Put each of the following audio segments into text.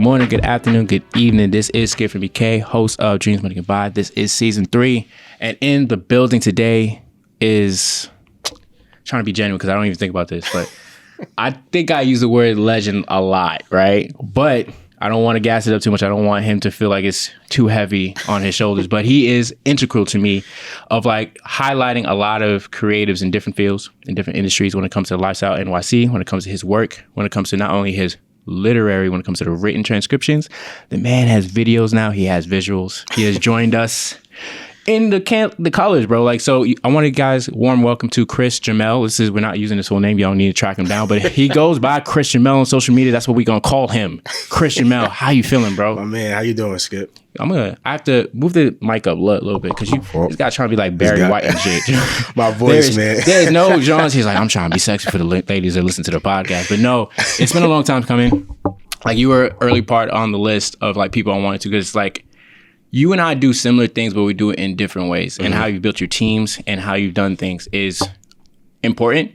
morning, good afternoon, good evening. This is Skip from BK, host of Dreams Money Can Buy. This is season 3. And in the building today is, trying to be genuine because I don't even think about this, but I think I use the word legend a lot, right? But I don't want to gas it up too much. I don't want him to feel like it's too heavy on his shoulders. But he is integral to me of like highlighting a lot of creatives in different fields, in different industries when it comes to Lifestyle NYC, when it comes to his work, when it comes to not only his literary, when it comes to the written transcriptions. The man has videos now. He has visuals. He has joined us in the college, bro. Like, so I want you guys warm welcome to Chris Jamel. We're not using his full name. Y'all need to track him down, but he goes by Chris Jamel on social media. That's what we gonna call him. Chris Jamel. How you feeling, bro? My man, how you doing, Skip? I have to move the mic up a little bit because this guy trying to be like Barry White and shit. My voice, man. There's no Jones. He's like, I'm trying to be sexy for the ladies that listen to the podcast. But no, it's been a long time coming. Like, you were early part on the list of like people I wanted to, because it's like, you and I do similar things, but we do it in different ways. And how you built your teams and how you've done things is important.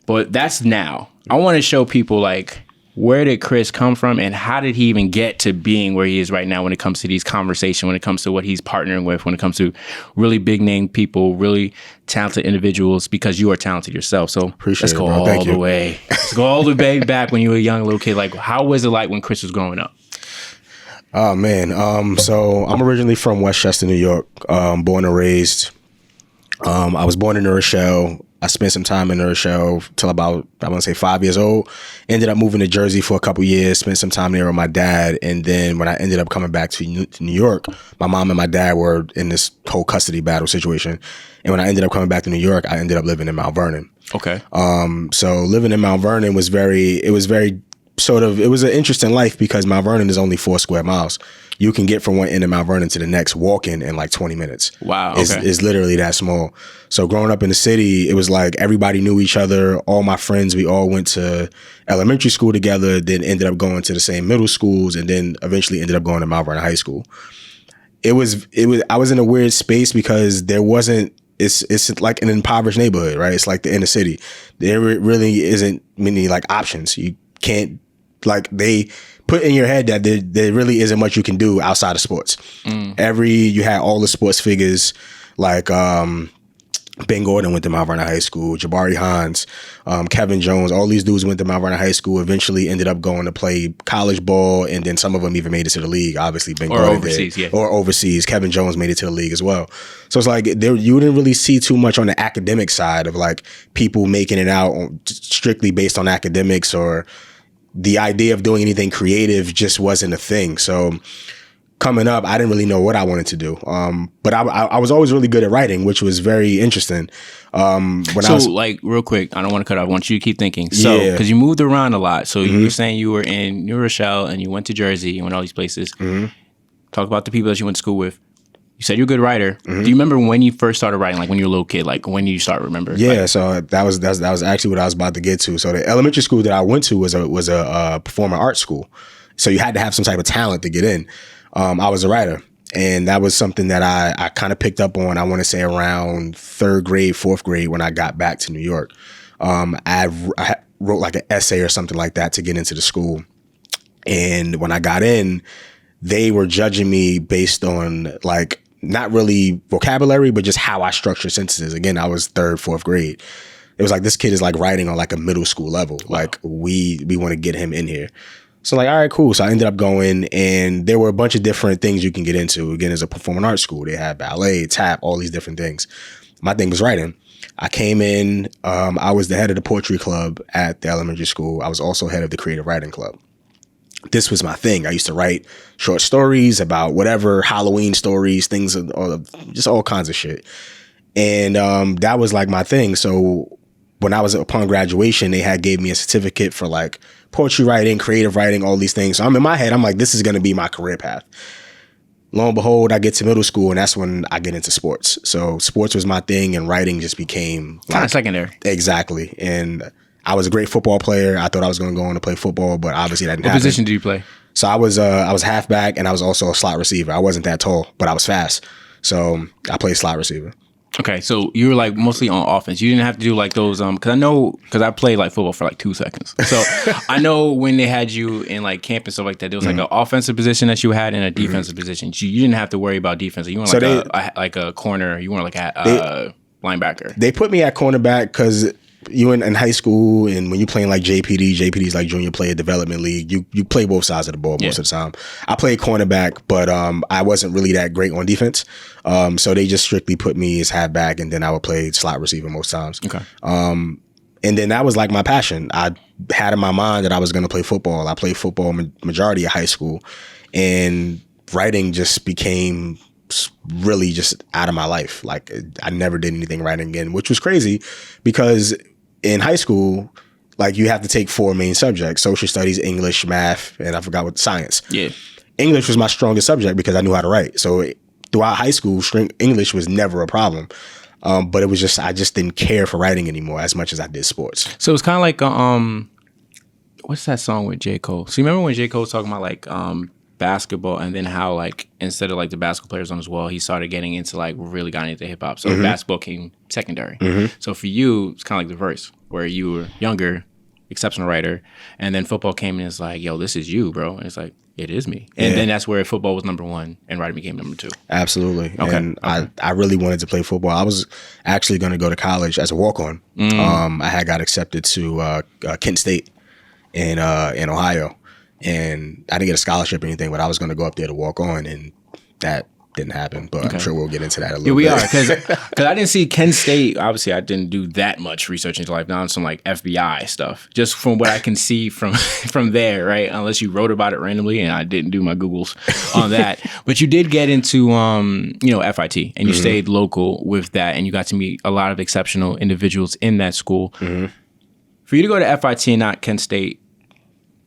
But that's now. I want to show people, like, where did Chris come from and how did he even get to being where he is right now when it comes to these conversations, when it comes to what he's partnering with, when it comes to really big name people, really talented individuals, because you are talented yourself. So let's go all the way. Let's go all the way back when you were a young little kid. Like, how was it like when Chris was growing up? Oh, man. So I'm originally from Westchester, New York, born and raised. I was born in New Rochelle. I spent some time in New Rochelle till about, I want to say 5 years old. Ended up moving to Jersey for a couple years, spent some time there with my dad. And then when I ended up coming back to New York, my mom and my dad were in this whole custody battle situation. And when I ended up coming back to New York, I ended up living in Mount Vernon. Okay. So living in Mount Vernon was it was an interesting life because Mount Vernon is only 4 square miles. You can get from one end of Mount Vernon to the next walking in like 20 minutes. Wow. Okay. It's literally that small. So growing up in the city, it was like everybody knew each other. All my friends, we all went to elementary school together, then ended up going to the same middle schools, and then eventually ended up going to Mount Vernon High School. I was in a weird space because it's like an impoverished neighborhood, right? It's like the inner city. There really isn't many like options. You can't, like, they put in your head that there really isn't much you can do outside of sports. You had all the sports figures, like Ben Gordon went to Mount Vernon High School, Jabari Hines, Kevin Jones, all these dudes went to Mount Vernon High School, eventually ended up going to play college ball, and then some of them even made it to the league. Obviously, Ben Gordon overseas, did. Yeah. Or overseas. Kevin Jones made it to the league as well. So it's like you didn't really see too much on the academic side of like people making it out strictly based on academics, or the idea of doing anything creative just wasn't a thing. So coming up, I didn't really know what I wanted to do. But I was always really good at writing, which was very interesting. Like, real quick, I don't want to cut off. I want you to keep thinking. So, because you moved around a lot. So you were saying you were in New Rochelle and you went to Jersey, you went all these places. Talk about the people that you went to school with. You said you're a good writer. Do you remember when you first started writing? Like when you were a little kid, like when you start remember? Yeah, like, so that was actually what I was about to get to. So the elementary school that I went to was a performing arts school. So you had to have some type of talent to get in. I was a writer, and that was something that I kind of picked up on, I want to say around 3rd grade, 4th grade when I got back to New York. I wrote like an essay or something like that to get into the school. And when I got in, they were judging me based on like, not really vocabulary, but just how I structure sentences. Again, I was 3rd, 4th grade. It was like, this kid is like writing on like a middle school level. Wow. Like we want to get him in here. So like, all right, cool. So I ended up going, and there were a bunch of different things you can get into. Again, as a performing arts school, they had ballet, tap, all these different things. My thing was writing. I came in, I was the head of the poetry club at the elementary school. I was also head of the creative writing club. This was my thing. I used to write short stories about whatever, Halloween stories, things, just all kinds of shit. And that was like my thing. So when I was upon graduation, they gave me a certificate for like poetry writing, creative writing, all these things. So I'm in my head, I'm like, this is going to be my career path. Lo and behold, I get to middle school, and that's when I get into sports. So sports was my thing, and writing just became kind of secondary. Exactly. And I was a great football player. I thought I was going to go on to play football, but obviously that didn't happen. What position did you play? So I was halfback, and I was also a slot receiver. I wasn't that tall, but I was fast. So I played slot receiver. Okay, so you were like mostly on offense. You didn't have to do like those because I played like football for like 2 seconds. So I know when they had you in like camp and stuff like that, there was like an offensive position that you had and a defensive position. You didn't have to worry about defense. You weren't like a corner. You weren't like a linebacker. They put me at cornerback because you in high school, and when you playing like JPD's like junior player development league, you play both sides of the ball most of the time. I played cornerback, but I wasn't really that great on defense. So they just strictly put me as halfback, and then I would play slot receiver most times. Okay. And then that was like my passion. I had in my mind that I was going to play football. I played football majority of high school, and writing just became really just out of my life. Like I never did anything writing again, which was crazy because in high school, like you have to take 4 main subjects: social studies, English, math, and I forgot what science. Yeah. English was my strongest subject because I knew how to write. So throughout high school, English was never a problem. But it was just, I just didn't care for writing anymore as much as I did sports. So it's kind of like, what's that song with J. Cole? So you remember when J. Cole was talking about like basketball, and then how like instead of like the basketball players on his wall, he started getting into like really got into hip hop. So basketball came secondary. So for you, it's kind of like the reverse, where you were younger, exceptional writer, and then football came and it's like, yo, this is you, bro. And it's like, it is me. And then that's where football was number 1 and writing became number 2. Absolutely. Okay. And I really wanted to play football. I was actually going to go to college as a walk-on. I had got accepted to Kent State in Ohio. And I didn't get a scholarship or anything, but I was going to go up there to walk on, and that didn't happen. But I'm sure we'll get into that a little bit. Yeah, we are, because I didn't see Kent State. Obviously, I didn't do that much research into life. Now on some like FBI stuff, just from what I can see from there, right? Unless you wrote about it randomly, and I didn't do my Googles on that. But you did get into FIT, and you stayed local with that, and you got to meet a lot of exceptional individuals in that school. For you to go to FIT and not Kent State,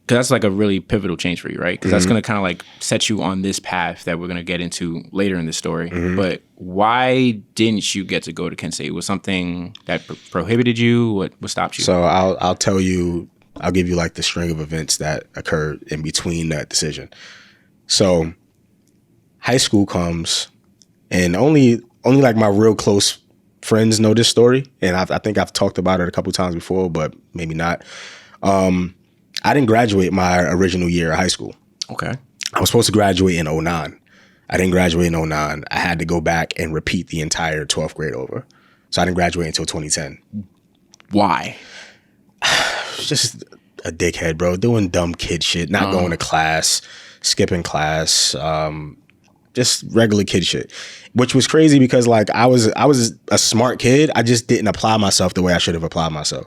because that's like a really pivotal change for you, right? Because that's going to kind of like set you on this path that we're going to get into later in the story. But why didn't you get to go to Kent State? Was something that prohibited you? What stopped you? So I'll tell you, I'll give you like the string of events that occurred in between that decision. So high school comes, and only like my real close friends know this story. And I think I've talked about it a couple times before, but maybe not. I didn't graduate my original year of high school. Okay. I was supposed to graduate in 2009. I didn't graduate in 2009. I had to go back and repeat the entire 12th grade over. So I didn't graduate until 2010. Why? Just a dickhead, bro. Doing dumb kid shit. Not going to class. Skipping class. Just regular kid shit. Which was crazy because like I was a smart kid. I just didn't apply myself the way I should have applied myself.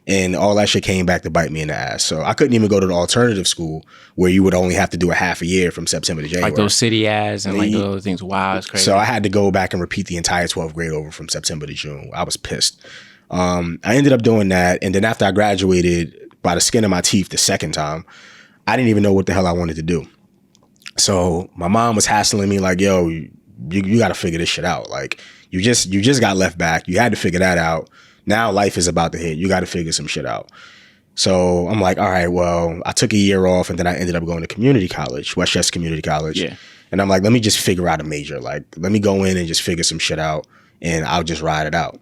And all that shit came back to bite me in the ass. So I couldn't even go to the alternative school where you would only have to do a half a year from September to January. Like those city ads and like those things. Wow, it's crazy. So I had to go back and repeat the entire 12th grade over from September to June. I was pissed. I ended up doing that. And then after I graduated, by the skin of my teeth the second time, I didn't even know what the hell I wanted to do. So my mom was hassling me like, yo, you got to figure this shit out. Like you just got left back. You had to figure that out. Now life is about to hit. You got to figure some shit out. So I'm like, all right, well, I took a year off, and then I ended up going to community college, Westchester Community College. Yeah. And I'm like, let me just figure out a major. Like, let me go in and just figure some shit out, and I'll just ride it out.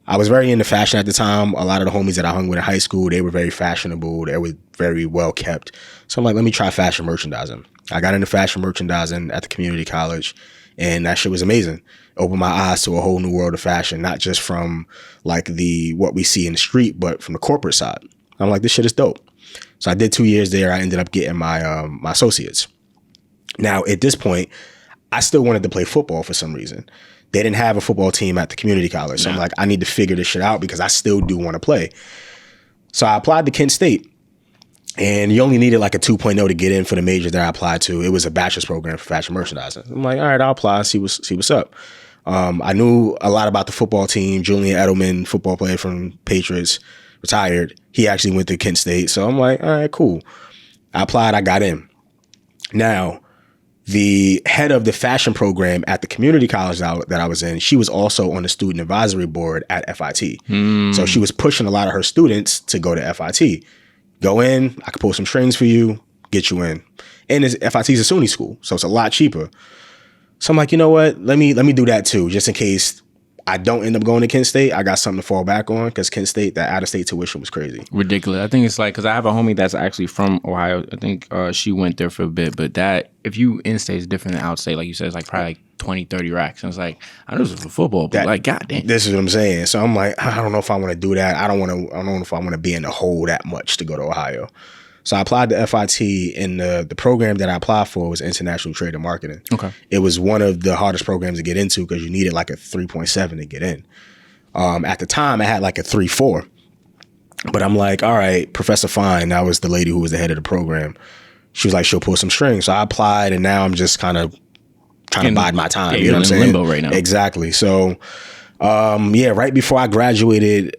I was very into fashion at the time. A lot of the homies that I hung with in high school, they were very fashionable. They were very well kept. So I'm like, let me try fashion merchandising. I got into fashion merchandising at the community college, and that shit was amazing. Opened my eyes to a whole new world of fashion, not just from like what we see in the street, but from the corporate side. I'm like, this shit is dope. So I did 2 years there. I ended up getting my my associates. Now at this point, I still wanted to play football for some reason. They didn't have a football team at the community college. So I'm like, I need to figure this shit out because I still do want to play. So I applied to Kent State. And you only needed like a 2.0 to get in for the major that I applied to. It was a bachelor's program for fashion merchandising. I'm like, all right, I'll apply, see what's up. I knew a lot about the football team. Julian Edelman, football player from Patriots, retired. He actually went to Kent State. So I'm like, all right, cool. I applied, I got in. Now, the head of the fashion program at the community college that I was in, she was also on the student advisory board at FIT. So she was pushing a lot of her students to go to FIT. Go in, I could pull some strings for you, get you in. And FIT is a SUNY school, so it's a lot cheaper. So I'm like, you know what? Let me do that too, just in case I don't end up going to Kent State, I got something to fall back on because Kent State, that out-of-state tuition was crazy. Ridiculous. I think it's like, because I have a homie that's actually from Ohio. I think she went there for a bit, but that, if you in-state is different than out-state, like you said, it's like probably like 20, 30 racks. And it's like, I know this is for football, but like, goddamn. This is what I'm saying. So I'm like, I don't know if I want to do that. I don't know if I want to be in the hole that much to go to Ohio. So I applied to FIT, and the program that I applied for was International Trade and Marketing. Okay. It was one of the hardest programs to get into because you needed like a 3.7 to get in. At the time, I had like a 3.4. But I'm like, all right, Professor Fine, that was the lady who was the head of the program. She was like, she'll pull some strings. So I applied, and now I'm just kind of trying to bide my time. Yeah, you know what I'm saying? Limbo right now. Exactly. So, right before I graduated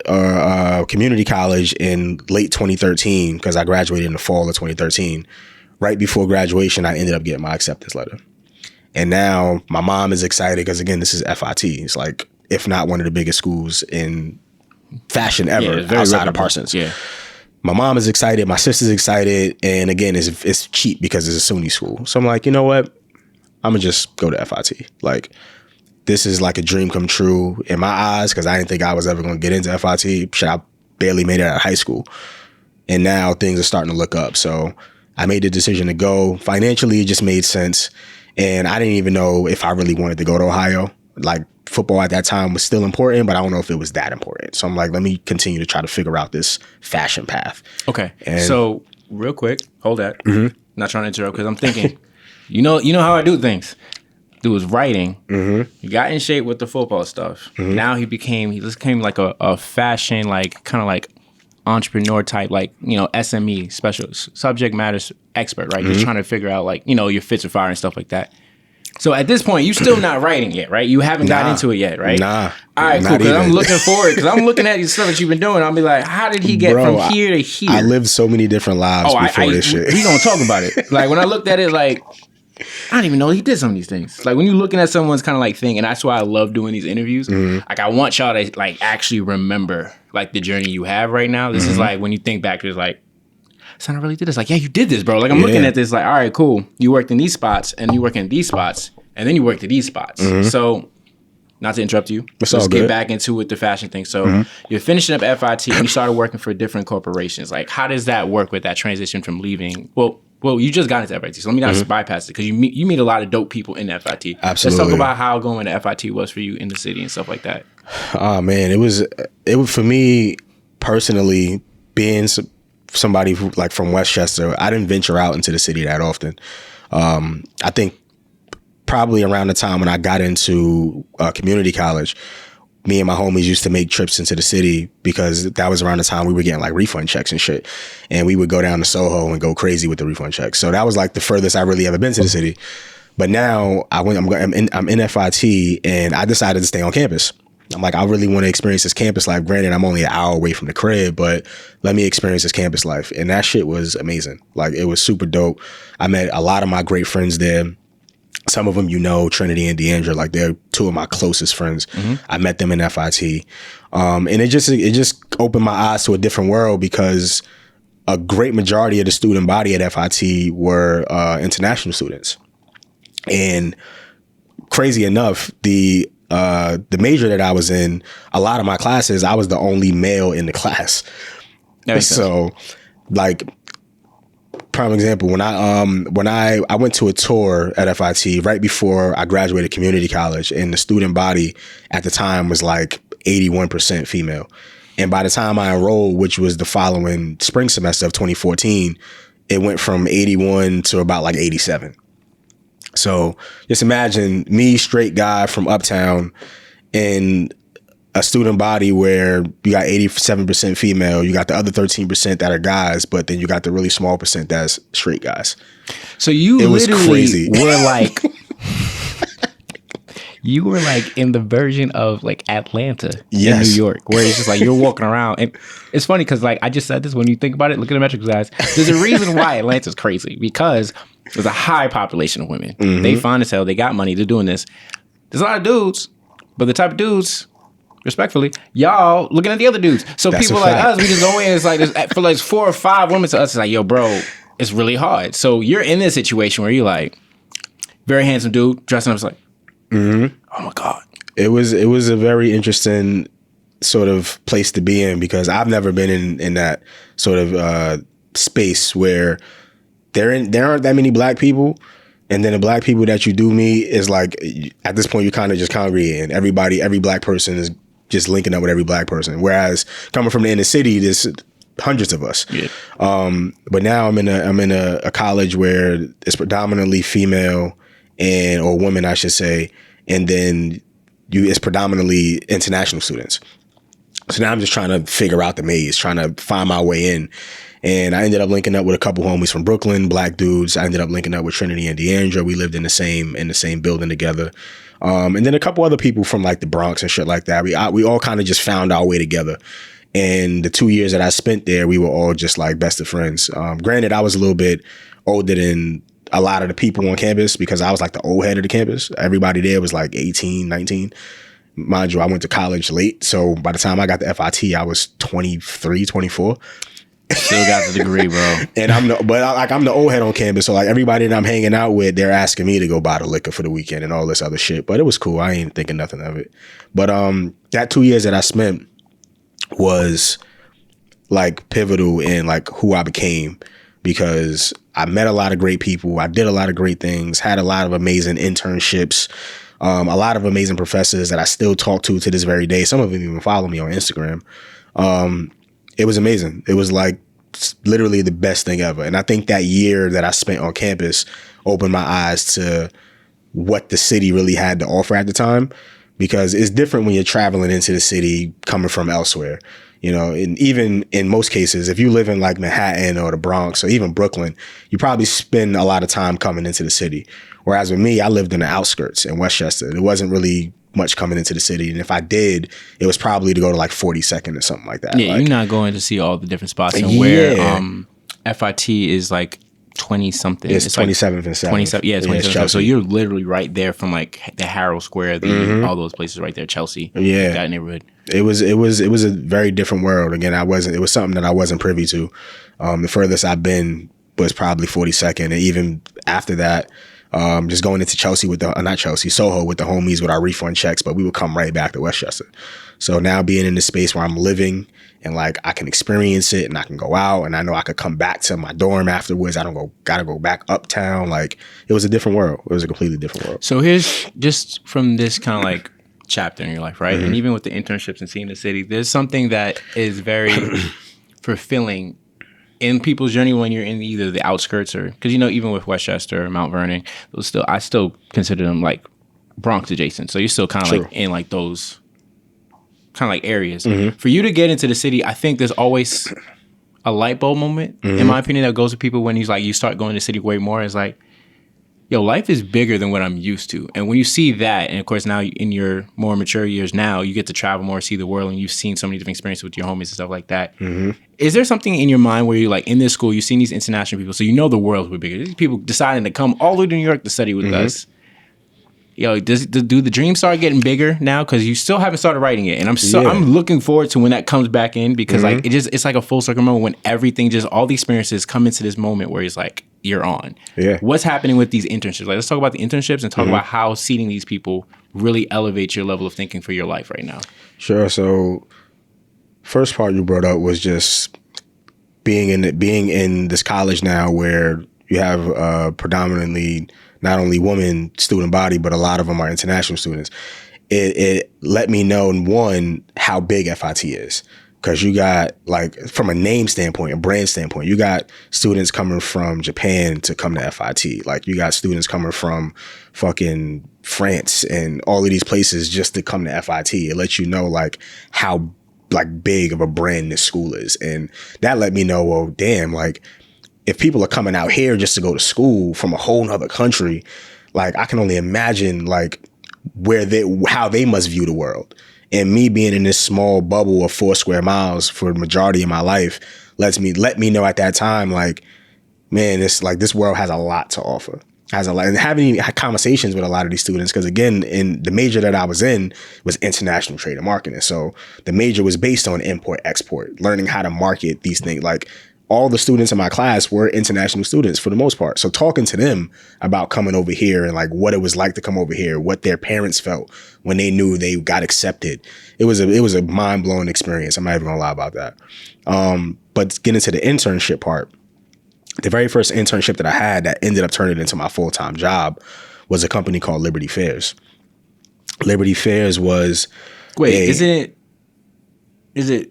community college in late 2013, because I graduated in the fall of 2013, right before graduation, I ended up getting my acceptance letter. And now my mom is excited because, again, this is FIT. It's like, if not one of the biggest schools in fashion ever outside of Parsons. Yeah. My mom is excited. My sister's excited. And again, it's cheap because it's a SUNY school. So I'm like, you know what? I'm going to just go to FIT. Like, this is like a dream come true in my eyes because I didn't think I was ever going to get into FIT. Shit, I barely made it out of high school. And now things are starting to look up. So I made the decision to go. Financially, it just made sense. And I didn't even know if I really wanted to go to Ohio. Like, football at that time was still important, but I don't know if it was that important. So I'm like, let me continue to try to figure out this fashion path. Okay. And so real quick, hold that. Not trying to interrupt because I'm thinking, you know how I do things. Dude was writing. He got in shape with the football stuff. Now he became like a fashion, like kind of like entrepreneur type, like, SME, special subject matters expert, right? Just trying to figure out like, your fits of fire and stuff like that. So at this point, you still not writing yet, right? You haven't got into it yet, right? Nah. All right, cool. Because I'm looking forward. Because I'm looking at the stuff that you've been doing. I'll be like, how did he get from here to here? I lived so many different lives before this shit. We gonna talk about it. Like when I looked at it, like I didn't even know he did some of these things. Like when you're looking at someone's kind of like thing, and that's why I love doing these interviews. Like I want y'all to like actually remember like the journey you have right now. This is like when you think back, it's like, son, I really did this. Like, yeah, you did this, bro. Like I'm looking at this, like, all right, cool. You worked in these spots, and you work in these spots. And then you worked at these spots. So, not to interrupt you, let's get back into it, the fashion thing. So, you're finishing up FIT and you started working for different corporations. Like, how does that work with that transition from leaving? Well, you just got into FIT, so let me not bypass it because you meet a lot of dope people in FIT. Absolutely. Let's talk about how going to FIT was for you in the city and stuff like that. Oh man, it was for me personally, being somebody who like from Westchester. I didn't venture out into the city that often. I think probably around the time when I got into community college, me and my homies used to make trips into the city because that was around the time we were getting like refund checks and shit. And we would go down to Soho and go crazy with the refund checks. So that was like the furthest I really ever been to the city. But now I'm in FIT and I decided to stay on campus. I'm like, I really want to experience this campus life. Granted, I'm only an hour away from the crib, but let me experience this campus life. And that shit was amazing. Like it was super dope. I met a lot of my great friends there. Some of them, Trinity and Deandra, like they're two of my closest friends. I met them in FIT. And it just opened my eyes to a different world because a great majority of the student body at FIT were international students. And crazy enough, the major that I was in, a lot of my classes, I was the only male in the class. So like, prime example, when I went to a tour at FIT right before I graduated community college, and the student body at the time was like 81% female. And by the time I enrolled, which was the following spring semester of 2014, it went from 81 to about like 87. So just imagine me, straight guy from Uptown, in a student body where you got 87% female, you got the other 13% that are guys, but then you got the really small percent that's straight guys. So you literally were like, you were like in the version of like Atlanta in New York, where it's just like you're walking around. And it's funny because like I just said this, when you think about it, look at the metrics, guys. There's a reason why Atlanta's crazy, because there's a high population of women. They fine as hell. They got money. They're doing this. There's a lot of dudes, but the type of dudes, respectfully, y'all looking at the other dudes. So that's people like us, we just go in. It's like for like 4 or 5 women to us, it's like, yo, bro, it's really hard. So you're in this situation where you're like, very handsome dude dressing up, it's like, oh my God. It was a very interesting sort of place to be in, because I've never been in that sort of space where there aren't that many black people, and then the black people that you do meet is like, at this point, you're kind of just congregating. Every black person is just linking up with every black person. Whereas coming from the inner city, there's hundreds of us. Yeah. But now I'm in a college where it's predominantly female or women, I should say, and then it's predominantly international students. So now I'm just trying to figure out the maze, trying to find my way in. And I ended up linking up with a couple homies from Brooklyn, black dudes. I ended up linking up with Trinity and DeAndre. We lived in the same building together. And then a couple other people from like the Bronx and shit like that. We all kind of just found our way together. And the 2 years that I spent there, we were all just like best of friends. Granted, I was a little bit older than a lot of the people on campus, because I was like the old head of the campus. Everybody there was like 18, 19. Mind you, I went to college late. So by the time I got the FIT, I was 23, 24. Still got the degree, bro. And I'm the old head on campus. So like everybody that I'm hanging out with, they're asking me to go buy the liquor for the weekend and all this other shit. But it was cool. I ain't thinking nothing of it. But that 2 years that I spent was like pivotal in like who I became, because I met a lot of great people. I did a lot of great things, had a lot of amazing internships, a lot of amazing professors that I still talk to this very day. Some of them even follow me on Instagram. It was amazing. It was like literally the best thing ever. And I think that year that I spent on campus opened my eyes to what the city really had to offer at the time, because it's different when you're traveling into the city coming from elsewhere. You know, and even in most cases, if you live in like Manhattan or the Bronx or even Brooklyn, you probably spend a lot of time coming into the city. Whereas with me, I lived in the outskirts in Westchester. There wasn't really much coming into the city. And if I did, it was probably to go to like 42nd or something like that. Yeah, like, you're not going to see all the different spots. And where FIT is like 20 something. It's 27th and 7th. 27, yeah, 27th. Yeah, so you're literally right there from like the Harrow Square, all those places right there, Chelsea. Yeah. Like that neighborhood. It was a very different world. Again, it was something that I wasn't privy to. The furthest I've been was probably 42nd. And even after that, just going into Soho with the homies with our refund checks, but we would come right back to Westchester. So now being in this space where I'm living and like I can experience it and I can go out and I know I could come back to my dorm afterwards. I gotta go back uptown. Like it was a different world. It was a completely different world. So here's just from this kind of like chapter in your life, right? And even with the internships and seeing the city, there's something that is very fulfilling in people's journey when you're in either the outskirts or, because, you know, even with Westchester or Mount Vernon, I still consider them like Bronx adjacent. So you're still kind of like in like those kind of like areas. For you to get into the city, I think there's always a light bulb moment, in my opinion, that goes to people when you start going to the city way more. It's like, yo, life is bigger than what I'm used to. And when you see that, and of course now in your more mature years now, you get to travel more, see the world, and you've seen so many different experiences with your homies and stuff like that. Is there something in your mind where you're like, in this school, you've seen these international people, so you know the world will be bigger. These people deciding to come all the way to New York to study with us. Yo, do the dreams start getting bigger now? Because you still haven't started writing it, and I'm looking forward to when that comes back in, because like it's like a full circle moment when everything, just all the experiences come into this moment where it's like you're on. Yeah, what's happening with these internships? Like, let's talk about the internships and talk about how seeing these people really elevates your level of thinking for your life right now. Sure. So, first part you brought up was just being in this college now where you have predominantly not only women student body, but a lot of them are international students. It let me know, one, how big FIT is. Because you got, like, from a name standpoint, a brand standpoint, you got students coming from Japan to come to FIT. Like, you got students coming from fucking France and all of these places just to come to FIT. It lets you know, like, how, like, big of a brand this school is. And that let me know, well, damn, like, if people are coming out here just to go to school from a whole nother country, like, I can only imagine, like, how they must view the world. And me being in this small bubble of 4 square miles for the majority of my life let me know at that time, like, man, it's like this world has a lot to offer. Has a lot, and having conversations with a lot of these students, because again, in the major that I was in was international trade and marketing. So the major was based on import, export, learning how to market these things, like all the students in my class were international students for the most part. So talking to them about coming over here and like what it was like to come over here, what their parents felt when they knew they got accepted, it was a mind blowing experience. I'm not even gonna lie about that. But getting to the internship part, the very first internship that I had that ended up turning into my full-time job was a company called Liberty Fairs. Liberty Fairs was is it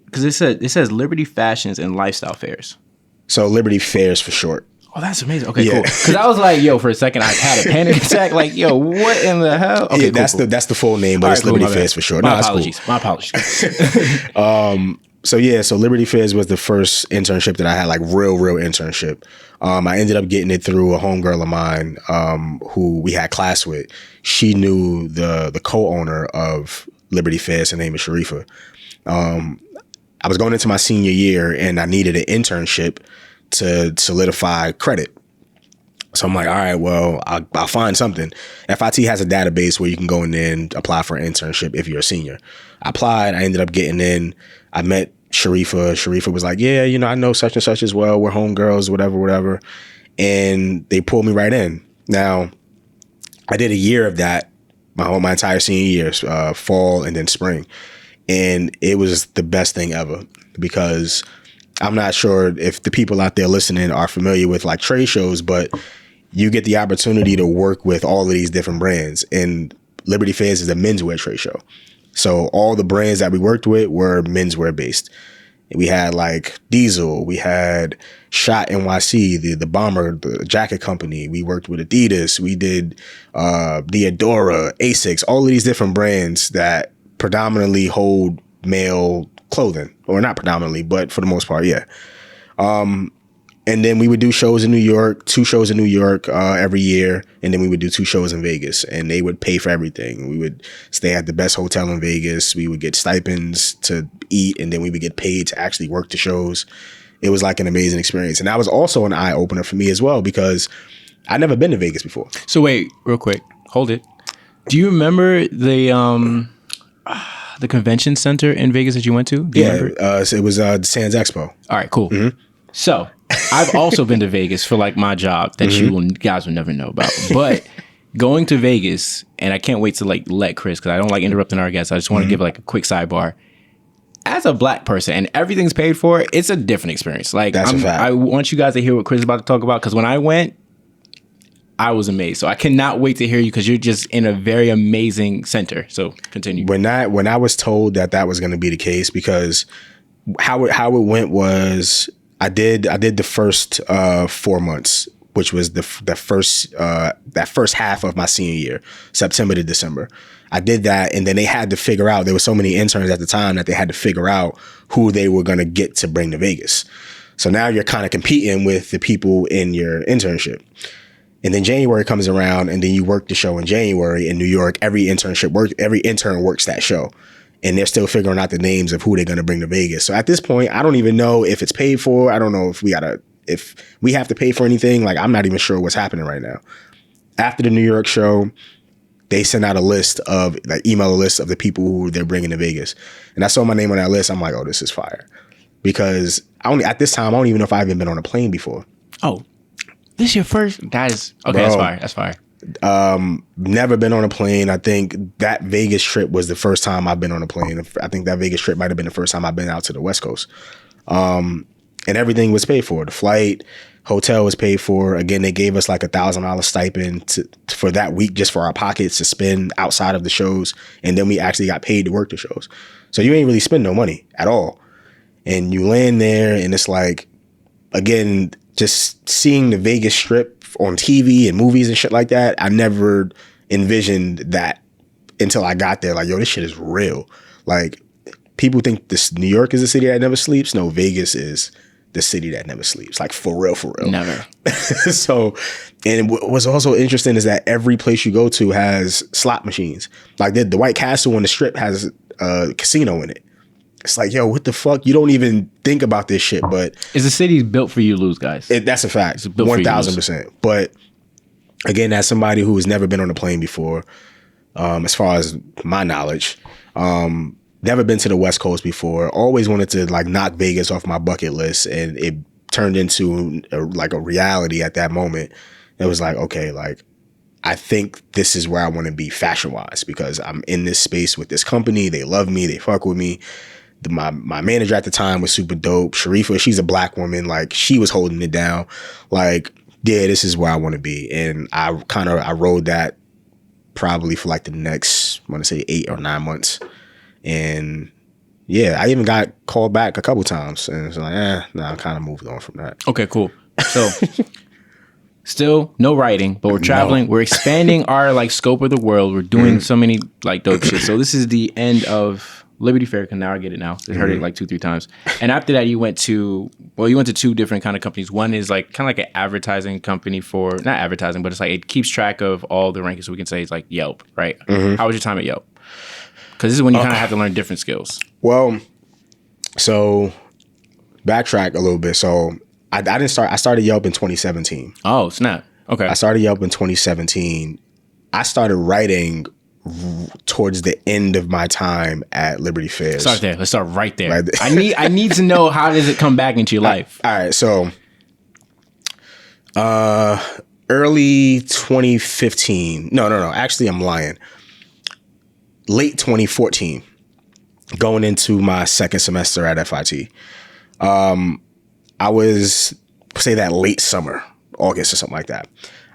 because it says Liberty Fashions and Lifestyle Fairs. So Liberty Fairs for short. Oh, that's amazing. Okay, cool. Because I was like, yo, for a second, I had a panic attack. Like, yo, what in the hell? Okay, yeah, that's the full name, but it's Liberty Fairs for short. My apologies. My apologies. So Liberty Fairs was the first internship that I had, like real internship. I ended up getting it through a homegirl of mine who we had class with. She knew the co-owner of Liberty Fairs. Her name is Sharifa. I was going into my senior year and I needed an internship to solidify credit. So I'm like, all right, well, I'll find something. FIT has a database where you can go in there and apply for an internship if you're a senior. I applied. I ended up getting in. I met Sharifa. Sharifa was like, yeah, I know such and such as well. We're homegirls, whatever. And they pulled me right in. Now, I did a year of that, my entire senior year, fall and then spring. And it was the best thing ever because I'm not sure if the people out there listening are familiar with like trade shows, but you get the opportunity to work with all of these different brands. And Liberty Fairs is a menswear trade show. So all the brands that we worked with were menswear based. We had like Diesel, we had Shot NYC, the bomber, the jacket company. We worked with Adidas. We did Diadora, Asics, all of these different brands that predominantly hold male clothing, or not predominantly, but for the most part, yeah. And then we would do shows in New York, 2 shows in New York every year. And then we would do 2 shows in Vegas and they would pay for everything. We would stay at the best hotel in Vegas. We would get stipends to eat and then we would get paid to actually work the shows. It was like an amazing experience. And that was also an eye opener for me as well because I'd never been to Vegas before. So wait, real quick, hold it. Do you remember the convention center in Vegas that you went to? So it was Sands Expo. All right, cool. Mm-hmm. So I've also been to Vegas for like my job that you guys will never know about. But going to Vegas, and I can't wait to like let Chris, because I don't like interrupting our guests. I just want to give like a quick sidebar. As a black person and everything's paid for, it's a different experience. Like that's a fact. I want you guys to hear what Chris is about to talk about because when I went, I was amazed. So I cannot wait to hear you because you're just in a very amazing center. So continue. When I was told that was going to be the case, because how it went was I did the first 4 months, which was the first half of my senior year, September to December. I did that, and then they had to figure out, there were so many interns at the time that they had to figure out who they were going to get to bring to Vegas. So now you're kind of competing with the people in your internship. And then January comes around, and then you work the show in January in New York. Every intern works that show. And they're still figuring out the names of who they're going to bring to Vegas. So at this point, I don't even know if it's paid for. I don't know if we have to pay for anything. Like, I'm not even sure what's happening right now. After the New York show, they sent out email a list of the people who they're bringing to Vegas. And I saw my name on that list. I'm like, oh, this is fire. Because at this time, I don't even know if I've even been on a plane before. Oh, this is your first? That is, okay, bro, that's fire. Never been on a plane. I think that Vegas trip was the first time I've been on a plane. I think that Vegas trip might have been the first time I've been out to the West Coast. And everything was paid for. The flight, hotel was paid for. Again, they gave us like $1,000 stipend for that week just for our pockets to spend outside of the shows. And then we actually got paid to work the shows. So you ain't really spend no money at all. And you land there and it's like, again, just seeing the Vegas Strip on TV and movies and shit like that, I never envisioned that until I got there. Like, yo, this shit is real. Like, people think this New York is a city that never sleeps. No, Vegas is the city that never sleeps. Like, for real. Never. So, and what's also interesting is that every place you go to has slot machines. Like, the White Castle on the Strip has a casino in it. It's like, yo, what the fuck? You don't even think about this shit, but is the city built for you to lose, guys? That's a fact. 1,000%. But again, as somebody who has never been on a plane before, as far as my knowledge, never been to the West Coast before, always wanted to like knock Vegas off my bucket list, and it turned into a reality at that moment. It was like, okay, like, I think this is where I want to be fashion wise, because I'm in this space with this company. They love me. They fuck with me. My manager at the time was super dope. Sharifa, she's a black woman. Like, she was holding it down. Like, yeah, this is where I want to be. And I rode that probably for like the next, I want to say 8 or 9 months. And yeah, I even got called back a couple times. And it's like, I kind of moved on from that. Okay, cool. So still no writing, but we're traveling. No. We're expanding our like scope of the world. We're doing so many like dope shit. So this is the end of Liberty Fair, because now I get it now. I heard it like 2-3 times. And after that, you went to 2 different kind of companies. One is like kind of like an advertising company for, not advertising, but it's like it keeps track of all the rankings. So we can say it's like Yelp, right? How was your time at Yelp? Because this is when you kind of have to learn different skills. Well, so backtrack a little bit. So I started Yelp in 2017. Oh, snap. Okay. I started Yelp in 2017. I started writing towards the end of my time at Liberty Fairs. Start there. Let's start right there. I need to know, how does it come back into your life? All right. So early 2015. No. Actually, I'm lying. Late 2014, going into my second semester at FIT. I was, say that late summer, August or something like that.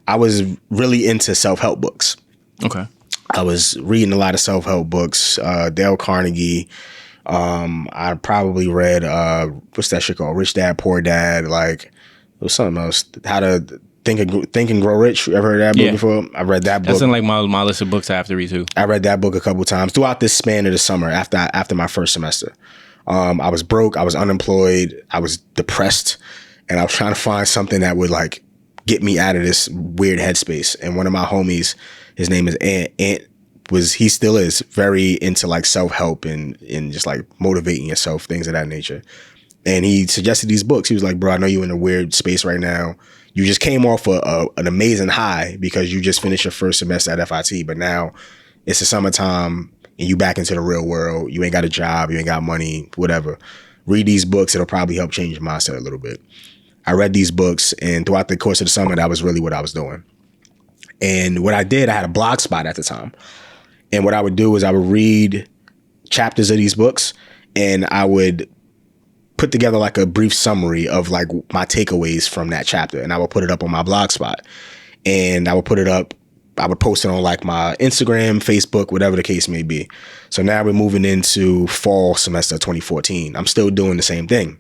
I was really into self-help books. Okay. I was reading a lot of self-help books, Dale Carnegie. I probably read, what's that shit called? Rich Dad, Poor Dad. Like, it was something else. How to Think and Grow Rich. You ever heard that book before? I read that book. That's in like my list of books I have to read too. I read that book a couple of times throughout this span of the summer after my first semester. I was broke. I was unemployed. I was depressed. And I was trying to find something that would like get me out of this weird headspace. And one of my homies, his name is Ant. He still is very into like self-help and just like motivating yourself, things of that nature. And he suggested these books. He was like, bro, I know you're in a weird space right now. You just came off an amazing high because you just finished your first semester at FIT, but now it's the summertime and you back into the real world. You ain't got a job, you ain't got money, whatever. Read these books. It'll probably help change your mindset a little bit. I read these books, and throughout the course of the summer, that was really what I was doing. And what I did, I had a blog spot at the time. And what I would do is I would read chapters of these books, and I would put together like a brief summary of like my takeaways from that chapter. And I would put it up on my blog spot. And I would put it up, I would post it on like my Instagram, Facebook, whatever the case may be. So now we're moving into fall semester 2014. I'm still doing the same thing.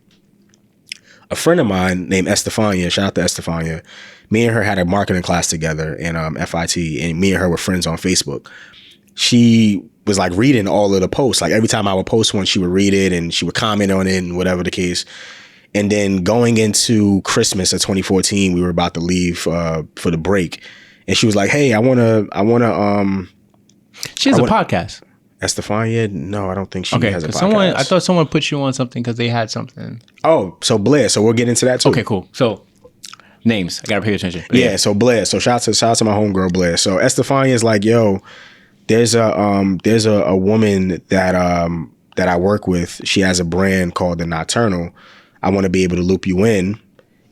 A friend of mine named Estefania, shout out to Estefania, me and her had a marketing class together in FIT, and me and her were friends on Facebook. She was like reading all of the posts. Like every time I would post one, she would read it and she would comment on it and whatever the case. And then going into Christmas of 2014, we were about to leave for the break. And she was like, hey, I want to. She has a podcast. Estefania? No, I don't think she has a podcast. I thought someone put you on something because they had something. Oh, so Blair. So we'll get into that too. Okay, cool. So names, I gotta pay attention. Yeah, so Blair. So shout out to my homegirl Blair. So Estefania is like, yo, there's a woman that I work with. She has a brand called The Nocturnal. I want to be able to loop you in,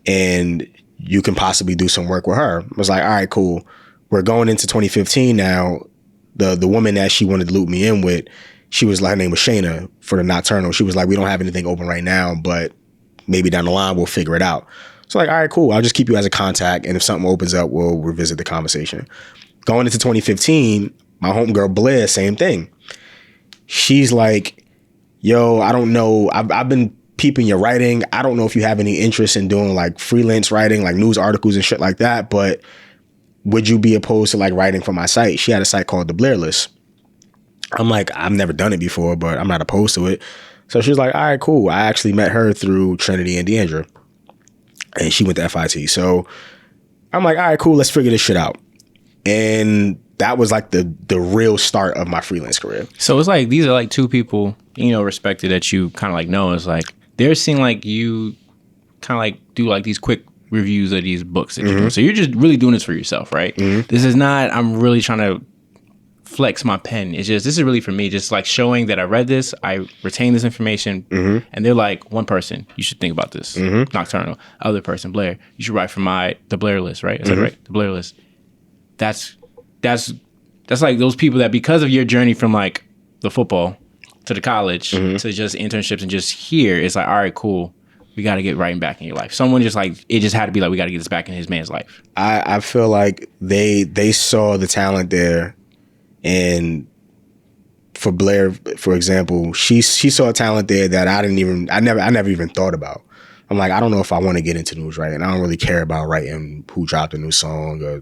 and you can possibly do some work with her. I was like, all right, cool. We're going into 2015 now. The woman that she wanted to loop me in with, she was like, her name was Shayna for The Nocturnal. She was like, we don't have anything open right now, but maybe down the line we'll figure it out. So like, all right, cool. I'll just keep you as a contact, and if something opens up, we'll revisit the conversation. Going into 2015, my homegirl Blair, same thing. She's like, yo, I don't know. I've been peeping your writing. I don't know if you have any interest in doing like freelance writing, like news articles and shit like that, but would you be opposed to like writing for my site? She had a site called The Blair List. I'm like, I've never done it before, but I'm not opposed to it. So she was like, all right, cool. I actually met her through Trinity and Deandra, and she went to FIT. So I'm like, all right, cool. Let's figure this shit out. And that was like the real start of my freelance career. So it's like, these are like two people, respected that you kind of like know. It's like, they're seeing like you kind of like do like these quick reviews of these books that you're doing. So you're just really doing this for yourself, right? This is not, I'm really trying to flex my pen. It's just, this is really for me, just like showing that I read this, I retain this information, and they're like, one person, you should think about this. Nocturnal. Other person, Blair, you should write for the Blair list, right? Is that right? The Blair list. That's like those people that, because of your journey from like the football to the college to just internships and just here, it's like, all right, cool. We got to get writing back in your life. Someone just like, it just had to be like, we got to get this back in his man's life. I feel like they saw the talent there, and for Blair, for example, she saw a talent there that I never even thought about. I'm like, I don't know if I want to get into news writing. I don't really care about writing who dropped a new song or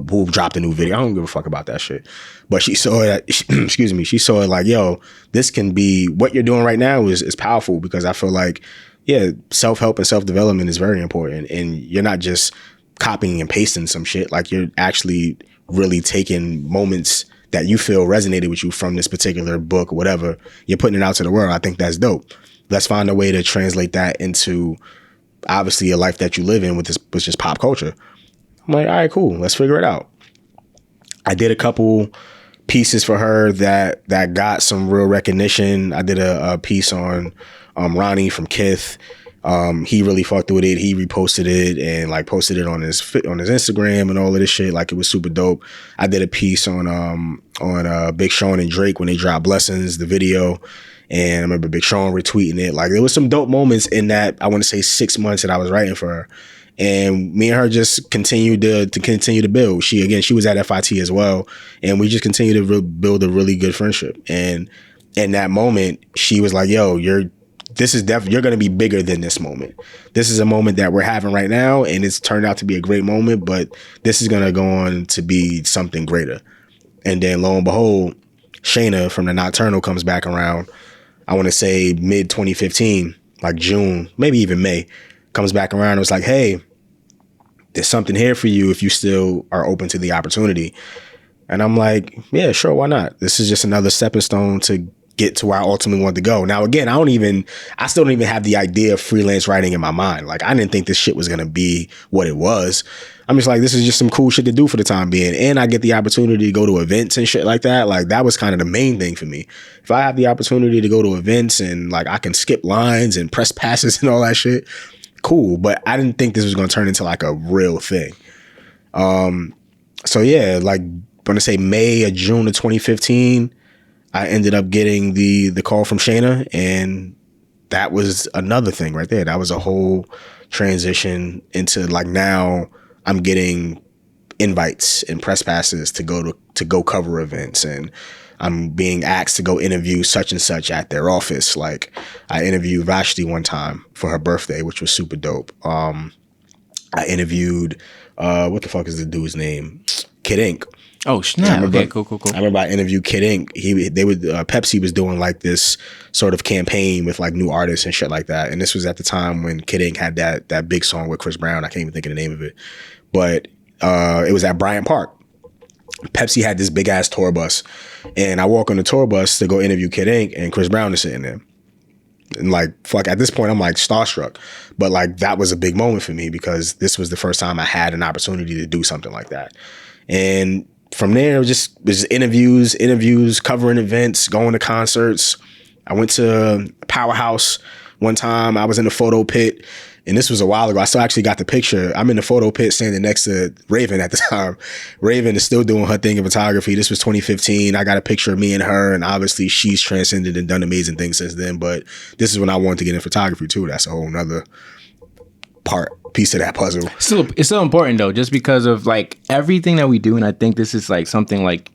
who dropped a new video. I don't give a fuck about that shit. But she saw that, excuse me, she saw it like, yo, this can be, what you're doing right now is powerful, because I feel like, yeah, self-help and self-development is very important. And you're not just copying and pasting some shit. Like, you're actually really taking moments that you feel resonated with you from this particular book or whatever. You're putting it out to the world. I think that's dope. Let's find a way to translate that into obviously a life that you live in, which is just pop culture. I'm like, all right, cool. Let's figure it out. I did a couple pieces for her that got some real recognition. I did a piece on Ronnie from Kith. He really fucked with it. He reposted it and like posted it on his Instagram and all of this shit. Like, it was super dope. I did a piece on Big Sean and Drake when they dropped Blessings, the video. And I remember Big Sean retweeting it. Like, there was some dope moments in that, I want to say 6 months that I was writing for her. And me and her just continued to build. She was at FIT as well. And we just continued to build a really good friendship. And in that moment, she was like, yo, you're going to be bigger than this moment. This is a moment that we're having right now, and it's turned out to be a great moment, but this is going to go on to be something greater. And then lo and behold, Shayna from the Nocturnal comes back around, I want to say mid 2015, like June, maybe even May, comes back around and was like, hey, there's something here for you if you still are open to the opportunity. And I'm like, yeah, sure, why not? This is just another stepping stone to get to where I ultimately want to go. Now, again, I still don't even have the idea of freelance writing in my mind. Like, I didn't think this shit was going to be what it was. I'm just like, this is just some cool shit to do for the time being. And I get the opportunity to go to events and shit like that. Like, that was kind of the main thing for me. If I have the opportunity to go to events and like I can skip lines and press passes and all that shit, cool. But I didn't think this was going to turn into like a real thing. So yeah, like, I'm going to say May or June of 2015, I ended up getting the call from Shayna, and that was another thing right there. That was a whole transition into like, now I'm getting invites and press passes to go cover events, and I'm being asked to go interview such and such at their office. Like, I interviewed Vashti one time for her birthday, which was super dope. I interviewed what the fuck is the dude's name? Kid Ink. Oh snap! Okay, cool. I remember I interviewed Kid Ink. Pepsi was doing like this sort of campaign with like new artists and shit like that. And this was at the time when Kid Ink had that big song with Chris Brown. I can't even think of the name of it, but it was at Bryant Park. Pepsi had this big ass tour bus, and I walk on the tour bus to go interview Kid Ink, and Chris Brown is sitting there. And like, fuck, at this point, I'm like starstruck. But like, that was a big moment for me because this was the first time I had an opportunity to do something like that. And from there, it was just interviews, covering events, going to concerts. I went to Powerhouse one time. I was in the photo pit, and this was a while ago. I still actually got the picture. I'm in the photo pit standing next to Raven at the time. Raven is still doing her thing in photography. This was 2015. I got a picture of me and her, and obviously she's transcended and done amazing things since then. But this is when I wanted to get in photography too. That's a whole nother piece of that puzzle. It's still important though, just because of like everything that we do. And I think this is like something like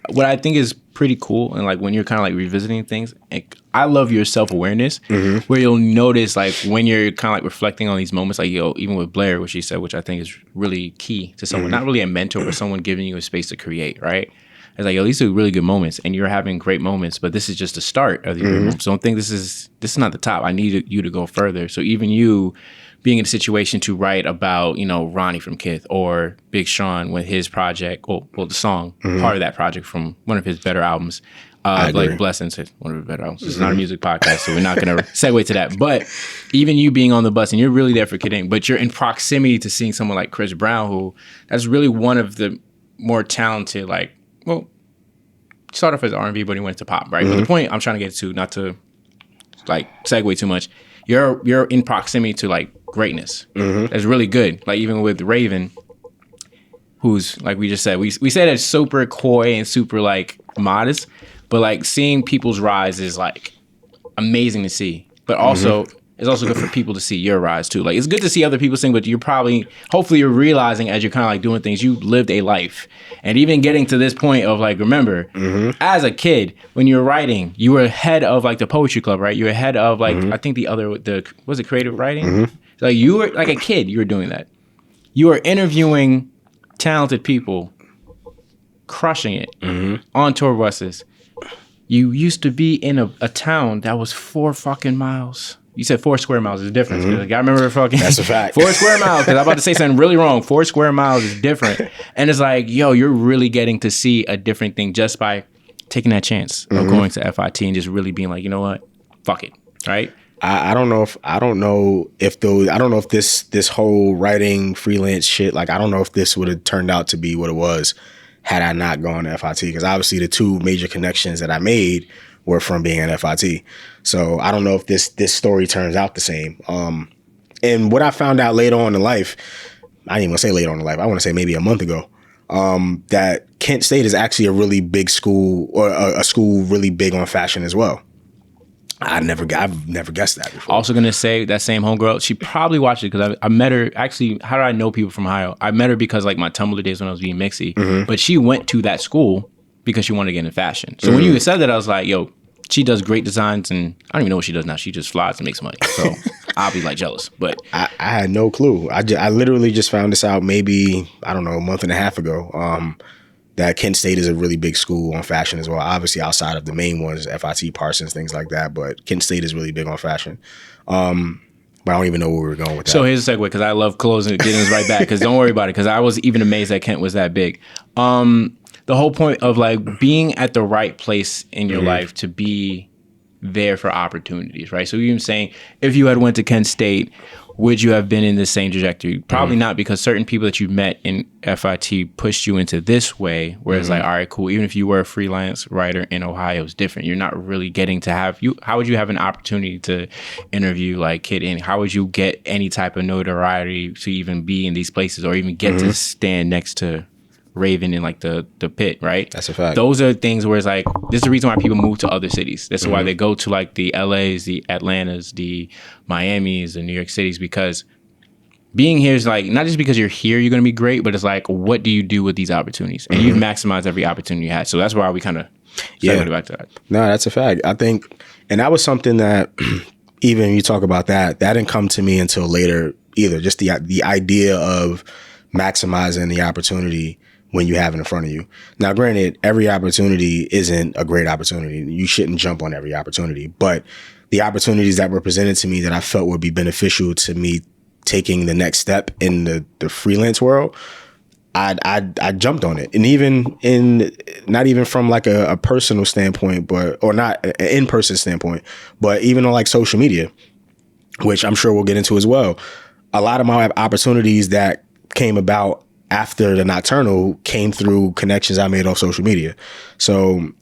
what I think is pretty cool. And like when you're kind of like revisiting things, I love your self-awareness where you'll notice like when you're kind of like reflecting on these moments, like, even with Blair, what she said, which I think is really key to someone, not really a mentor, but someone giving you a space to create, right? It's like, these are really good moments and you're having great moments, but this is just the start of these great moments. So don't think this is not the top. I need you to go further. So even you being in a situation to write about, Ronnie from Kith or Big Sean with his project, the song, part of that project from one of his better albums, like Blessings, one of his better albums. It's not a music podcast, so we're not going to segue to that. But even you being on the bus and you're really there for Kid Ink, but you're in proximity to seeing someone like Chris Brown, who that's really one of the more talented, started off as R&B, but he went to pop, right? But the point I'm trying to get to, not to like segue too much, you're in proximity to like greatness. That's really good. Like even with Raven, who's like we just said, we said it's super coy and super like modest, but like seeing people's rise is like amazing to see. But also it's also good for people to see your rise too. Like it's good to see other people sing, but hopefully you're realizing as you're kind of like doing things, you lived a life. And even getting to this point of like, remember, as a kid, when you were writing, you were head of like the poetry club, right? You were head of like, I think was it creative writing? Like you were like a kid, you were doing that. You were interviewing talented people, crushing it on tour buses. You used to be in a town that was 4 fucking miles. You said 4 square miles is different. Like, I remember fucking... That's a fact. 4 square miles, because I'm about to say something really wrong. 4 square miles is different. And it's like, yo, you're really getting to see a different thing just by taking that chance of going to FIT and just really being like, you know what? Fuck it. Right? I don't know if this whole writing freelance shit, like, I don't know if this would have turned out to be what it was had I not gone to FIT. Because obviously the 2 major connections that I made were from being at FIT. So I don't know if this story turns out the same. And what I found out later on in life, I didn't even say later on in life, I want to say maybe a month ago, that Kent State is actually a really big school, or a school really big on fashion as well. I've never guessed that before. Also going to say that same homegirl, she probably watched it because I met her. Actually, how do I know people from Ohio? I met her because like my Tumblr days when I was being mixy, but she went to that school because she wanted to get into fashion. So when you said that, I was like, yo, she does great designs, and I don't even know what she does now. She just flies and makes money. So I'll be like jealous. But I had no clue. I literally just found this out maybe, I don't know, a month and a half ago, that Kent State is a really big school on fashion as well. Obviously outside of the main ones, FIT, Parsons, things like that. But Kent State is really big on fashion. But I don't even know where we were going with that. So here's a segue, because I love closing, getting this right back, because don't worry about it, because I was even amazed that Kent was that big. The whole point of like being at the right place in your life to be there for opportunities, right? So you're saying if you had went to Kent State, would you have been in the same trajectory? Probably not, because certain people that you met in FIT pushed you into this way, where it's like, all right, cool. Even if you were a freelance writer in Ohio, it's different. You're not really getting to how would you have an opportunity to interview like Kid In? How would you get any type of notoriety to even be in these places, or even get to stand next to Raven in like the pit, right? That's a fact. Those are things where it's like, this is the reason why people move to other cities. That's why they go to like the LAs, the Atlantas, the Miamis, the New York Cities, because being here is like, not just because you're here, you're going to be great, but it's like, what do you do with these opportunities? And you've maximized every opportunity you had. So that's why we kind of segued back to that. No, that's a fact. I think, and that was something that even you talk about that didn't come to me until later either. Just the idea of maximizing the opportunity when you have it in front of you. Now, granted, every opportunity isn't a great opportunity. You shouldn't jump on every opportunity. But the opportunities that were presented to me that I felt would be beneficial to me taking the next step in the freelance world, I jumped on it. And even not even from like a personal standpoint, or not an in-person standpoint, but even on like social media, which I'm sure we'll get into as well. A lot of my opportunities that came about after the Nocturnal came through connections I made off social media. So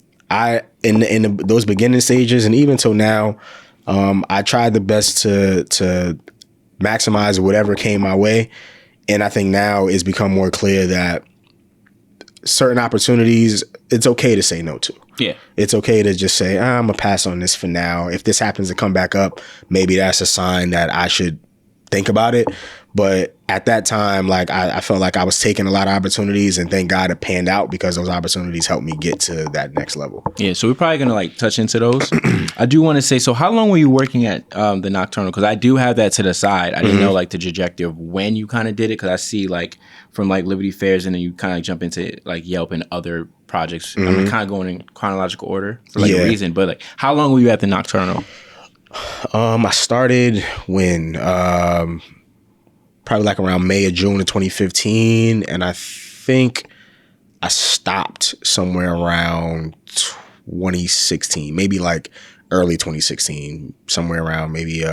in those beginning stages, and even till now, I tried the best to maximize whatever came my way. And I think now it's become more clear that certain opportunities, it's okay to say no to. Yeah. It's okay to just say, I'm going to pass on this for now. If this happens to come back up, maybe that's a sign that I should think about it. But at that time, like I felt like I was taking a lot of opportunities, and thank God it panned out, because those opportunities helped me get to that next level. Yeah, so we're probably gonna like touch into those. I do want to say, so how long were you working at the Nocturnal? Because I do have that to the side. I didn't know like the trajectory of when you kind of did it, because I see like from like Liberty Fairs, and then you kind of jump into like Yelp and other projects. I'm kind of going in chronological order for like a reason. But like, how long were you at the Nocturnal? I started when probably like around May or June of 2015, and I think I stopped somewhere around 2016, maybe like early 2016, somewhere around maybe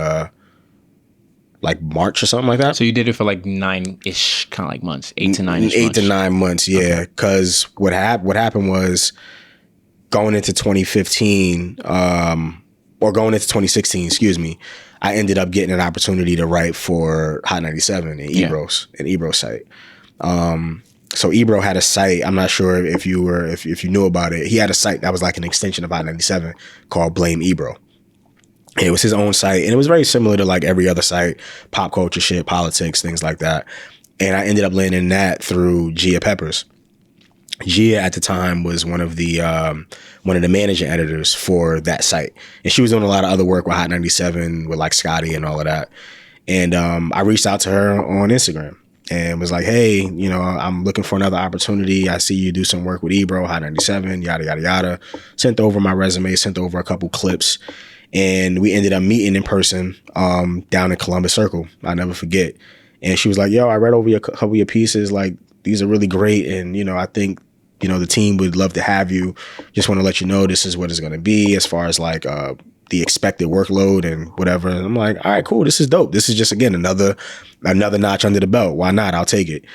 like March or something like that. So you did it for like 9-ish kind of like months, 8 to 9 months. 8 to 9 months, yeah. Because what happened was going into 2015, or going into 2016, excuse me, I ended up getting an opportunity to write for Hot 97 and Ebro's, an Ebro site. So Ebro had a site. I'm not sure if you knew about it. He had a site that was like an extension of Hot 97 called Blame Ebro. And it was his own site, and it was very similar to like every other site, pop culture shit, politics, things like that. And I ended up landing that through Gia Peppers. Gia at the time was one of the managing editors for that site, and she was doing a lot of other work with Hot 97 with like Scotty and all of that. And I reached out to her on Instagram and was like, hey, you know, I'm looking for another opportunity. I see you do some work with Ebro, Hot 97, yada yada yada. Sent over my resume, sent over a couple clips, and we ended up meeting in person down in Columbus Circle. I'll never forget. And she was like, yo, I read over a couple of your pieces, like these are really great, and you know, I think, you know, the team would love to have you. Just want to let you know this is what it's going to be as far as like the expected workload and whatever. And I'm like, all right, cool. This is dope. This is just, again, another notch under the belt. Why not? I'll take it.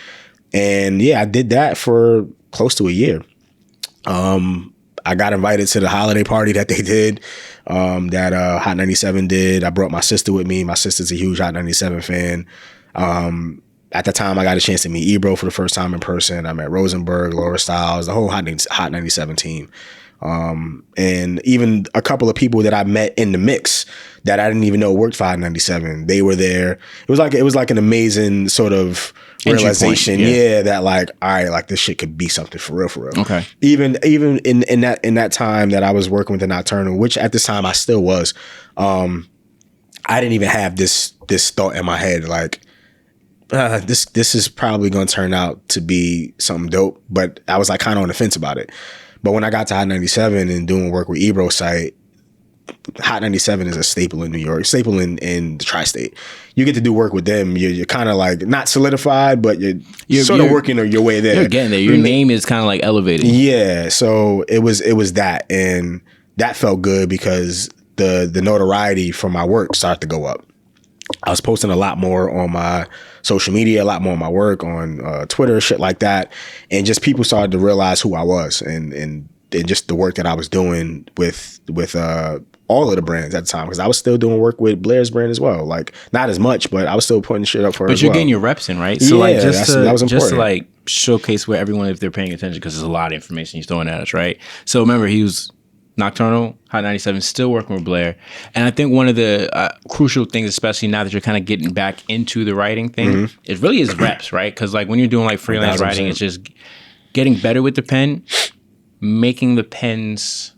And yeah, I did that for close to a year. I got invited to the holiday party that they did, that Hot 97 did. I brought my sister with me. My sister's a huge Hot 97 fan. At the time, I got a chance to meet Ebro for the first time in person. I met Rosenberg, Laura Stiles, the whole Hot 97 team. And even a couple of people that I met in the mix that I didn't even know worked for Hot 97. They were there. It was like an amazing sort of realization, that like, all right, like this shit could be something for real. Okay. Even in that time that I was working with the Nocturnal, which at this time I still was, I didn't even have this thought in my head like, this is probably going to turn out to be something dope, but I was like kind of on the fence about it. But when I got to Hot 97 and doing work with Ebro's site, Hot 97 is a staple in New York, staple in the tri-state. You get to do work with them. You're kind of like not solidified, but you're sort of working your way there. You're getting there. Your name is kind of like elevated. Yeah. So it was that, and that felt good because the notoriety for my work started to go up. I was posting a lot more on my social media, a lot more on my work on Twitter, shit like that. And just people started to realize who I was and just the work that I was doing with all of the brands at the time. Because I was still doing work with Blair's brand as well. Like, not as much, but I was still putting shit up for her as well. But you're getting your reps in, right? So yeah, like that was important. Just to like showcase where everyone, if they're paying attention, because there's a lot of information he's throwing at us, right? So remember, he was Nocturnal, Hot 97, still working with Blair. And I think one of the crucial things, especially now that you're kind of getting back into the writing thing, it really is reps, right? Because like when you're doing like freelance writing, it's just getting better with the pen, making the pen's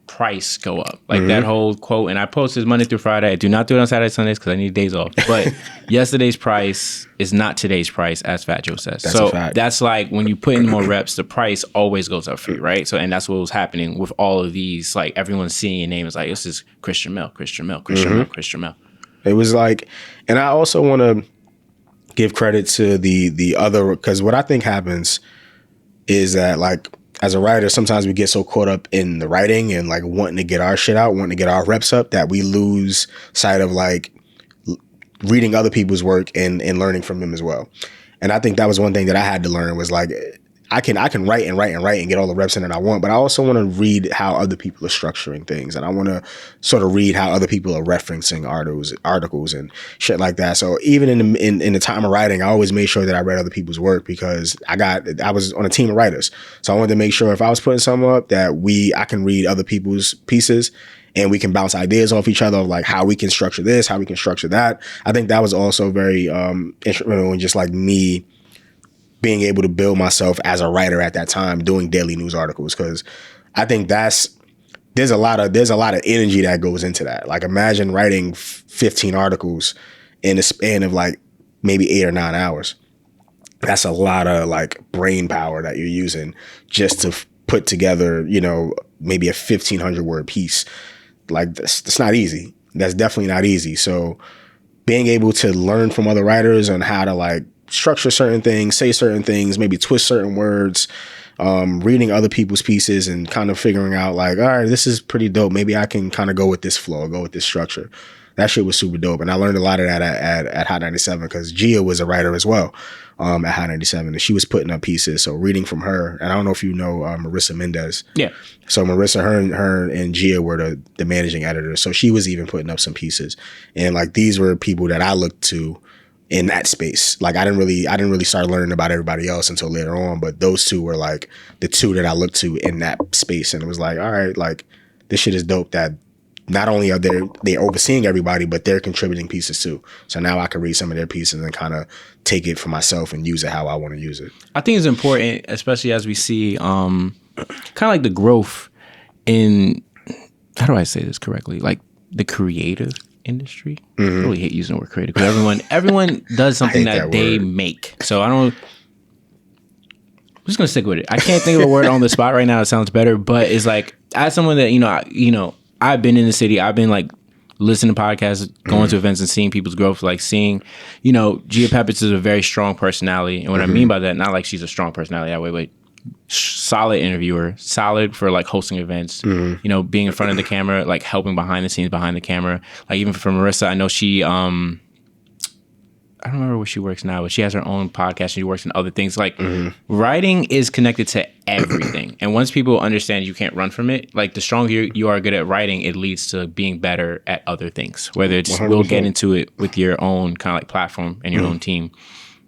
price go up. Like that whole quote, and I post this Monday through Friday. I do not do it on Saturday, Sundays because I need days off. But yesterday's price is not today's price, as Fat Joe says. That's a fact. That's like when you put in more reps, the price always goes up for you, right? So, and that's what was happening with all of these. Like everyone's seeing your name is like, this is Chris Jamel, Chris Jamel, Chris Jamel, Chris Jamel. It was like, and I also want to give credit to the other, because what I think happens is that like, as a writer, sometimes we get so caught up in the writing and like wanting to get our shit out, wanting to get our reps up, that we lose sight of like reading other people's work and learning from them as well. And I think that was one thing that I had to learn was like, I can write and get all the reps in that I want, but I also want to read how other people are structuring things. And I want to sort of read how other people are referencing articles and shit like that. So even in the time of writing, I always made sure that I read other people's work because I was on a team of writers. So I wanted to make sure if I was putting something up that I can read other people's pieces and we can bounce ideas off each other of like how we can structure this, how we can structure that. I think that was also very instrumental in just like me being able to build myself as a writer at that time, doing daily news articles, because I think there's a lot of energy that goes into that. Like imagine writing 15 articles in the span of like maybe 8 or 9 hours. That's a lot of like brain power that you're using just to put together, you know, maybe a 1,500 word piece. Like that's not easy. That's definitely not easy. So being able to learn from other writers on how to like structure certain things, say certain things, maybe twist certain words, reading other people's pieces and kind of figuring out like, all right, this is pretty dope. Maybe I can kind of go with this flow, go with this structure. That shit was super dope. And I learned a lot of that at Hot 97 because Gia was a writer as well at Hot 97. And she was putting up pieces. So reading from her, and I don't know if you know Marissa Mendez. Yeah. So Marissa, her and Gia were the managing editors. So she was even putting up some pieces. And like these were people that I looked to in that space. Like I didn't really start learning about everybody else until later on. But those two were like the two that I looked to in that space. And it was like, all right, like this shit is dope that not only are they overseeing everybody, but they're contributing pieces too. So now I can read some of their pieces and kind of take it for myself and use it how I want to use it. I think it's important, especially as we see kind of like the growth in, how do I say this correctly? Like the creative industry. I really hate using the word creative because everyone does something that they make. So I'm just gonna stick with it. I can't think of a word on the spot right now that sounds better, but it's like as someone that I've been in the city. I've been like listening to podcasts, going to events and seeing people's growth, like seeing, Gia Peppers is a very strong personality. And what I mean by that, not like she's a strong personality that way, but solid interviewer, solid for like hosting events, being in front of the camera, like helping behind the scenes, behind the camera. Like even for Marissa, I know she, I don't remember where she works now, but she has her own podcast. She works in other things. Like writing is connected to everything. And once people understand you can't run from it, like the stronger you are good at writing, it leads to being better at other things. Whether it's, 100%. We'll get into it with your own kind of like platform and your own team,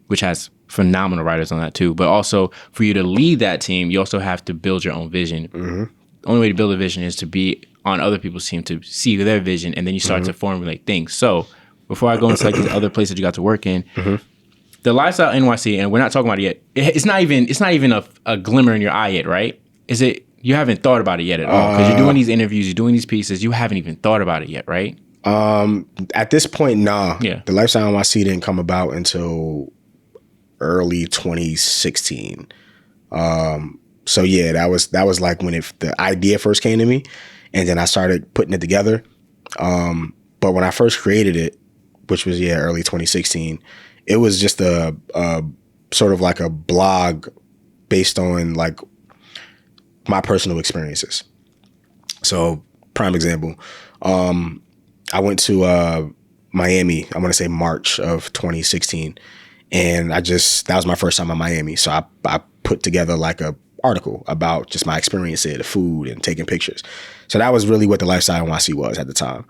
which has phenomenal writers on that too. But also for you to lead that team, you also have to build your own vision. The only way to build a vision is to be on other people's team to see their vision. And then you start to formulate things. So before I go into like these other places you got to work in, the Lifestyle NYC, and we're not talking about it yet. It's not even a glimmer in your eye yet, right? Is it? You haven't thought about it yet at all because you're doing these interviews, you're doing these pieces. You haven't even thought about it yet, right? At this point, nah. Yeah. The Lifestyle NYC didn't come about until early 2016. So yeah, that was like when the idea first came to me, and then I started putting it together. But when I first created it, which was early 2016, it was just a sort of like a blog based on like my personal experiences. So prime example, I went to Miami, I want to say March of 2016. And that was my first time in Miami. So I put together like a article about just my experience there, the food and taking pictures. So that was really what the Lifestyle NYC was at the time.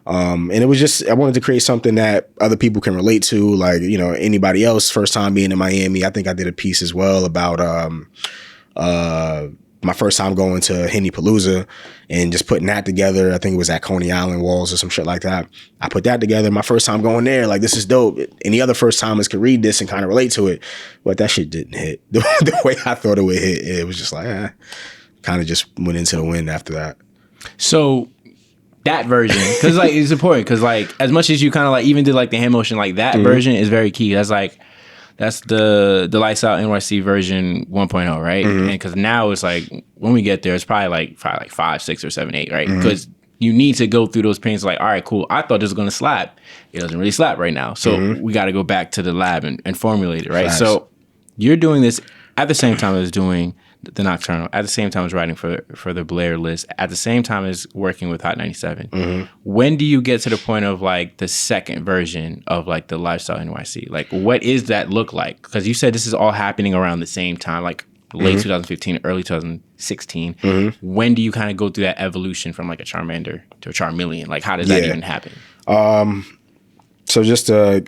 And it was just, I wanted to create something that other people can relate to, like, anybody else first time being in Miami. I think I did a piece as well about my first time going to Henny-Palooza and just putting that together. I think it was at Coney Island Walls or some shit like that. I put that together. My first time going there, like, this is dope. Any other first timers could read this and kind of relate to it. But that shit didn't hit the way I thought it would hit. It was just like, kind of just went into the wind after that. So that version, because like it's important, because like as much as you kind of like even did like the hand motion, like that version is very key. That's the Lifestyle NYC version 1.0, right? And because now it's like when we get there, it's probably like 5, 6, or 7, 8, right? Because you need to go through those pains. Like, all right, cool. I thought this was gonna slap. It doesn't really slap right now, so we got to go back to the lab and formulate it, right? Facts. So you're doing this at the same time as doing the Nocturnal, at the same time as writing for the Blair list, at the same time as working with Hot 97. When do you get to the point of like the second version of like the Lifestyle NYC? Like, what is that look like? Because you said this is all happening around the same time, like late 2015, early 2016. When do you kind of go through that evolution from like a Charmander to a Charmeleon? Like, how does that even happen? So just to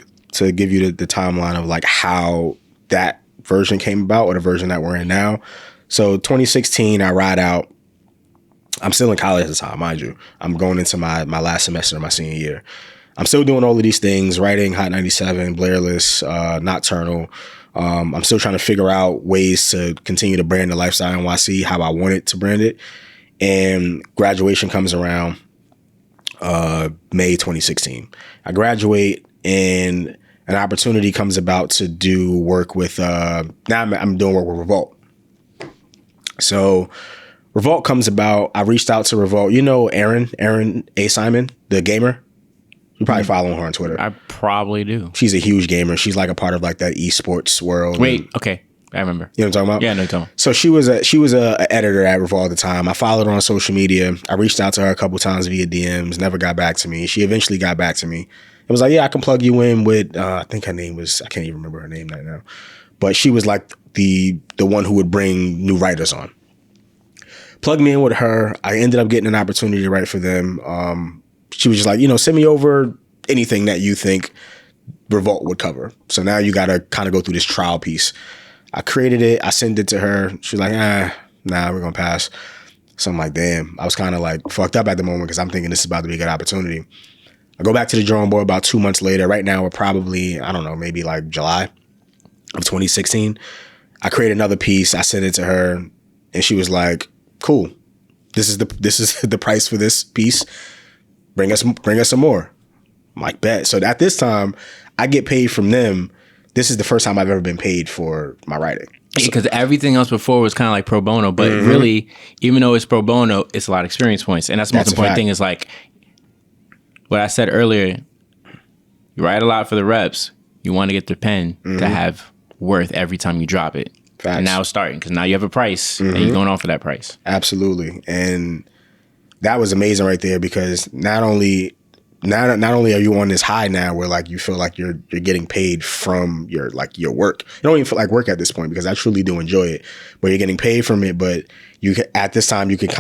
give you the timeline of like how that version came about, or the version that we're in now. So 2016, I ride out. I'm still in college at the time, mind you. I'm going into my last semester of my senior year. I'm still doing all of these things, writing Hot 97, Blair List, Nocturnal. I'm still trying to figure out ways to continue to brand the Lifestyle NYC, how I want it to brand it. And graduation comes around May 2016. I graduate and an opportunity comes about to do work with, now I'm doing work with Revolt. So Revolt comes about. I reached out to Revolt. You know Erin A. Simon, the gamer? You probably follow her on Twitter. I probably do. She's a huge gamer. She's like a part of like that esports world. Wait, okay. I remember. You know what I'm talking about? Yeah, I know what you're talking about. So she was a editor at Revolve at the time. I followed her on social media. I reached out to her a couple times via DMs. Never got back to me. She eventually got back to me. It was like, yeah, I can plug you in with. I think her name was. I can't even remember her name right now. But she was like the one who would bring new writers on. Plug me in with her. I ended up getting an opportunity to write for them. She was just like, send me over anything that you think Revolt would cover. So now you got to kind of go through this trial piece. I created it. I sent it to her. She was like, nah, we're going to pass. So I'm like, damn. I was kind of like fucked up at the moment because I'm thinking this is about to be a good opportunity. I go back to the drawing board about 2 months later. Right now, we're probably, I don't know, maybe like July of 2016. I create another piece. I sent it to her and she was like, cool. This is the price for this piece. Bring us some more. I'm like, bet. So at this time, I get paid from them. This is the first time I've ever been paid for my writing. Because everything else before was kind of like pro bono, but really, even though it's pro bono, it's a lot of experience points. And that's the most important thing is like what I said earlier, you write a lot for the reps. You want to get the pen to have worth every time you drop it. Facts. And now it's starting because now you have a price and you're going on for that price. Absolutely. And that was amazing right there because not only are you on this high now where like you feel like you're getting paid from your work. You don't even feel like work at this point because I truly do enjoy it, but you're getting paid from it. But at this time you could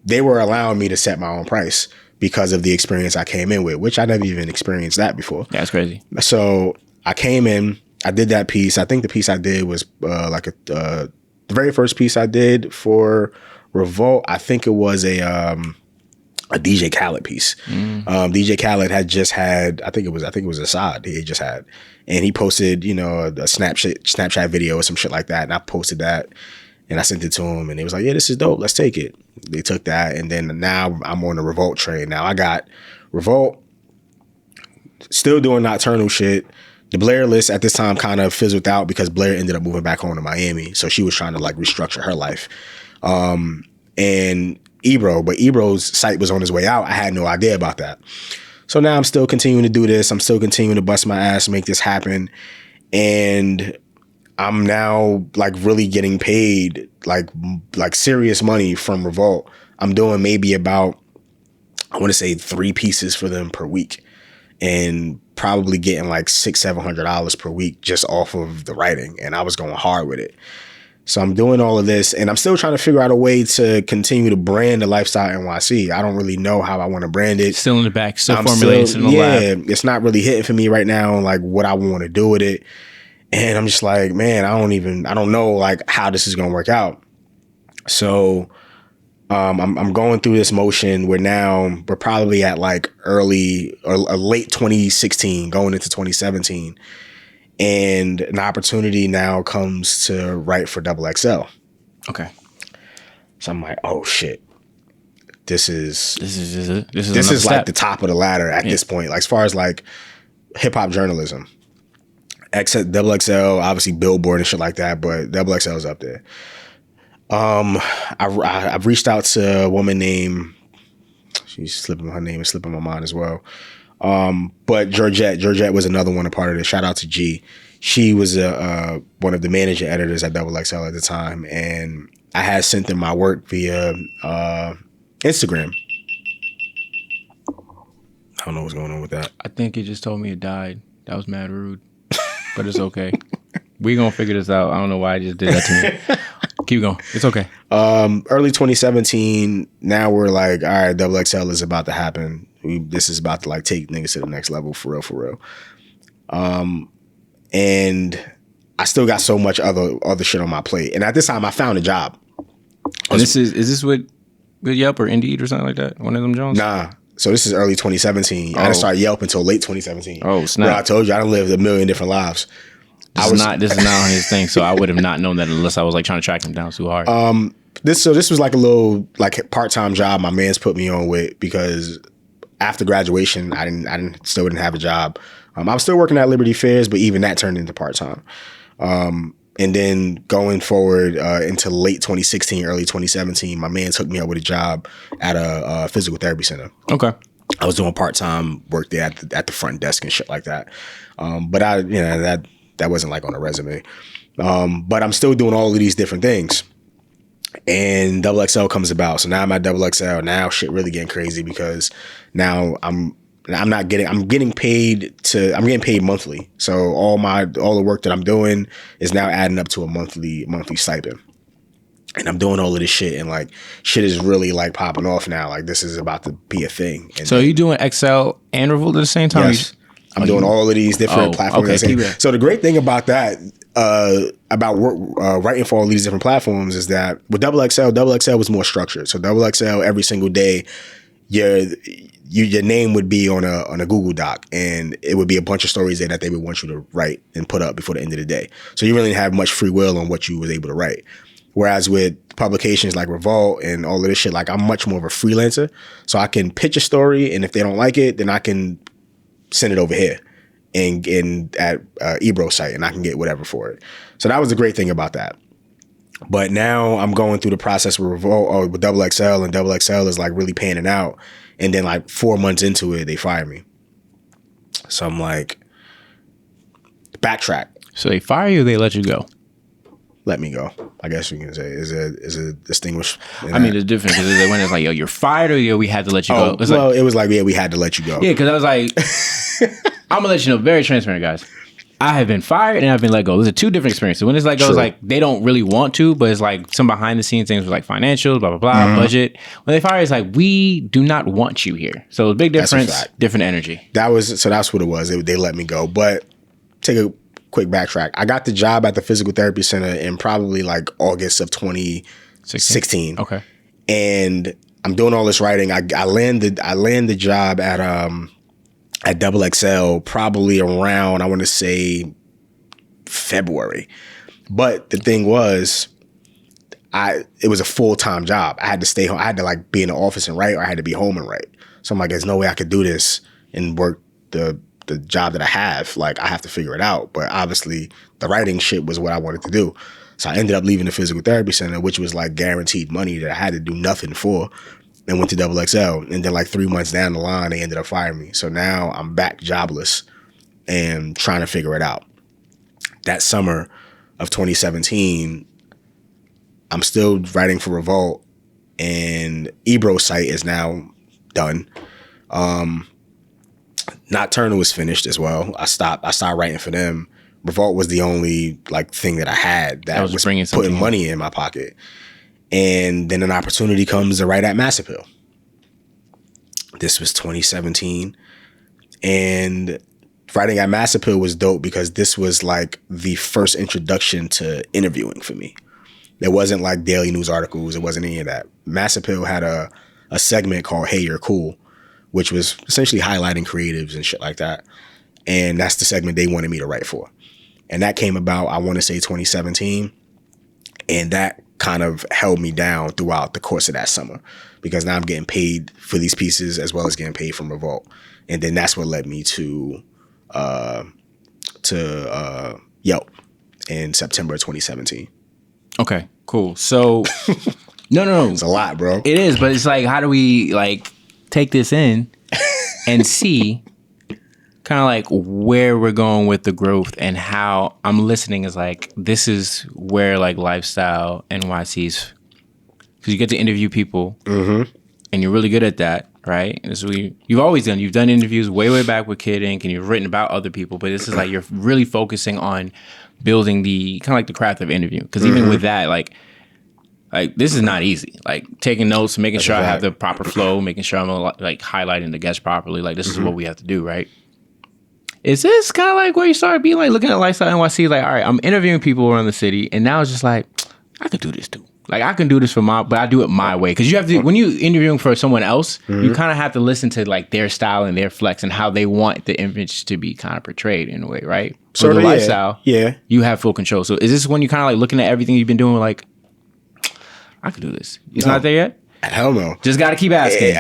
they were allowing me to set my own price because of the experience I came in with, which I never even experienced that before. Yeah, that's crazy. So I came in, I did that piece. I think the piece I did was the very first piece I did for Revolt. I think it was a DJ Khaled piece. DJ Khaled had just had, I think it was Assad he had just had, and he posted, a Snapchat video or some shit like that, and I posted that, and I sent it to him, and he was like, "Yeah, this is dope. Let's take it." They took that, and then now I'm on the Revolt train. Now I got Revolt, still doing nocturnal shit. The Blair list at this time kind of fizzled out because Blair ended up moving back home to Miami, so she was trying to like restructure her life. And Ebro, but Ebro's site was on his way out. I had no idea about that. So now I'm still continuing to do this. I'm still continuing to bust my ass to make this happen. And I'm now like really getting paid like serious money from Revolt. I'm doing maybe about, I want to say 3 pieces for them per week and probably getting like $600-700 per week just off of the writing. And I was going hard with it. So I'm doing all of this and I'm still trying to figure out a way to continue to brand the Lifestyle NYC. I don't really know how I want to brand it. Still in the back, still formulating in the lab. It's not really hitting for me right now, like what I want to do with it. And I'm just like, man, I don't know like how this is going to work out. So I'm going through this motion where now we're probably at like early or late 2016 going into 2017. And an opportunity now comes to write for XXL. Okay. So I'm like, oh shit. This is like the top of the ladder at this point. Like as far as like hip hop journalism. XXL, obviously Billboard and shit like that, but XXL is up there. I've reached out to a woman named, her name is slipping my mind as well. But Georgette was another one, a part of this. Shout out to G. She was one of the managing editors at XXL at the time, and I had sent them my work via Instagram. I don't know what's going on with that. I think he just told me it died. That was mad rude, but it's okay. We gonna figure this out. I don't know why I just did that to me. Keep going. It's okay. Early 2017. Now we're like, all right, XXL is about to happen. This is about to like take niggas to the next level for real. And I still got so much other shit on my plate. And at this time, I found a job. And is this with Yelp or Indeed or something like that? One of them Jones? Nah. So this is early 2017. I didn't start Yelp until late 2017. Oh, snap. Bro, I told you I done lived a million different lives. This is not on his thing, so I would have not known that unless I was like trying to track him down too hard. This was like a little like part-time job my man's put me on with because after graduation I still didn't have a job. I was still working at Liberty Fairs, but even that turned into part-time. And then going forward into late 2016, early 2017, my man took me up with a job at a physical therapy center. Okay. I was doing part-time work there at the front desk and shit like that. But that wasn't like on a resume. But I'm still doing all of these different things. And Double XL comes about. So now I'm at Double XL. Now shit really getting crazy because now I'm getting paid monthly. So all the work that I'm doing is now adding up to a monthly stipend. And I'm doing all of this shit, and like shit is really like popping off now. Like this is about to be a thing. And so are you doing XL and Revolt at the same time? Yes. I'm doing all of these different platforms. Okay, so the great thing about that, about writing for all these different platforms, is that with Double XL was more structured. So Double XL, every single day, your name would be on a Google Doc, and it would be a bunch of stories there that they would want you to write and put up before the end of the day. So you really didn't have much free will on what you was able to write. Whereas with publications like Revolt and all of this shit, like I'm much more of a freelancer. So I can pitch a story, and if they don't like it, then I can send it over here and at Ebro site, and I can get whatever for it. So that was the great thing about that. But now I'm going through the process with Revolt with Double XL, and Double XL is like really panning out. And then like 4 months into it, they fire me. So I'm like, backtrack. So they fire you, or they let you go? Let me go, I guess you can say. Is a distinguished. I mean, the difference is when it's like, yo, you're fired, or yo, we had to let you go. It was like, yeah, we had to let you go. Yeah, because I was like, I'm gonna let you know, very transparent, guys. I have been fired and I've been let go. Those are two different experiences. When it's like, it's like they don't really want to, but it's like some behind the scenes things with like financials, blah blah blah, budget. When they fire, it's like we do not want you here. So big difference, different energy. That's what it was. They let me go, but take a quick backtrack. I got the job at the physical therapy center in probably like August of 2016. Okay. And I'm doing all this writing. I land the job at Double XL probably around, I want to say, February. But the thing was, it was a full-time job. I had to stay home. I had to like be in the office and write, or I had to be home and write. So I'm like, there's no way I could do this and work the job that I have. Like, I have to figure it out. But obviously the writing shit was what I wanted to do. So I ended up leaving the physical therapy center, which was like guaranteed money that I had to do nothing for, and went to Double XL. And then like 3 months down the line, they ended up firing me. So now I'm back jobless and trying to figure it out. That summer of 2017, I'm still writing for Revolt, and Ebro's site is now done. Nocturnal was finished as well. I started writing for them. Revolt was the only like thing that I had that was putting money in my pocket. And then an opportunity comes to write at Mass Appeal. This was 2017. And writing at Mass Appeal was dope because this was like the first introduction to interviewing for me. There wasn't like daily news articles. It wasn't any of that. Mass Appeal had a segment called Hey, You're Cool, which was essentially highlighting creatives and shit like that. And that's the segment they wanted me to write for. And that came about, I want to say 2017. And that kind of held me down throughout the course of that summer, because now I'm getting paid for these pieces as well as getting paid from Revolt. And then that's what led me to Yelp in September 2017. Okay, cool. So no. It's a lot, bro. It is, but it's like, how do we like take this in and see kind of like where we're going with the growth, and how I'm listening is like, this is where like Lifestyle NYC's, because you get to interview people and you're really good at that, right? And this is you've done interviews way back with Kid Ink, and you've written about other people, but this is like you're really focusing on building the kind of like the craft of interview, because even with that, like this is not easy. Like taking notes, making sure I have the proper flow, making sure I'm like highlighting the guest properly. Like this is what we have to do, right? Is this kind of like where you started being like looking at Lifestyle NYC, like, all right, I'm interviewing people around the city, and now it's just like, I could do this too. Like I can do this but I do it my way. Because you have to, when you interviewing for someone else, you kind of have to listen to like their style and their flex and how they want the image to be kind of portrayed in a way, right? So the Lifestyle, you have full control. So is this when you kind of like looking at everything you've been doing, like, I could do this? It's not there yet? Hell no. Just got to keep asking.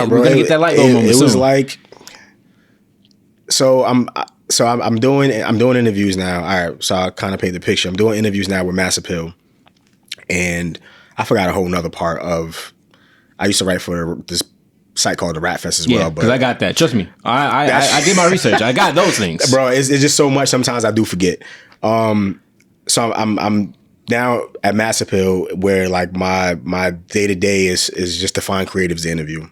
Bro. We're gonna get that light bulb moment. It was like, I'm doing interviews now. All right, so I kind of paint the picture. I'm doing interviews now with Mass Appeal, and I forgot a whole nother part of. I used to write for this site called the Rat Fest as well. Because I got that. Trust me, I did my research. I got those things, bro. It's just so much. Sometimes I do forget. So I'm now at Mass Appeal, where like my day to day is just to find creatives to interview,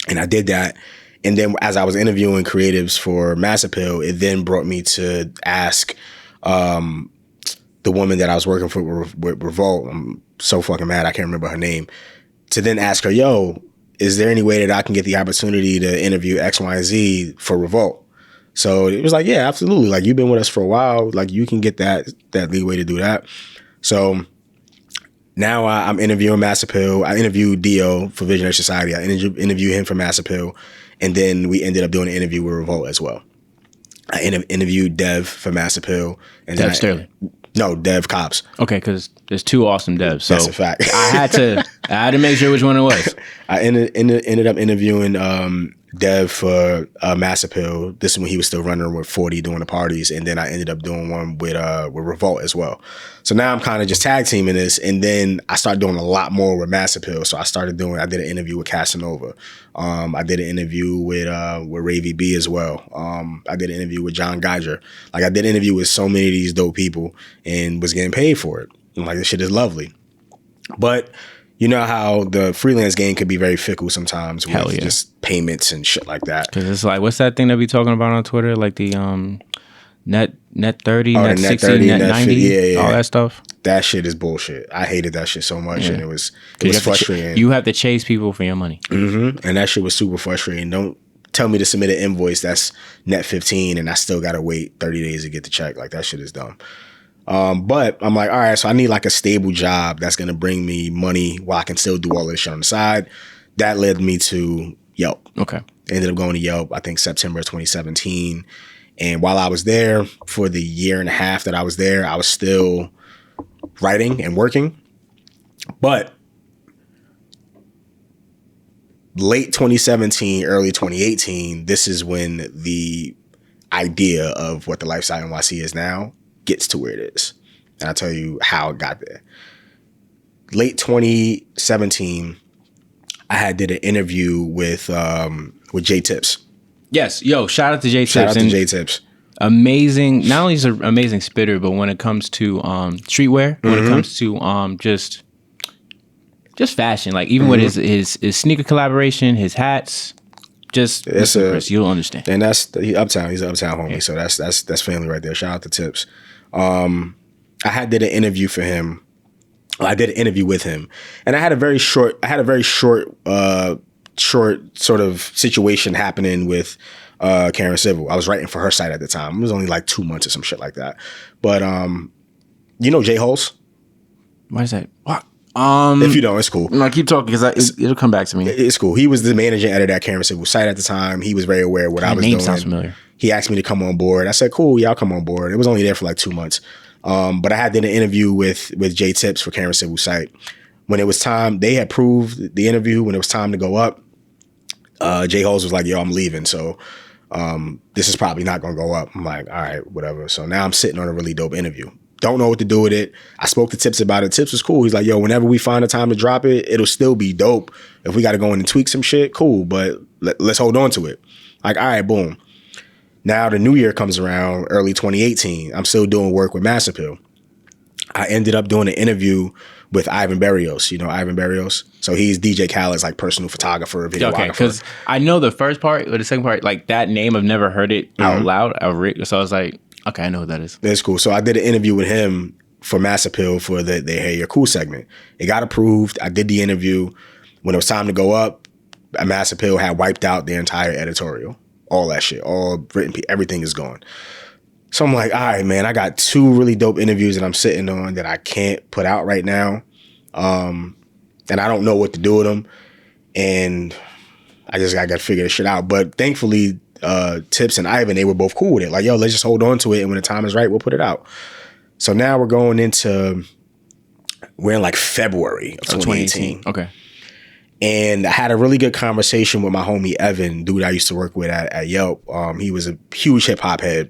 and I did that. And then as I was interviewing creatives for Mass Appeal, it then brought me to ask the woman that I was working for with Revolt. I'm so fucking mad I can't remember her name. To then ask her, yo, is there any way that I can get the opportunity to interview X, Y, and Z for Revolt? So it was like, yeah, absolutely. Like, you've been with us for a while. Like, you can get that leeway to do that. So now I'm interviewing Mass Appeal. I interviewed Dio for Visionary Society. I interviewed him for Mass Appeal. And then we ended up doing an interview with Revolt as well. I interviewed Dev for Mass Appeal. And Dev Sterling. No, Dev Cops. Okay, because there's two awesome devs. So that's a fact. I had to make sure which one it was. I ended up interviewing Dev for Mass Appeal. This is when he was still running with 40 doing the parties, and then I ended up doing one with Revolt as well. So now I'm kind of just tag teaming this, and then I started doing a lot more with Mass Appeal. So I did an interview with Casanova. I did an interview with Ravy B as well. I did an interview with John Geiger. Like, I did an interview with so many of these dope people and was getting paid for it. And like, this shit is lovely. But you know how the freelance game could be very fickle sometimes with just payments and shit like that. Because it's like, what's that thing that we talking about on Twitter? Like the net 30, net 60, net 90, yeah. All that stuff. That shit is bullshit. I hated that shit so much, and it was frustrating. You have to chase people for your money. Mm-hmm. And that shit was super frustrating. Don't tell me to submit an invoice that's net 15 and I still got to wait 30 days to get the check. Like, that shit is dumb. But I'm like, all right, so I need like a stable job that's going to bring me money while I can still do all this shit on the side. That led me to Yelp. Okay. Ended up going to Yelp, I think September 2017. And while I was there for the year and a half that I was there, I was still writing and working. But late 2017, early 2018, this is when the idea of what the Lifestyle NYC is now gets to where it is. And I'll tell you how it got there. Late 2017, I did an interview with J Tips. Yes. Yo, shout out to J Tips. Shout out to J Tips. Amazing. Not only is an amazing spitter, but when it comes to streetwear, when it comes to just fashion, like even with his sneaker collaboration, his hats, just Chris, you'll understand. And he's Uptown homie. Yeah. So that's family right there. Shout out to Tips. I did an interview for him. I did an interview with him, and I had a very short sort of situation happening with Karen Civil. I was writing for her site at the time. It was only like 2 months or some shit like that. But you know Jay Hulse? What is that? What? If you don't, it's cool. No, keep talking because it'll come back to me. It's cool. He was the managing editor at Karen Civil site at the time. He was very aware of what I was doing. Sounds familiar. He asked me to come on board. I said, cool, yeah, I'll come on board. It was only there for like 2 months. But I did an interview with J Tips for Karen Civil site. When it was time, they had proved the interview. When it was time to go up, Jay Hulse was like, yo, I'm leaving. So this is probably not going to go up. I'm like, all right, whatever. So now I'm sitting on a really dope interview. Don't know what to do with it. I spoke to Tips about it. Tips was cool. He's like, yo, whenever we find a time to drop it, it'll still be dope. If we got to go in and tweak some shit, cool. But let's hold on to it. Like, all right, boom. Now the new year comes around, early 2018. I'm still doing work with Mass Appeal. I ended up doing an interview with Ivan Barrios. You know Ivan Barrios? So he's DJ Khaled's like personal photographer, videographer. Okay, because I know the first part, but the second part, like that name, I've never heard it out loud. So I was like, okay, I know what that is. That's cool. So I did an interview with him for Mass Appeal for the Hey, You're Cool segment. It got approved. I did the interview. When it was time to go up, Mass Appeal had wiped out the entire editorial. All that shit, all written, everything is gone. So I'm like, all right, man, I got 2 really dope interviews that I'm sitting on that I can't put out right now. And I don't know what to do with them. And I got to figure this shit out. But thankfully, Tips and Ivan, they were both cool with it. Like, yo, let's just hold on to it. And when the time is right, we'll put it out. So now we're in like February of 2018. Okay. And I had a really good conversation with my homie Evan, dude I used to work with at Yelp. He was a huge hip hop head.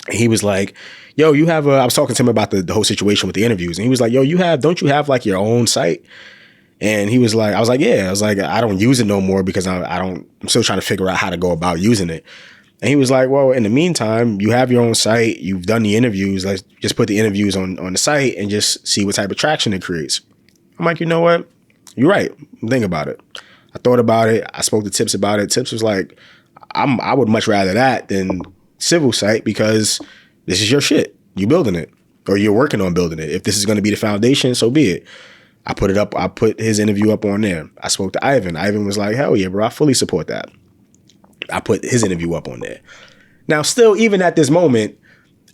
And he was like, yo, I was talking to him about the whole situation with the interviews. And he was like, yo, don't you have like your own site? And he was like, I was like, yeah. I was like, I don't use it no more because I'm still trying to figure out how to go about using it. And he was like, well, in the meantime, you have your own site. You've done the interviews. Let's just put the interviews on the site and just see what type of traction it creates. I'm like, you know what? You're right. Think about it. I thought about it. I spoke to Tips about it. Tips was like, I would much rather that than civil site because this is your shit. You building it or you're working on building it. If this is going to be the foundation, so be it. I put it up. I put his interview up on there. I spoke to Ivan. Ivan was like, hell yeah, bro. I fully support that. I put his interview up on there. Now, still, even at this moment,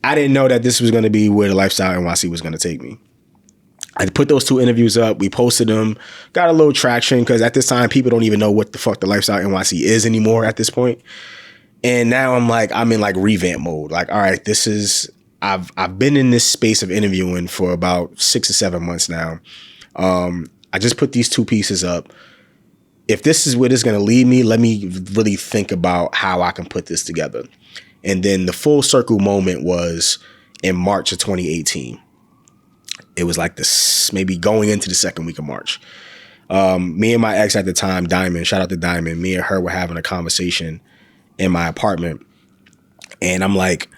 I didn't know that this was going to be where the Lifestyle NYC was going to take me. I put those 2 interviews up. We posted them. Got a little traction because at this time, people don't even know what the fuck the Lifestyle NYC is anymore at this point. And now I'm in like revamp mode. Like, all right, this is, I've been in this space of interviewing for about 6 or 7 months now. I just put these 2 pieces up. If this is where this is going to lead me, let me really think about how I can put this together. And then the full circle moment was in March of 2018. It was like this, maybe going into the second week of March. Me and my ex at the time, Diamond, shout out to Diamond, me and her were having a conversation in my apartment. And I'm like,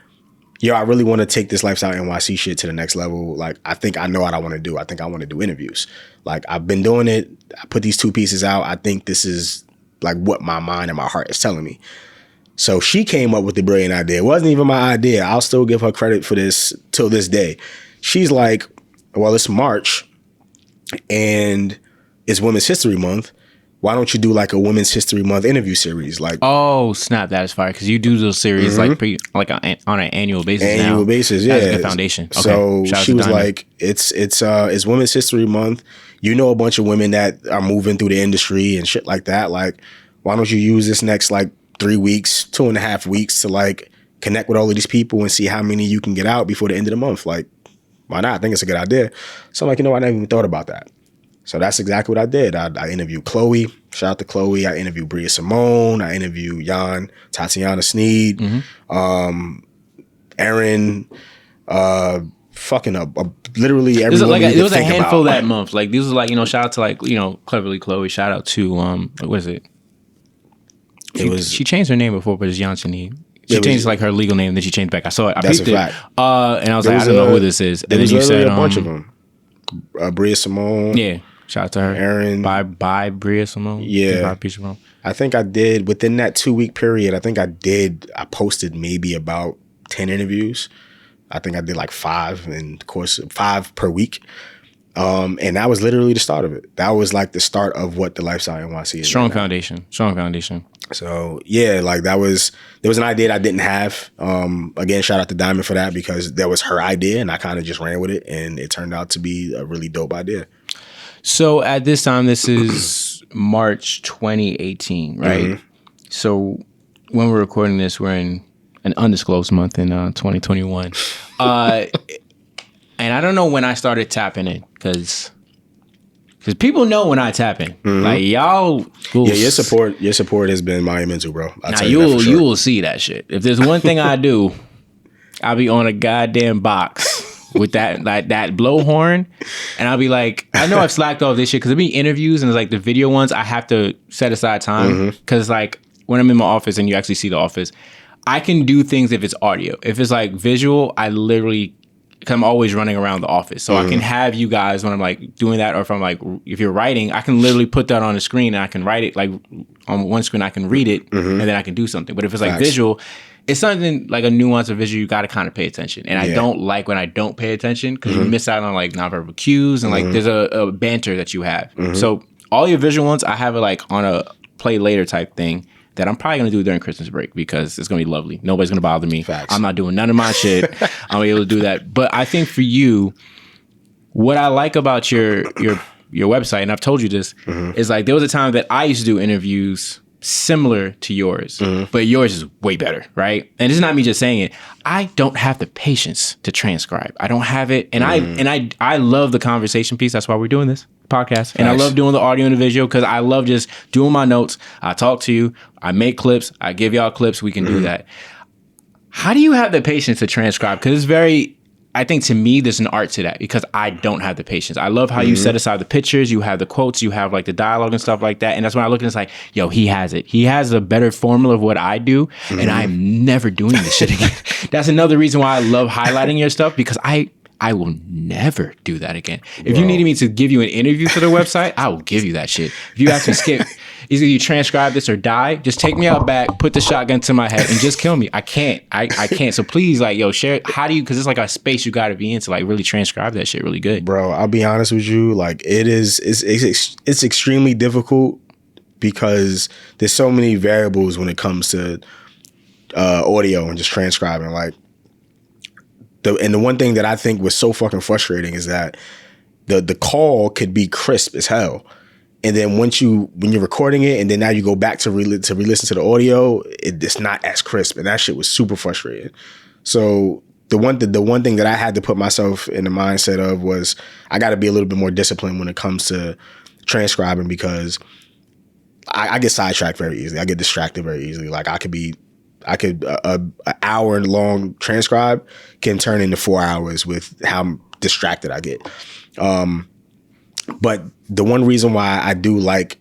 yo, I really want to take this Lifestyle NYC shit to the next level. Like, I think I know what I want to do. I think I want to do interviews. Like, I've been doing it. I put these 2 pieces out. I think this is like what my mind and my heart is telling me. So she came up with the brilliant idea. It wasn't even my idea. I'll still give her credit for this till this day. She's like, well, it's March and it's Women's History Month. Why don't you do like a Women's History Month interview series? Like, oh snap, that is fire because you do those series on an annual basis. Annual basis, yeah. That's a good foundation. Okay. So she was like, it's Women's History Month. You know a bunch of women that are moving through the industry and shit like that. Like, why don't you use this next like 3 weeks, 2.5 weeks to like connect with all of these people and see how many you can get out before the end of the month? Like, why not? I think it's a good idea. So I'm like, you know, I never even thought about that. So that's exactly what I did. I interviewed Chloe. Shout out to Chloe. I interviewed Bria Simone. I interviewed Jan, Tatiana Sneed, Aaron, fucking up literally everyone. It was a handful that month. Like these was like, you know, shout out to like, you know, Cleverly Chloe. Shout out to what is it? She changed her name before, but it's Jan Sneed. She changed like her legal name, then she changed back. I saw it. I peeped it. And I was like, I don't know who this is. And then you said a bunch of them. Bria Simone. Yeah. Shout out to her. Aaron. Bye, Bria Simone. Yeah. Bye, Bria Simone. I think I did, within that 2-week period, I posted maybe about 10 interviews. I think I did like 5 in the course of 5 per week. And that was literally the start of it. That was like the start of what the Lifestyle NYC is. Strong foundation. So yeah, like there was an idea that I didn't have. Again, shout out to Diamond for that because that was her idea and I kind of just ran with it and it turned out to be a really dope idea. So at this time, this is March 2018, right? Mm-hmm. So when we're recording this, we're in an undisclosed month in 2021. And I don't know when I started tapping in because people know when I tap in. Mm-hmm. Like y'all, your support has been monumental, bro. You will see that shit. If there's one thing I do, I'll be on a goddamn box with that blowhorn, and I'll be like, I know I've slacked off this shit because there'll be interviews and it's like the video ones I have to set aside time because like when I'm in my office and you actually see the office, I can do things if it's audio. If it's like visual, I literally. Because I'm always running around the office. So I can have you guys when I'm like doing that, or if you're writing, I can literally put that on the screen and I can write it like on one screen, I can read it and then I can do something. But if it's like visual, it's something like a nuance of visual, you got to kind of pay attention. And I don't like when I don't pay attention because you miss out on like nonverbal cues and like there's a banter that you have. So all your visual ones, I have it like on a play later type thing. That I'm probably going to do during Christmas break because it's going to be lovely. Nobody's going to bother me. Facts. I'm not doing none of my shit. I'm able to do that. But I think for you, what I like about your website, and I've told you this, is like there was a time that I used to do interviews similar to yours, but yours is way better, right? And it's not me just saying it. I don't have the patience to transcribe. I don't have it. And I love the conversation piece. That's why we're doing this podcast. And I love doing the audio and the visual because I love just doing my notes. I talk to you. I make clips. I give y'all clips. We can do that. How do you have the patience to transcribe? Because it's very I think to me, there's an art to that because I don't have the patience. I love how you set aside the pictures, you have the quotes, you have like the dialogue and stuff like that. And that's when I look and it's like, yo, he has it. He has a better formula of what I do. And I'm never doing this shit again. That's another reason why I love highlighting your stuff because I will never do that again. If you needed me to give you an interview for the website, I will give you that shit. If you ask me, Skip, either you transcribe this or die, just take me out back, put the shotgun to my head and just kill me. I can't. I can't. So please, like, yo, share it. How do you, because it's like a space you got to be in to like really transcribe that shit really good. Bro, I'll be honest with you. Like it's extremely difficult because there's so many variables when it comes to audio and just transcribing. Like, the one thing that I think was so fucking frustrating is that the call could be crisp as hell. And then when you're recording it and then now you go back to re-listen to the audio, it's not as crisp. And that shit was super frustrating. So the one thing that I had to put myself in the mindset of was I got to be a little bit more disciplined when it comes to transcribing because I get sidetracked very easily. I get distracted very easily. Like an hour long transcribe can turn into 4 hours with how distracted I get. But the one reason why I do like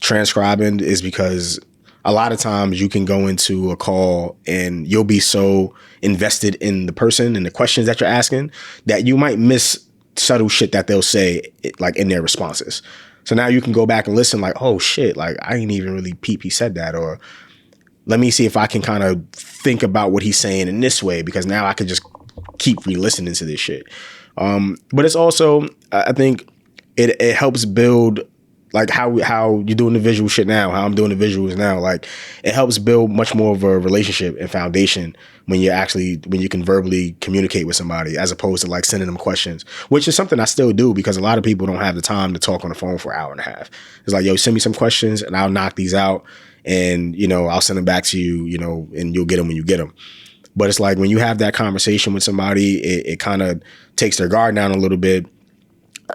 transcribing is because a lot of times you can go into a call and you'll be so invested in the person and the questions that you're asking that you might miss subtle shit that they'll say like in their responses. So now you can go back and listen like, oh shit, like I ain't even really peep he said that, or let me see if I can kind of think about what he's saying in this way because now I could just keep re-listening to this shit. But it's also, I think it helps build like how you're doing the visual shit now, how I'm doing the visuals now. Like it helps build much more of a relationship and foundation when you can verbally communicate with somebody as opposed to like sending them questions, which is something I still do because a lot of people don't have the time to talk on the phone for an hour and a half. It's like, yo, send me some questions and I'll knock these out and, I'll send them back to you, and you'll get them when you get them. But it's like when you have that conversation with somebody, it kind of takes their guard down a little bit.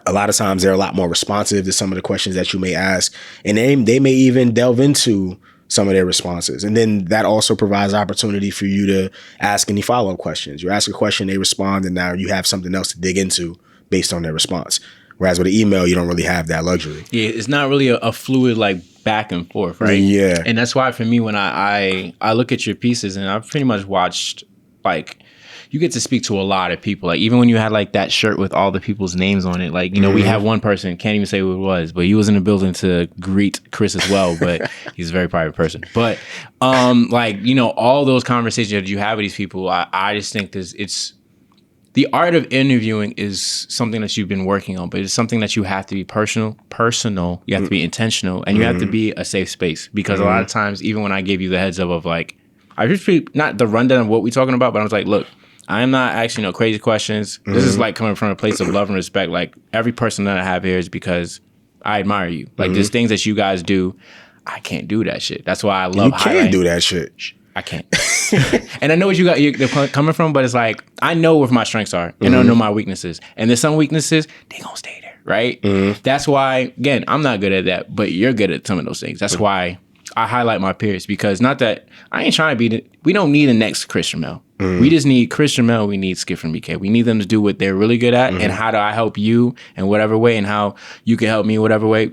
A lot of times they're a lot more responsive to some of the questions that you may ask. And they may even delve into some of their responses. And then that also provides opportunity for you to ask any follow-up questions. You ask a question, they respond, and now you have something else to dig into based on their response. Whereas with an email, you don't really have that luxury. Yeah, it's not really a fluid like back and forth, right? Yeah. And that's why for me, when I look at your pieces and I've pretty much watched like, you get to speak to a lot of people. Like even when you had like that shirt with all the people's names on it, like, we have one person, can't even say who it was, but he was in the building to greet Chris as well, but he's a very private person. But all those conversations that you have with these people, I just think it's the art of interviewing is something that you've been working on, but it's something that you have to be personal, you have to be intentional, and you have to be a safe space because a lot of times, even when I gave you the heads up of like, I just not the rundown of what we're talking about, but I was like, look, I'm not asking crazy questions. This is like coming from a place of love and respect. Like every person that I have here is because I admire you. Like there's things that you guys do. I can't do that shit. That's why I love highlighting. You can't do that shit. I can't. And I know what you're coming from, but it's like, I know where my strengths are and I know my weaknesses. And there's some weaknesses, they gonna stay there, right? That's why, again, I'm not good at that, but you're good at some of those things. That's why I highlight my peers because not that I ain't trying to be, we don't need a next Chris Jamel. We just need Chris Jamel. We need Skip from BK. We need them to do what they're really good at. And how do I help you in whatever way and how you can help me in whatever way.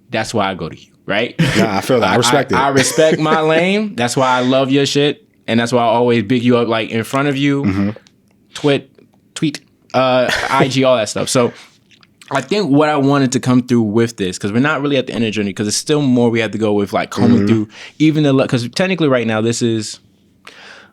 That's why I go to you, right? Nah, I feel that. I respect it. I respect my lane. That's why I love your shit. And that's why I always big you up like in front of you, tweet, IG, all that stuff. So I think what I wanted to come through with this, because we're not really at the end of the journey, because there's still more we have to go with, like combing through even because technically right now this is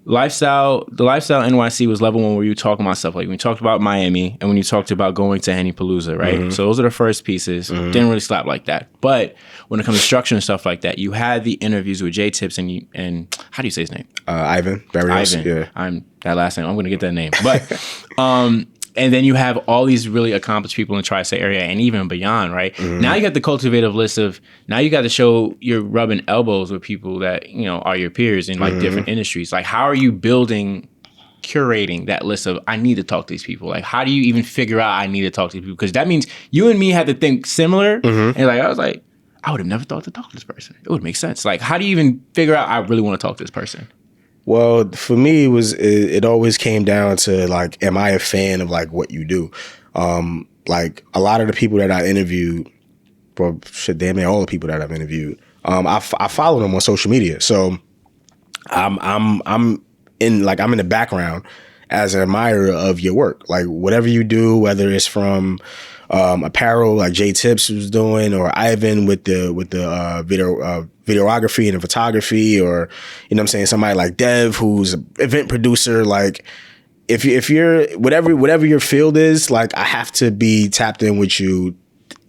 lifestyle. The Lifestyle NYC was level 1 where you talking about stuff like when you talked about Miami and when you talked about going to Henny Palooza, right? So those are the first pieces. Didn't really slap like that. But when it comes to structure and stuff like that, you had the interviews with J Tips and how do you say his name? Ivan Barrios. Ivan. Yeah. I'm that last name. I'm going to get that name. But and then you have all these really accomplished people in the tri-state area and even beyond, right? Now you got the cultivative list of, now you got to show you're rubbing elbows with people that, are your peers in like different industries. Like how are you curating that list of, I need to talk to these people? Like how do you even figure out I need to talk to these people? Because that means you and me had to think similar. And I was like, I would have never thought to talk to this person. It would make sense. Like how do you even figure out I really want to talk to this person? Well, for me, it always came down to like, am I a fan of like what you do? Like a lot of the people that I interviewed, well, shit, damn near all the people that I've interviewed, I follow them on social media. So I'm in the background as an admirer of your work. Like whatever you do, whether it's from apparel like Jay Tips was doing, or Ivan with the videography and the photography, or you know what I'm saying, somebody like Dev who's an event producer. Like if you're whatever your field is, like I have to be tapped in with you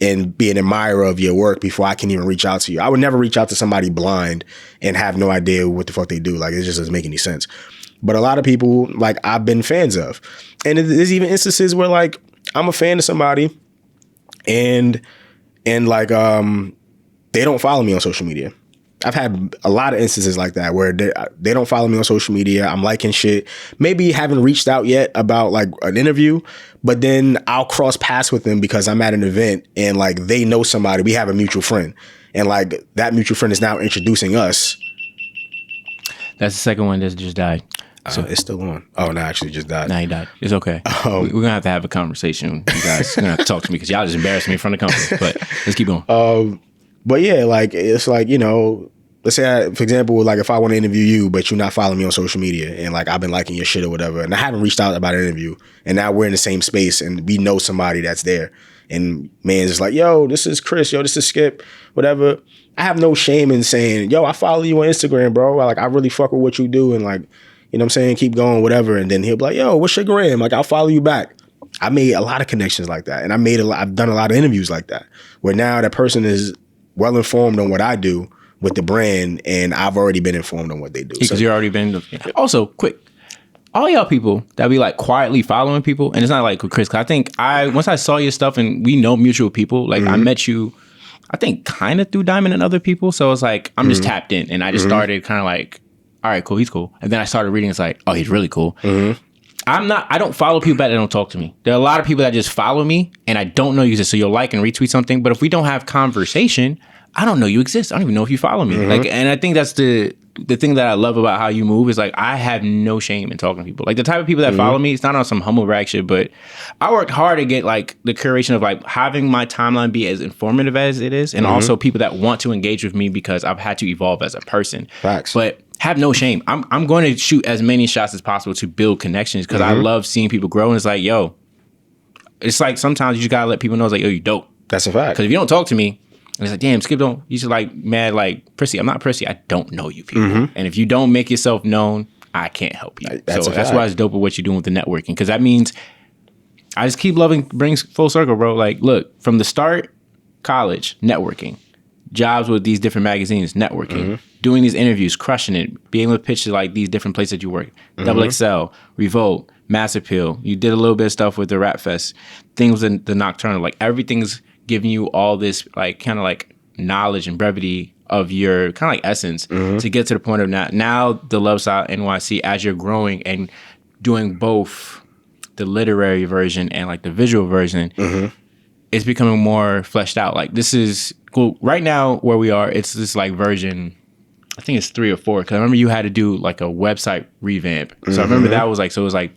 and be an admirer of your work before I can even reach out to you. I would never reach out to somebody blind and have no idea what the fuck they do. Like it just doesn't make any sense. But a lot of people like I've been fans of, and there's even instances where like I'm a fan of somebody and like they don't follow me on social media. I've had a lot of instances like that where they don't follow me on social media. I'm liking shit. Maybe haven't reached out yet about like an interview, but then I'll cross paths with them because I'm at an event and like they know somebody. We have a mutual friend, and like that mutual friend is now introducing us. That's the second one that just died. So it's still on. Oh, no, actually just died. No, he died. It's okay. We're going to have a conversation. You guys are going to have to talk to me because y'all just embarrassed me in front of the company. But let's keep going. But yeah, like, it's like, you know, let's say, for example, like if I want to interview you, but you're not following me on social media and like I've been liking your shit or whatever, and I haven't reached out about an interview, and now we're in the same space and we know somebody that's there. And man's just like, yo, this is Chris. Yo, this is Skip, whatever. I have no shame in saying, yo, I follow you on Instagram, bro. Like, I really fuck with what you do. And like, you know what I'm saying? Keep going, whatever. And then he'll be like, yo, what's your gram? Like, I'll follow you back. I made a lot of connections like that. And I've done a lot of interviews like that, where now that person is well informed on what I do with the brand, and I've already been informed on what they do. Because you've already been. Also, quick, all y'all people that be like quietly following people, and it's not like with Chris, because I think once I saw your stuff and we know mutual people, like I met you, I think kind of through Diamond and other people. So it's like, I'm just tapped in, and I just started kind of like, all right, cool, he's cool. And then I started reading, it's like, oh, he's really cool. I don't follow people that don't talk to me. There are a lot of people that just follow me and I don't know you exist. So you'll like and retweet something, but if we don't have conversation, I don't know you exist. I don't even know if you follow me. Like, and I think that's the thing that I love about how you move is like, I have no shame in talking to people. Like the type of people that follow me, it's not on some humble brag shit, but I worked hard to get like the curation of like having my timeline be as informative as it is. And also people that want to engage with me because I've had to evolve as a person. Facts. But have no shame. I'm going to shoot as many shots as possible to build connections because I love seeing people grow. And it's like, yo, it's like sometimes you just gotta let people know it's like, yo, you dope. That's a fact. Because if you don't talk to me, and it's like, damn, Skip don't, you should like mad like prissy. I'm not prissy. I don't know you people. And if you don't make yourself known, I can't help you. That's why it's dope with what you're doing with the networking. Because that means I just keep loving, brings full circle, bro. Like, look, from the start, college, networking. Jobs with these different magazines, networking, doing these interviews, crushing it, being able to pitch to like these different places that you work. Double XL, Revolt, Mass Appeal. You did a little bit of stuff with the Rap Fest, things in the Nocturnal. Like everything's giving you all this like kind of like knowledge and brevity of your kind of like essence to get to the point of now the Lifestyle NYC as you're growing and doing both the literary version and like the visual version. It's becoming more fleshed out. Like this is cool. Right now where we are, it's this like version, I think it's 3 or 4. Cause I remember you had to do like a website revamp. So I remember that was like, so it was like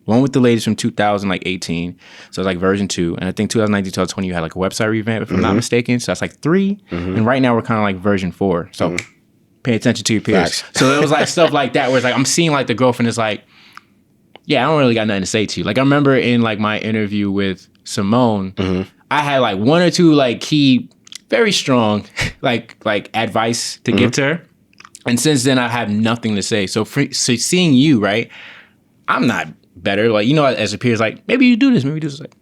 one with the latest from 2018. So it's like version 2. And I think 2019, 2020, you had like a website revamp if I'm not mistaken. So that's like 3. And right now we're kind of like version 4. So pay attention to your peers. So it was like stuff like that where it's like, I'm seeing like the growth and it's like, yeah, I don't really got nothing to say to you. Like I remember in like my interview with Simone, I had like 1 or 2 like key, very strong like advice to give to her. And since then I have nothing to say. So seeing you, right, I'm not better. Like, you know, as a peer, like, maybe you do this, maybe you do this. Like,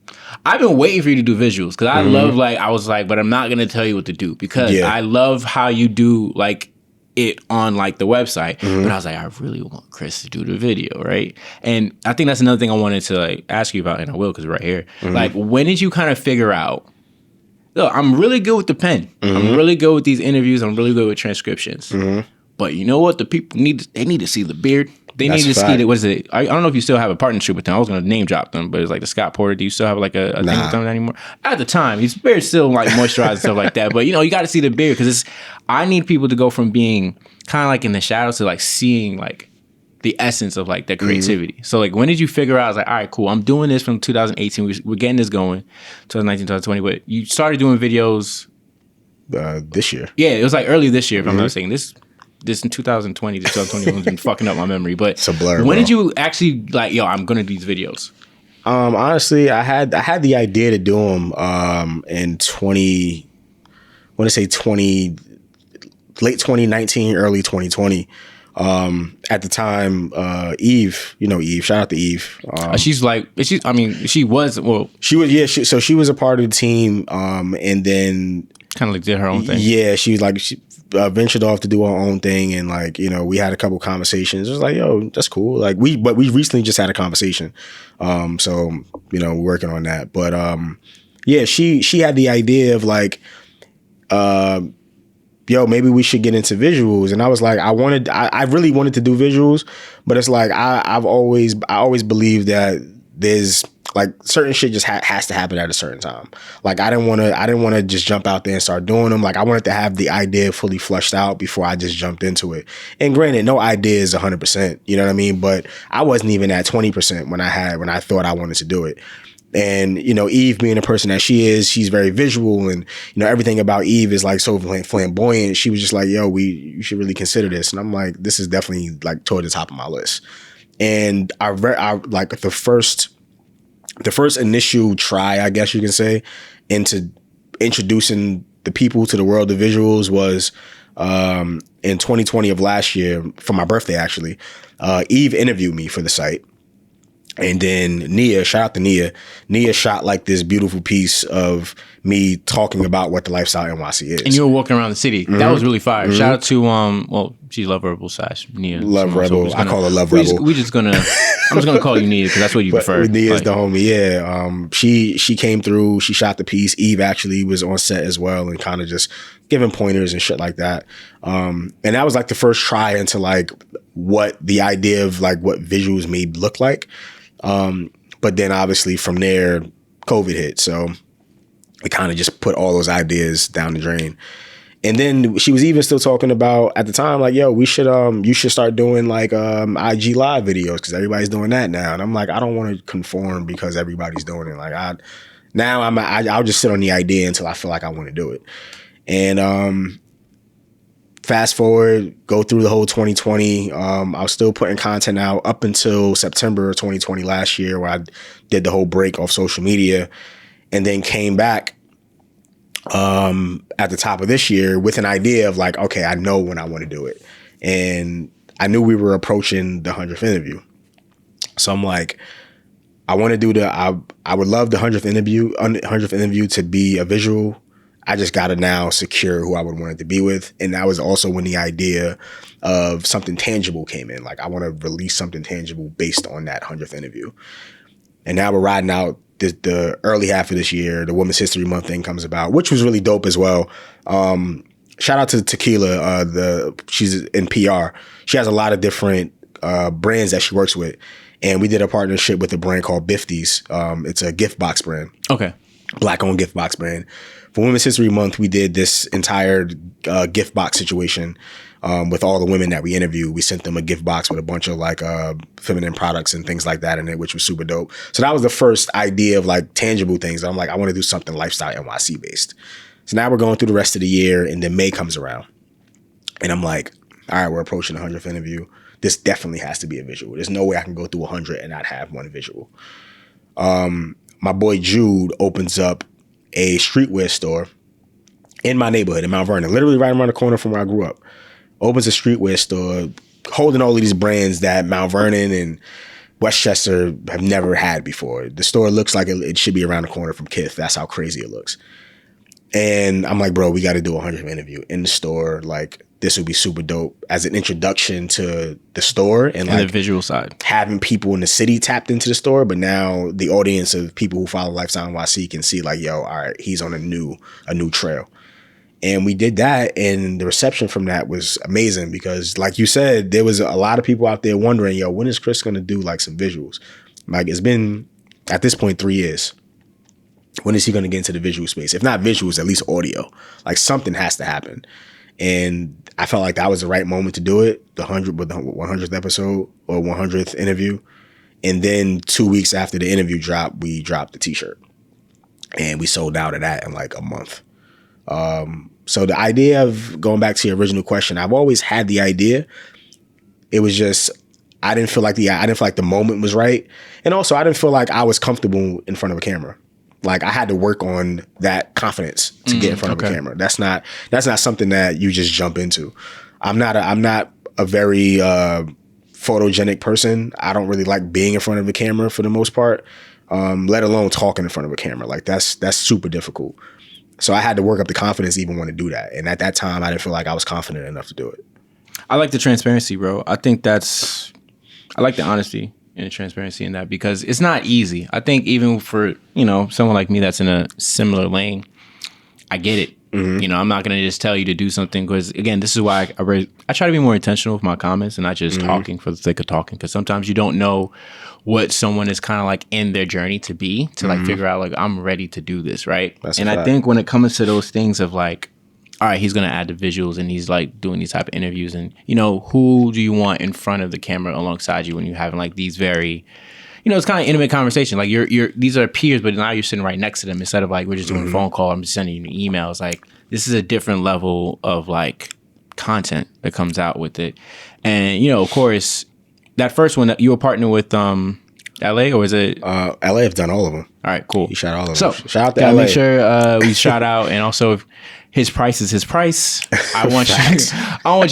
I've been waiting for you to do visuals because I love like, I was like, but I'm not going to tell you what to do because I love how you do like it on like the website. But I was like, I really want Chris to do the video, right? And I think that's another thing I wanted to like ask you about, and I will because right here. Like, when did you kind of figure out, look, I'm really good with the pen. I'm really good with these interviews. I'm really good with transcriptions. But you know what? The people need to see the beard. They need to see it. What is it? I don't know if you still have a partnership with them. I was going to name drop them, but it's like the Scott Porter. Do you still have like a thing with them anymore? At the time, his beard's still like moisturized and stuff like that. But you know, you got to see the beard because I need people to go from being kind of like in the shadows to like seeing like the essence of like that creativity. So like, when did you figure out? I was like, all right, cool. I'm doing this from 2018. We're getting this going, 2019, 2020. But you started doing videos this year. Yeah, it was like early this year, if I'm not mistaken. This in 2020 to 2021 has been fucking up my memory. But it's a blur. When did you actually like, yo, I'm gonna do these videos? Honestly, I had the idea to do them in 20. I want to say late 2019, early 2020. At the time, Eve, Eve, shout out to Eve. She was a part of the team. And then kind of like did her own thing. Yeah. She ventured off to do her own thing. And like, we had a couple conversations. It was like, yo, that's cool. Like we recently just had a conversation. So, we're working on that, but, yeah, she had the idea of like, yo, maybe we should get into visuals. And I was like, I really wanted to do visuals, but it's like, I always believed that there's like certain shit just has to happen at a certain time. Like I didn't want to just jump out there and start doing them. Like I wanted to have the idea fully fleshed out before I just jumped into it. And granted, no idea is 100%, you know what I mean? But I wasn't even at 20% when I thought I wanted to do it. And, Eve being the person that she is, she's very visual, and, everything about Eve is like so flamboyant. She was just like, yo, you should really consider this. And I'm like, this is definitely like toward the top of my list. And I like the first initial try, I guess you can say, into introducing the people to the world of visuals was in 2020 of last year, for my birthday, actually. Eve interviewed me for the site. And then Nia, shout out to Nia. Nia shot like this beautiful piece of me talking about what the Lifestyle NYC is. And you were walking around the city. Mm-hmm. That was really fire. Mm-hmm. Shout out to she's Love Rebel / Nia. Love Rebel. I call her Love Rebel. I'm just gonna call you Nia because that's what you prefer. Nia's the homie. Yeah. She came through. She shot the piece. Eve actually was on set as well and kind of just giving pointers and shit like that. And that was like the first try into like what the idea of like what visuals may look like. But then obviously from there, COVID hit. So it kind of just put all those ideas down the drain. And then she was even still talking about at the time, like, yo, you should start doing like IG live videos because everybody's doing that now. And I'm like, I don't want to conform because everybody's doing it. Like I'll just sit on the idea until I feel like I want to do it. And fast forward, go through the whole 2020. I was still putting content out up until September of 2020 last year, where I did the whole break off social media, and then came back at the top of this year with an idea of like, okay, I know when I want to do it. And I knew we were approaching the 100th interview. So I'm like, I want to do I would love the 100th interview to be a visual. I just got to now secure who I would want it to be with. And that was also when the idea of something tangible came in. Like I want to release something tangible based on that 100th interview. And now we're riding out the early half of this year. The Women's History Month thing comes about, which was really dope as well. Shout out to Tequila. She's in PR. She has a lot of different brands that she works with. And we did a partnership with a brand called Bifties. It's a gift box brand. Okay. Black-owned gift box brand. For Women's History Month, we did this entire gift box situation with all the women that we interviewed. We sent them a gift box with a bunch of like feminine products and things like that in it, which was super dope. So that was the first idea of like tangible things. I'm like, I want to do something Lifestyle NYC based. So now we're going through the rest of the year, and then May comes around. And I'm like, all right, we're approaching the 100th interview. This definitely has to be a visual. There's no way I can go through 100 and not have one visual. My boy Jude opens up a streetwear store in my neighborhood in Mount Vernon, literally right around the corner from where I grew up. Opens a streetwear store holding all of these brands that Mount Vernon and Westchester have never had before. The store looks like it should be around the corner from Kith. That's how crazy it looks. And I'm like, bro, we got to do a 100th interview in the store. Like, this would be super dope as an introduction to the store and like the visual side, having people in the city tapped into the store. But now the audience of people who follow Lifestyle NYC can see like, yo, all right, he's on a new trail. And we did that, and the reception from that was amazing because, like you said, there was a lot of people out there wondering, yo, when is Chris going to do like some visuals? Like, it's been at this point 3 years. When is he going to get into the visual space? If not visuals, at least audio. Like, something has to happen. And I felt like that was the right moment to do it. The 100th episode or 100th interview. And then 2 weeks after the interview dropped, we dropped the t-shirt. And we sold out of that in like a month. So the idea of going back to your original question, I've always had the idea. It was just I didn't feel like the moment was right, and also I didn't feel like I was comfortable in front of a camera. Like I had to work on that confidence to get in front of a camera. That's not something that you just jump into. I'm not a very photogenic person. I don't really like being in front of a camera for the most part, let alone talking in front of a camera. Like that's super difficult. So I had to work up the confidence to even want to do that. And at that time, I didn't feel like I was confident enough to do it. I like the transparency, bro. I like the honesty and the transparency in that because it's not easy. I think even for, someone like me that's in a similar lane, I get it. Mm-hmm. I'm not going to just tell you to do something because, again, this is why I try to be more intentional with my comments and not just talking for the sake of talking, because sometimes you don't know what someone is kind of like in their journey to be, to like figure out like, I'm ready to do this, right? And I think when it comes to those things of like, all right, he's going to add the visuals and he's like doing these type of interviews and, who do you want in front of the camera alongside you when you're having like these very, it's kind of intimate conversation. Like these are peers, but now you're sitting right next to them instead of like, we're just doing a phone call. I'm just sending you emails. Like this is a different level of like content that comes out with it. And, of course, that first one that you were partnering with LA, or is it? LA have done all of them. All right, cool. You shot all of them. So shout out to LA. Make sure we shout out, and also if his price is his price. I want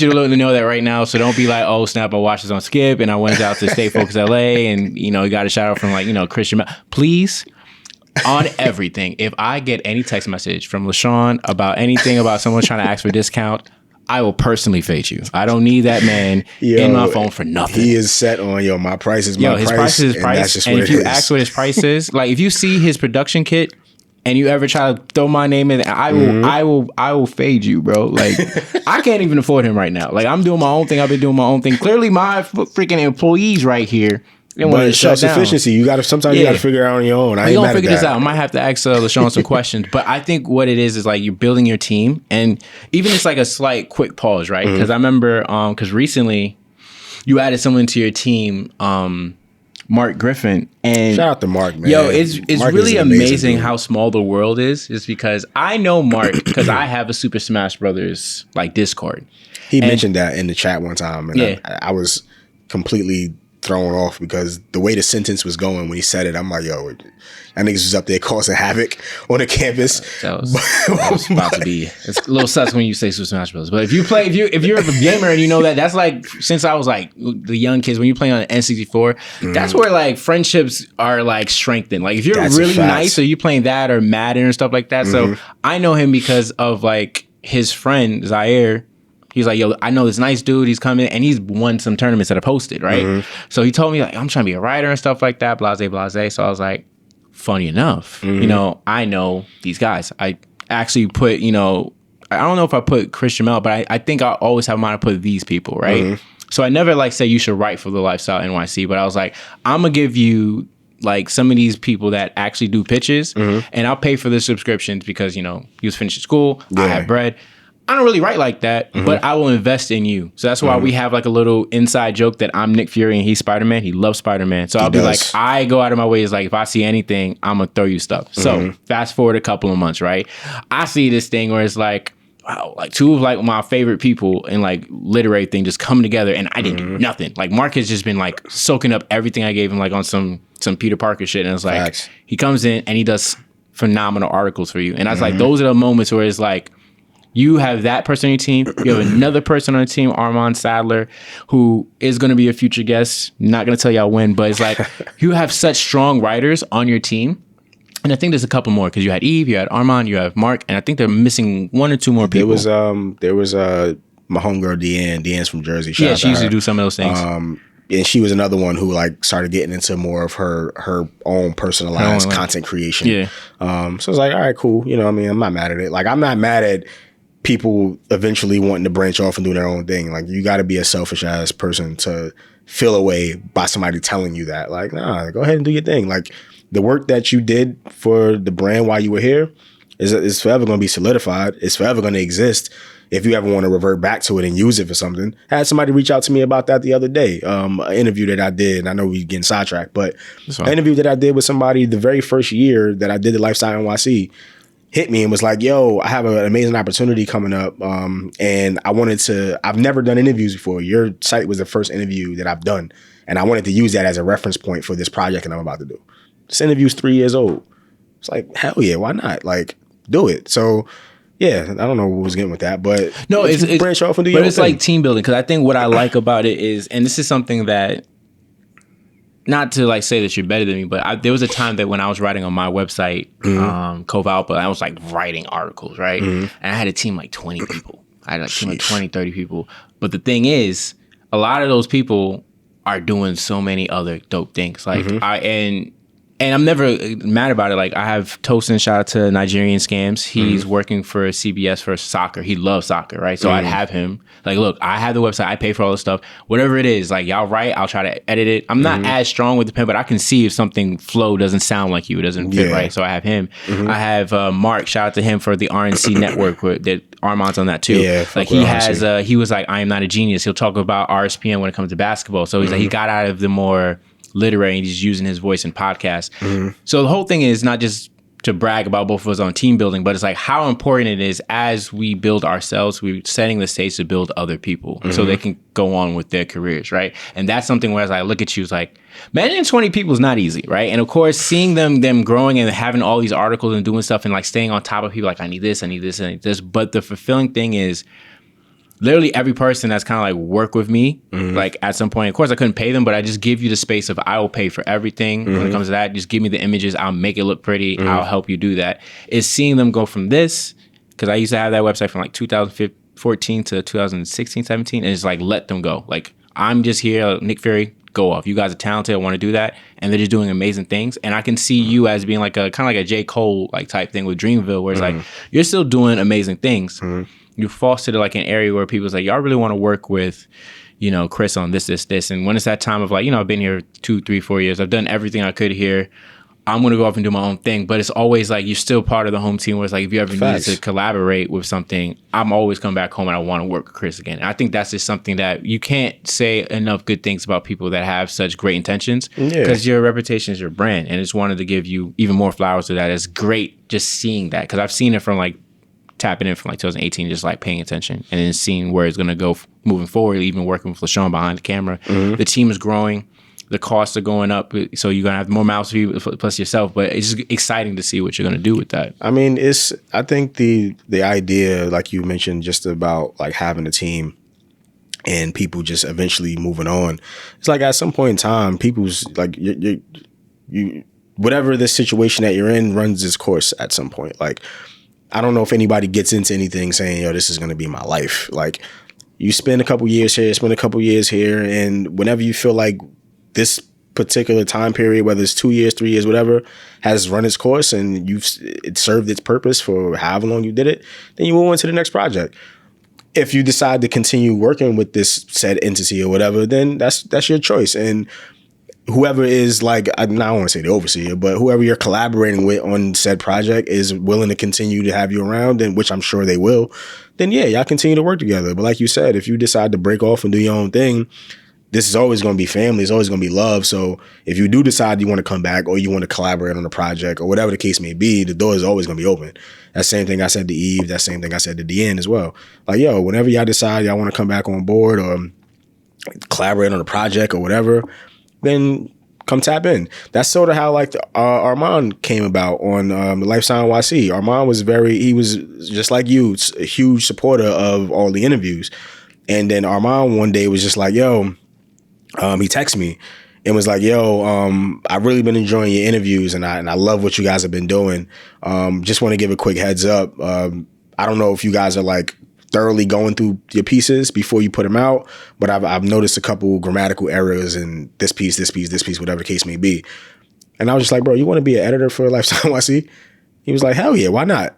you to know that right now. So don't be like, oh snap, I watched this on Skip and I went out to Stay Focused LA, and you got a shout out from like Chris Jamel. Please, on everything, if I get any text message from LaShawn about anything about someone trying to ask for a discount, I will personally fade you. I don't need that man in my phone for nothing. He is set on, my price is my price. His price is his price. And if you ask what his price is, like if you see his production kit and you ever try to throw my name in, I will fade you, bro. Like I can't even afford him right now. Like I'm doing my own thing. I've been doing my own thing. Clearly my freaking employees right here. But self-sufficiency, you got to figure it out on your own. We're going to figure this out. I might have to ask LaShawn some questions. But I think what it is like you're building your team. And even it's like a slight quick pause, right? Because I remember, because recently you added someone to your team, Mark Griffin. And shout out to Mark, man. Yo, it's really amazing how small the world is. Just because I know Mark because I have a Super Smash Brothers like Discord. He mentioned that in the chat one time. And I was completely thrown off because the way the sentence was going when he said it, I'm like, yo, that niggas was up there causing havoc on the campus. That was about to be. It's a little sus when you say Super Smash Bros. But if you're a gamer and you know that's like since I was like the young kids when you play on an N64, that's where like friendships are like strengthened. Like if you're really nice or you playing that or Madden or stuff like that. So I know him because of like his friend Zaire. He's like, yo, I know this nice dude. He's coming, and he's won some tournaments that I posted, right? So he told me, like, I'm trying to be a writer and stuff like that, blase, blase. So I was like, funny enough, I know these guys. I actually put, I don't know if I put Chris Jamel, but I think I always have in mind to put these people, right? So I never like say you should write for the Lifestyle NYC, but I was like, I'm going to give you like some of these people that actually do pitches, and I'll pay for the subscriptions because, he was finishing school, I have bread. I don't really write like that, but I will invest in you. So that's why we have like a little inside joke that I'm Nick Fury and he's Spider-Man. He loves Spider-Man. So I'll be like, I go out of my way. It's like, if I see anything, I'm going to throw you stuff. So fast forward a couple of months, right? I see this thing where it's like, wow, like two of like my favorite people in like literary thing just come together and I didn't do nothing. Like Mark has just been like soaking up everything I gave him like on some Peter Parker shit. And it's like, he comes in and he does phenomenal articles for you. And I was like, those are the moments where it's like, you have that person on your team. You have another person on the team, Armand Sadler, who is going to be a future guest. Not going to tell y'all when, but it's like you have such strong writers on your team. And I think there's a couple more because you had Eve, you had Armand, you have Mark, and I think they're missing one or two more people. There was my homegirl Deanne. Deanne's from Jersey. She used to do some of those things. And she was another one who like started getting into more of her own personalized content creation. So it's like, all right, cool. I'm not mad at it. Like I'm not mad at people eventually wanting to branch off and do their own thing. Like you got to be a selfish ass person to feel away by somebody telling you that. Like, nah, go ahead and do your thing. Like the work that you did for the brand while you were here is forever going to be solidified. It's forever going to exist. if you ever want to revert back to it and use it for something. I had somebody reach out to me about that the other day, an interview that I did, and I know we're getting sidetracked, but an interview that I did with somebody the very first year that I did the Lifestyle NYC hit me and was like, yo, I have an amazing opportunity coming up, and I've never done interviews before. Your site was the first interview that I've done, and I wanted to use that as a reference point for this project that I'm about to do. This interview's 3 years old. It's like, hell yeah, why not? Like, do it. So, yeah, I don't know what was getting with that, but no, it's branch off and do your own thing. Like team building, because I think what I like about it is, and this is something that, not to like say that you're better than me, but there was a time that when I was writing on my website, Cove Output, I was like writing articles, right? And I had a team like 20 people. I had like a team like 20, 30 people. But the thing is, a lot of those people are doing so many other dope things. Like and I'm never mad about it. Like I have Tosin, shout out to Nigerian Scams. He's working for CBS for soccer. He loves soccer, right? So I'd have him like, look, I have the website. I pay for all this stuff. Whatever it is, like y'all write, I'll try to edit it. I'm not as strong with the pen, but I can see if something flow doesn't sound like you. It doesn't fit right. So I have him. I have Mark, shout out to him for the RNC network that Armand's on that too. Yeah, like he has, he was like, I am not a genius. He'll talk about RSPN when it comes to basketball. So he's like, he got out of the more literary and he's using his voice in podcasts. So the whole thing is not just to brag about both of us on team building, but it's like how important it is as we build ourselves, we're setting the stage to build other people so they can go on with their careers, right? And that's something where as I look at you, it's like, managing 20 people is not easy, right? And of course, seeing them growing and having all these articles and doing stuff and like staying on top of people, like I need this, I need this, I need this. But the fulfilling thing is literally every person that's kind of like work with me, like at some point, of course I couldn't pay them, but I just give you the space of I will pay for everything when it comes to that. Just give me the images. I'll make it look pretty. I'll help you do that. Is seeing them go from this, because I used to have that website from like 2014 to 2016, 17, and it's like, let them go. Like I'm just here, Nick Fury, go off. You guys are talented. I want to do that. And they're just doing amazing things. And I can see you as being like a kind of like a J. Cole like type thing with Dreamville, where it's like, you're still doing amazing things. You fostered like an area where people's like, y'all really want to work with, you know, Chris on this. And when it's that time of like, you know, I've been here 2, 3, 4 years. I've done everything I could here. I'm going to go off and do my own thing. But it's always like, you're still part of the home team where it's like, if you ever need to collaborate with something, I'm always come back home and I want to work with Chris again. And I think that's just something that you can't say enough good things about people that have such great intentions, because your reputation is your brand. And I just wanted to give you even more flowers to that. It's great just seeing that, because I've seen it from like, tapping in from like 2018, just like paying attention and then seeing where it's going to go moving forward, even working with LaShawn behind the camera. The team is growing. The costs are going up. So you're going to have more mouths for you plus yourself. But it's just exciting to see what you're going to do with that. I mean, I think the idea, like you mentioned, just about like having a team and people just eventually moving on. It's like at some point in time, people's like, you whatever the situation that you're in runs its course at some point. Like, I don't know if anybody gets into anything saying, yo, this is going to be my life. Like, you spend a couple years here, spend a couple years here, and whenever you feel like this particular time period, whether it's 2 years, 3 years, whatever, has run its course and it served its purpose for however long you did it, then you move on to the next project. If you decide to continue working with this said entity or whatever, then that's your choice. And whoever is like, I don't want to say the overseer, but whoever you're collaborating with on said project is willing to continue to have you around, and which I'm sure they will, then yeah, y'all continue to work together. But like you said, if you decide to break off and do your own thing, this is always going to be family. It's always going to be love. So if you do decide you want to come back or you want to collaborate on a project or whatever the case may be, the door is always going to be open. That same thing I said to Eve. That same thing I said to Deanne as well. Like, yo, whenever y'all decide y'all want to come back on board or collaborate on a project or whatever, then come tap in. That's sort of how like Armand came about on the Lifestyle NYC. Armand he was just like you, a huge supporter of all the interviews. And then Armand one day was just like, yo, he texted me and was like, yo, I've really been enjoying your interviews and I love what you guys have been doing. Just want to give a quick heads up. I don't know if you guys are like thoroughly going through your pieces before you put them out, but I've noticed a couple grammatical errors in this piece, whatever the case may be. And I was just like, bro, you want to be an editor for Lifestyle NYC? He was like, hell yeah, why not?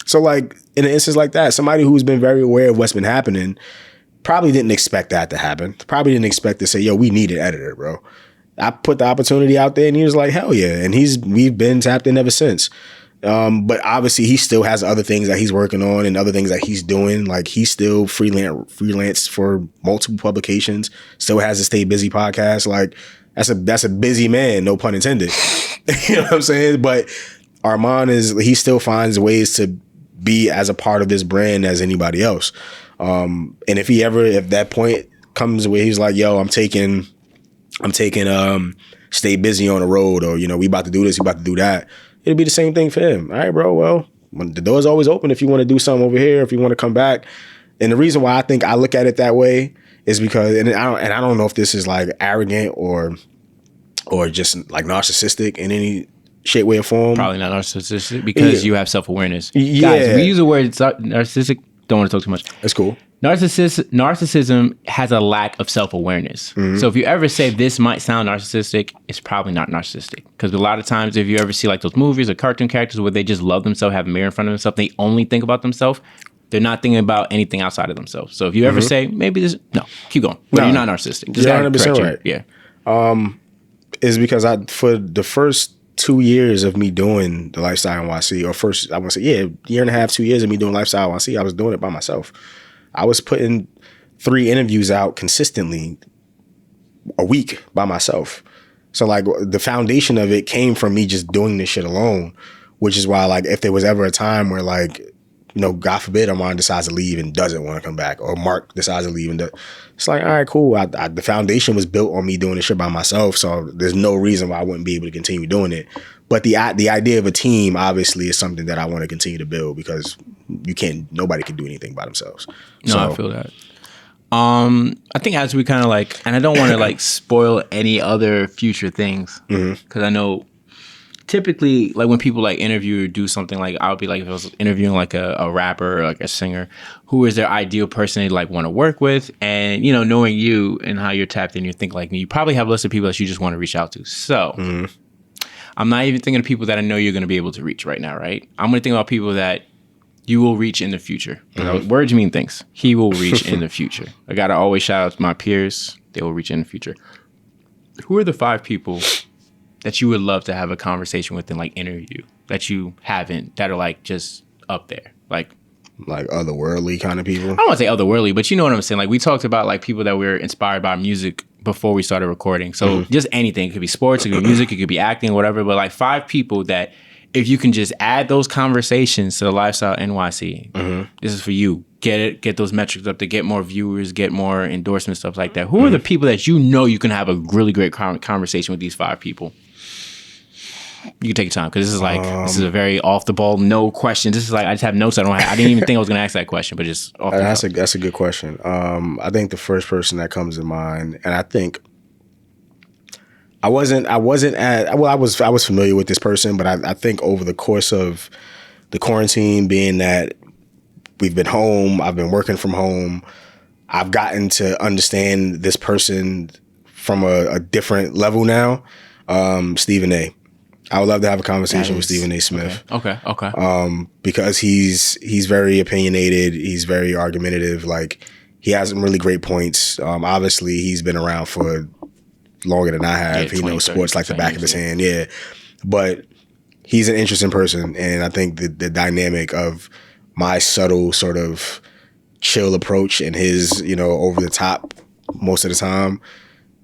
So like in an instance like that, somebody who's been very aware of what's been happening probably didn't expect that to happen. Probably didn't expect to say, yo, we need an editor, bro. I put the opportunity out there and he was like, hell yeah. And we've been tapped in ever since. But obviously he still has other things that he's working on and other things that he's doing. Like he's still freelance for multiple publications, still has a Stay Busy podcast. Like that's a busy man, no pun intended. You know what I'm saying? But Armand he still finds ways to be as a part of this brand as anybody else. And if that point comes where he's like, yo, I'm taking Stay Busy on the road, or, we about to do this, we about to do that. It'll be the same thing for him. All right, bro. Well, the door's always open if you want to do something over here, if you want to come back. And the reason why I think I look at it that way is because, and I don't know if this is like arrogant or just like narcissistic in any shape, way, or form. Probably not narcissistic because you have self-awareness. Yeah. Guys, if we use the word narcissistic, don't want to talk too much. That's cool. Narcissism has a lack of self-awareness. Mm-hmm. So if you ever say this might sound narcissistic, it's probably not narcissistic. Because a lot of times if you ever see like those movies or cartoon characters where they just love themselves, have a mirror in front of themselves, they only think about themselves, they're not thinking about anything outside of themselves. So if you ever say, maybe this, no, keep going. Well, you're not narcissistic. Just you're 100% right. Yeah. Is because for the first 2 years of me doing the Lifestyle NYC, or first, I want to say, year and a half, 2 years of me doing Lifestyle NYC, I was doing it by myself. I was putting 3 interviews out consistently a week by myself. So like the foundation of it came from me just doing this shit alone, which is why like if there was ever a time where like, God forbid Armand decides to leave and doesn't want to come back, or Mark decides to leave and it's like, all right, cool. The foundation was built on me doing this shit by myself. So there's no reason why I wouldn't be able to continue doing it. But the idea of a team obviously is something that I want to continue to build, because nobody can do anything by themselves. No, I feel that. I think as we kind of like, and I don't want to like spoil any other future things, because I know typically like when people like interview or do something, like I would be like, if I was interviewing like a rapper or like a singer, who is their ideal person they like want to work with, and knowing you and how you're tapped in, you think like me, you probably have a list of people that you just want to reach out to. So I'm not even thinking of people that I know you're going to be able to reach right now, right? I'm going to think about people that you will reach in the future. Words mean things. He will reach in the future. I got to always shout out to my peers. They will reach in the future. Who are the 5 people that you would love to have a conversation with and like interview that you haven't, that are like just up there? Like otherworldly kind of people? I don't want to say otherworldly, but you know what I'm saying? Like we talked about like people that were inspired by music before we started recording. So just anything. It could be sports, it could be music, it could be acting, whatever. But like 5 people that if you can just add those conversations to the Lifestyle NYC, this is for you. Get those metrics up to get more viewers, get more endorsements, stuff like that. Who are the people that you can have a really great conversation with these 5 people? You can take your time, because this is like this is a very off the ball, no questions. This is like I just have notes. I didn't even think I was going to ask that question, but just off the top. That's a good question. I think the first person that comes to mind, and I think I was familiar with this person, but I think over the course of the quarantine, being that we've been home, I've been working from home, I've gotten to understand this person from a different level now. Stephen A. I would love to have a conversation with Stephen A. Smith. Okay. Because he's very opinionated. He's very argumentative. Like, he has some really great points. Obviously, he's been around for longer than I have. He knows sports like the back of his hand. Yeah. But he's an interesting person. And I think the dynamic of my subtle sort of chill approach and his, over the top most of the time,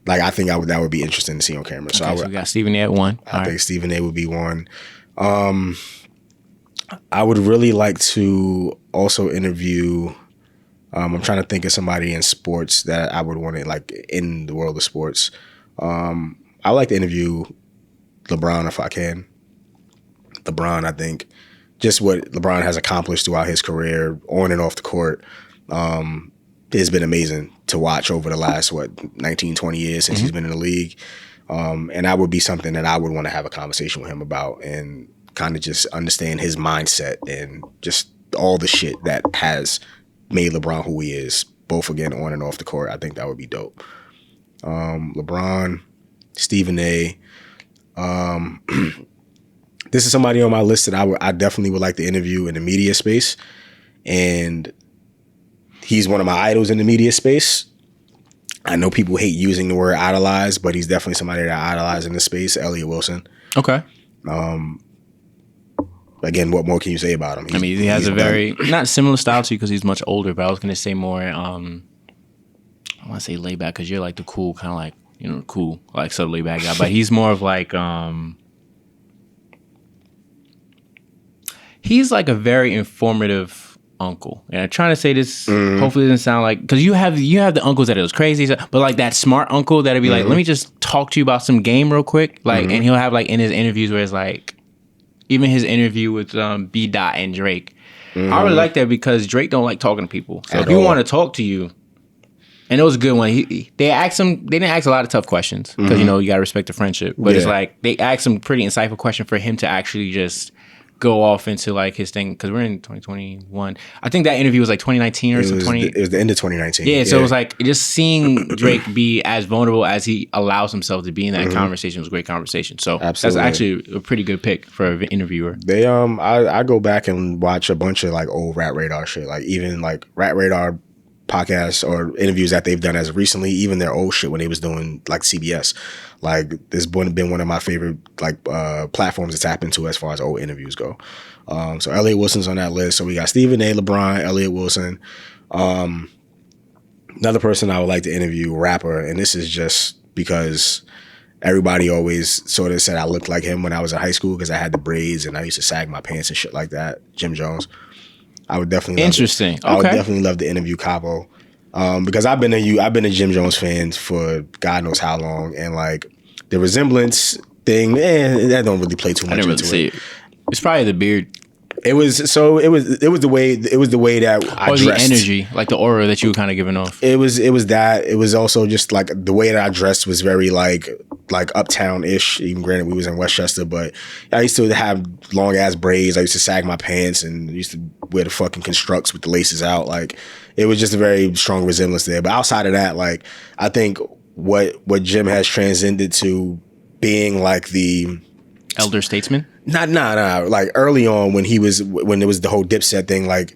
like, I think that would be interesting to see on camera. So, so we got Stephen A. at 1. I think Stephen A. would be 1. I would really like to also interview. I'm trying to think of somebody in sports that I would want to, like, in the world of sports. I would like to interview LeBron if I can. LeBron, I think, just what LeBron has accomplished throughout his career, on and off the court, has been amazing to watch over the last, 19, 20 years since he's been in the league. And that would be something that I would want to have a conversation with him about, and kind of just understand his mindset and just all the shit that has made LeBron who he is, both, again, on and off the court. I think that would be dope. LeBron, Stephen A. This is somebody on my list that I definitely would like to interview in the media space. And he's one of my idols in the media space. I know people hate using the word idolize, but he's definitely somebody that I idolize in this space, Elliott Wilson. Okay. again, what more can you say about him? I mean, he has a very not similar style to you because he's much older, but I was gonna say more. I want to say laid back because you're like the cool kind of like cool like sort of laid back guy, but he's more of like he's like a very informative uncle. And I'm trying to say this, hopefully it doesn't sound like, because you have the uncles that are those crazy, but like that smart uncle that'd be like, let me just talk to you about some game real quick. Like, and he'll have like in his interviews where it's like, even his interview with B. Dot and Drake. I really like that because Drake don't like talking to people. So if he want to talk to you, and it was a good one. They didn't ask a lot of tough questions because you gotta respect the friendship. But it's like they asked some pretty insightful question for him to actually just go off into like his thing because we're in 2021. I think that interview was like 2019 or something. It was the end of 2019. Yeah, so it was like just seeing Drake be as vulnerable as he allows himself to be in that conversation was a great conversation. So that's actually a pretty good pick for an interviewer. They I go back and watch a bunch of like old Rat Radar shit, like even like Rat Radar podcasts or interviews that they've done as recently, even their old shit when they was doing like CBS. Like this been one of my favorite like platforms to tap into as far as old interviews go. So Elliott Wilson's on that list. So we got Stephen A. LeBron, Elliott Wilson. Another person I would like to interview, rapper, and this is just because everybody always sort of said I looked like him when I was in high school because I had the braids and I used to sag my pants and shit like that. Jim Jones. I would definitely I would definitely love to interview Cabo. Because I've been a Jim Jones fan for God knows how long, and like the resemblance thing, that don't really play too much into it. It's probably the beard. It was the way that I dressed. Or the energy, like the aura that you were kind of giving off. It was that. It was also just like the way that I dressed was very like uptown-ish. Even granted, we was in Westchester, but I used to have long ass braids. I used to sag my pants and used to wear the fucking constructs with the laces out. Like it was just a very strong resemblance there. But outside of that, like I think what Jim has transcended to being like the elder statesman. Nah. Like early on when there was the whole Dipset thing, like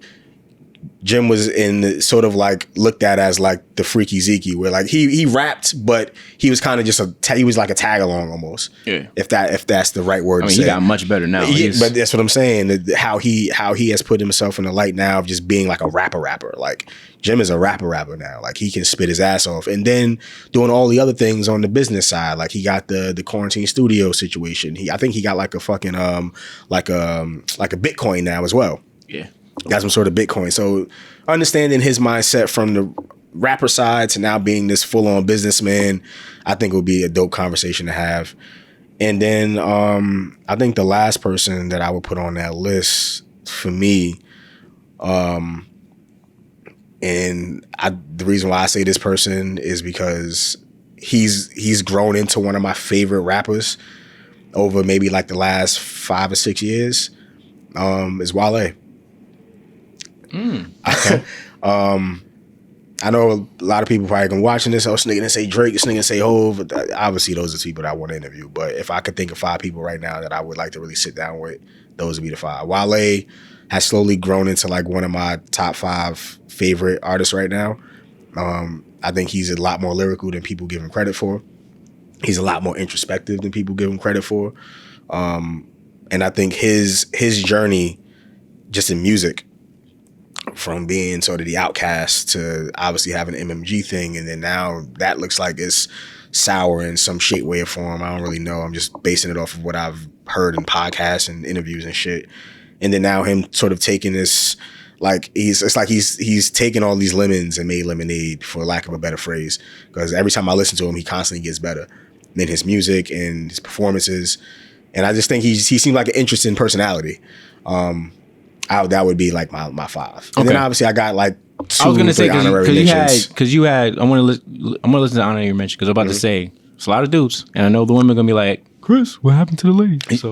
Jim was in sort of like looked at as like the freaky Zeke, where like he rapped, but he was kind of just he was like a tag along almost. Yeah. If that's the right word. I mean, he got much better now. Yeah, but that's what I'm saying. How he has put himself in the light now of just being like a rapper. Like Jim is a rapper now. Like he can spit his ass off, and then doing all the other things on the business side. Like he got the quarantine studio situation. I think he got like a fucking like a Bitcoin now as well. Yeah. Got some sort of Bitcoin. So understanding his mindset from the rapper side to now being this full-on businessman, I think would be a dope conversation to have. And then I think the last person that I would put on that list for me, the reason why I say this person is because he's grown into one of my favorite rappers over maybe like the last 5 or 6 years, is Wale. Okay. I know a lot of people probably gonna watching this. This nigga gonna say Drake, this nigga gonna say Hov. Obviously, those are the people that I want to interview. But if I could think of 5 people right now that I would like to really sit down with, those would be the 5. Wale has slowly grown into like one of my top 5 favorite artists right now. I think he's a lot more lyrical than people give him credit for. He's a lot more introspective than people give him credit for. And I think his journey just in music, from being sort of the outcast to obviously having an MMG thing, and then now that looks like it's sour in some shape, way, or form. I don't really know. I'm just basing it off of what I've heard in podcasts and interviews and shit. And then now him sort of taking this, like he's taken all these lemons and made lemonade, for lack of a better phrase. Because every time I listen to him, he constantly gets better in his music and his performances. And I just think he seemed like an interesting personality. That would be like my 5. And then obviously I got like 2, I was gonna 3 say honorary mentions. Because you had I'm gonna listen to the honorary mention because I'm about to say it's a lot of dudes, and I know the women are gonna be like, Chris, what happened to the ladies?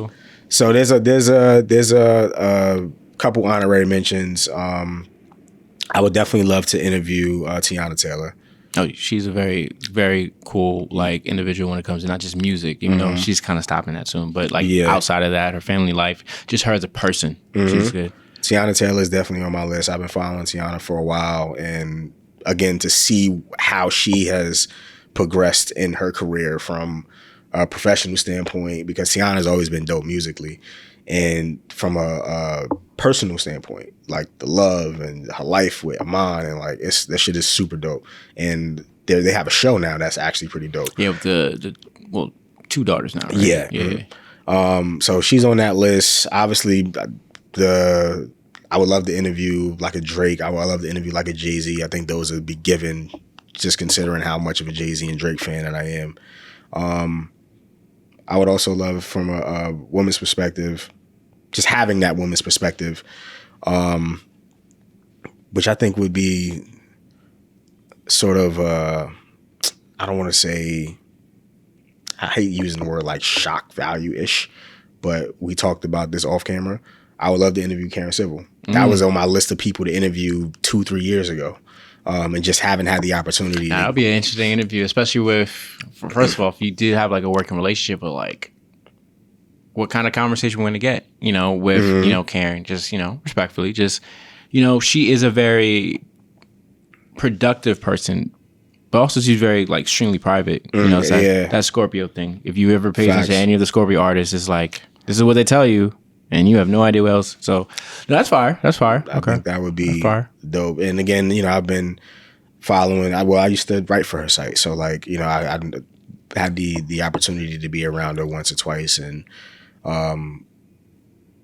So there's a couple honorary mentions. I would definitely love to interview Tiana Taylor. Oh, she's a very, very cool like individual when it comes to not just music, even though she's kind of stopping that soon. But like outside of that, her family life, just her as a person, she's good. Tiana Taylor is definitely on my list. I've been following Tiana for a while, and again, to see how she has progressed in her career from a professional standpoint, because Tiana's always been dope musically, And from a personal standpoint, like the love and her life with Amon, and like that shit is super dope. And they have a show now that's actually pretty dope. Yeah, with the 2 daughters now, right? Yeah. Mm-hmm. So she's on that list. Obviously, I would love to interview like a Drake. I would love to interview like a Jay-Z. I think those would be given, just considering how much of a Jay-Z and Drake fan that I am. I would also love, from a woman's perspective, just having that woman's perspective, which I think would be sort of, I don't want to say, I hate using the word like shock value-ish, but we talked about this off camera. I would love to interview Karen Civil. That was on my list of people to interview 2-3 years ago. And just haven't had the opportunity. That'll be an interesting interview, especially with, first of all, if you did have like a working relationship, but like, what kind of conversation we're going to get, with, Karen, just, respectfully, just, she is a very productive person, but also she's very like extremely private, it's that Scorpio thing. If you ever pay attention to any of the Scorpio artists, it's like, this is what they tell you, and you have no idea what else. So no, that's fire. I think that would be dope. And again, I've been following. I used to write for her site, so like I had the opportunity to be around her once or twice, and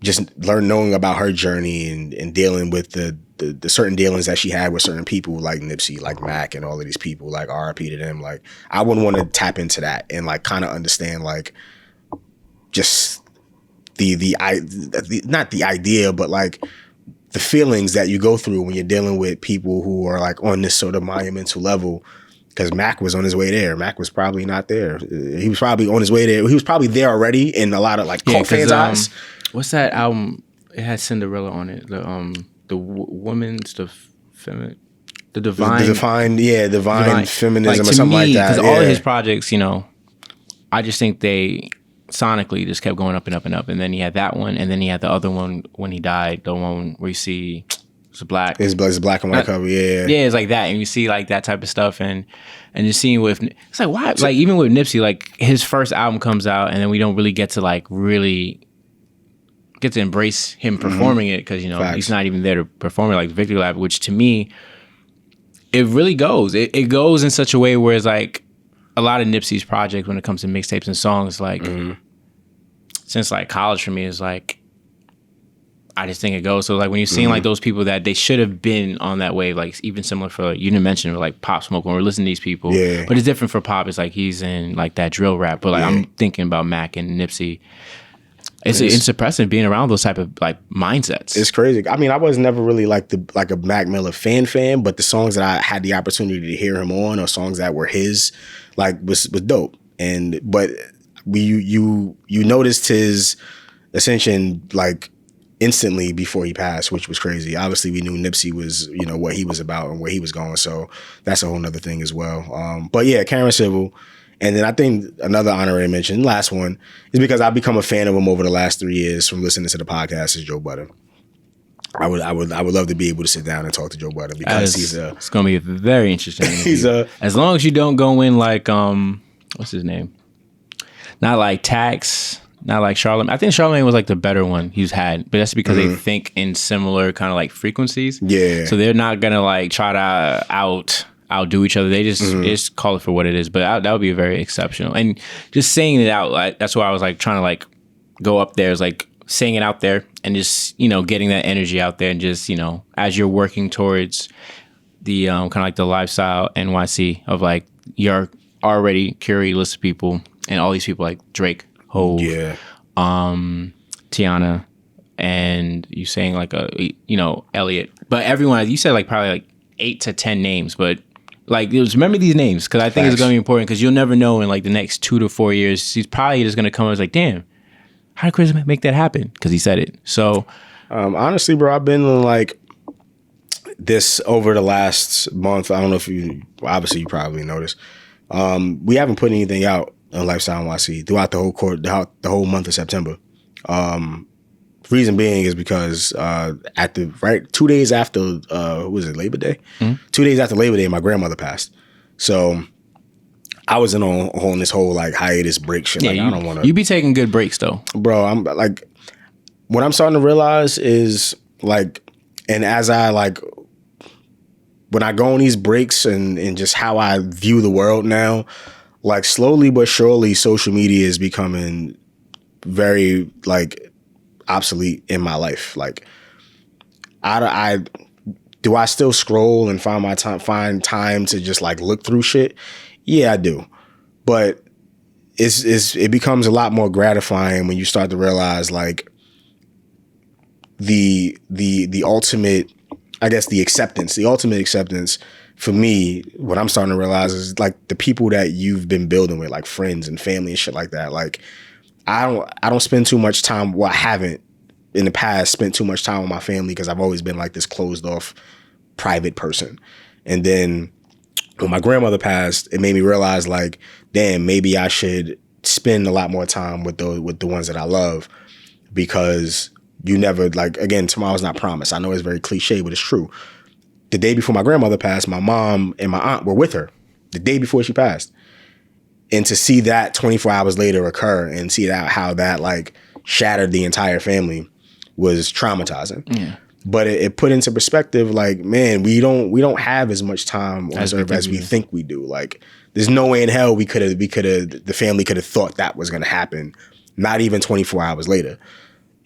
just knowing about her journey and dealing with the certain dealings that she had with certain people like Nipsey, like Mac, and all of these people, like RIP to them. Like I wouldn't want to tap into that and like kind of understand like just the not the idea, but like the feelings that you go through when you're dealing with people who are like on this sort of monumental level. Because Mac was on his way there. Mac was probably not there. He was probably on his way there. He was probably there already in a lot of like cult fans' eyes. What's that album? It had Cinderella on it. The woman's divine feminism, like, or something like that. Because all of his projects, I just think they sonically just kept going up and up and up. And then he had that one, and then he had the other one when he died, the one where you see it's black. It's black and white cover, yeah. Yeah, it's like that. And you see like that type of stuff, and just seeing with, it's like, why? Like even with Nipsey, like his first album comes out, and then we don't really get to like really get to embrace him performing it, because he's not even there to perform it like Victory Lap, which to me, it really goes. It goes in such a way where it's like a lot of Nipsey's projects when it comes to mixtapes and songs, like since like college for me is like, I just think it goes. So like when you're seeing like those people that they should have been on that wave, like even similar for, you didn't mention like Pop Smoke when we're listening to these people, but it's different for Pop. It's like he's in like that drill rap, but like I'm thinking about Mac and Nipsey. It's impressive being around those type of like mindsets. It's crazy. I mean, I was never really like a Mac Miller fan, but the songs that I had the opportunity to hear him on, or songs that were his, like was dope. But you noticed his ascension like instantly before he passed, which was crazy. Obviously, we knew Nipsey was what he was about and where he was going, so that's a whole nother thing as well. But yeah, Karen Civil. And then I think another honorary mention, last one, is because I've become a fan of him over the last 3 years from listening to the podcast, is Joe Budden. I would love to be able to sit down and talk to Joe Budden, because it's going to be a very interesting interview. As long as you don't go in like what's his name? Not like Tax, not like Charlamagne. I think Charlamagne was like the better one he's had, but that's because they think in similar kind of like frequencies. Yeah. So they're not gonna like try to outdo each other. They just call it for what it is. But that would be very exceptional. And just saying it out, like, that's why I was like trying to like go up there, is like saying it out there and just, getting that energy out there, and just, as you're working towards the kind of like the lifestyle NYC of like your already curated list of people, and all these people like Drake, Hov, Tiana, and you saying like Elliot. But everyone, you said like probably like 8 to 10 names, but like, remember these names, because I think it's going to be important, because you'll never know in like the next 2 to 4 years. He's probably just going to come and like, damn, how did Chris make that happen? Because he said it. So honestly, bro, I've been like this over the last month. I don't know if you probably noticed. We haven't put anything out on Lifestyle NYC throughout the whole month of September. Reason being is because at the 2 days after Labor Day? 2 days after Labor Day, my grandmother passed. So I was on this whole like hiatus break shit. Yeah, like, I don't want to. You be taking good breaks though, bro. I'm like, what I'm starting to realize is like, and as I like, when I go on these breaks and just how I view the world now, like slowly but surely social media is becoming very like obsolete in my life. Like I do I still scroll and find time to just like look through shit? Yeah, I do. But it becomes a lot more gratifying when you start to realize like the ultimate, I guess the ultimate acceptance for me, what I'm starting to realize is like the people that you've been building with, like friends and family and shit like that. Like I don't spend too much time. Well, I haven't in the past spent too much time with my family because I've always been like this closed off private person. And then when my grandmother passed, it made me realize like, damn, maybe I should spend a lot more time with the ones that I love, because you never, like, again, tomorrow's not promised. I know it's very cliche, but it's true. The day before my grandmother passed, my mom and my aunt were with her the day before she passed. And to see that 24 hours later occur and see that how that like shattered the entire family was traumatizing. Yeah. But it put into perspective, like, man, we don't have as much time on earth as we think we do. Like, there's no way in hell the family could have thought that was going to happen, not even 24 hours later.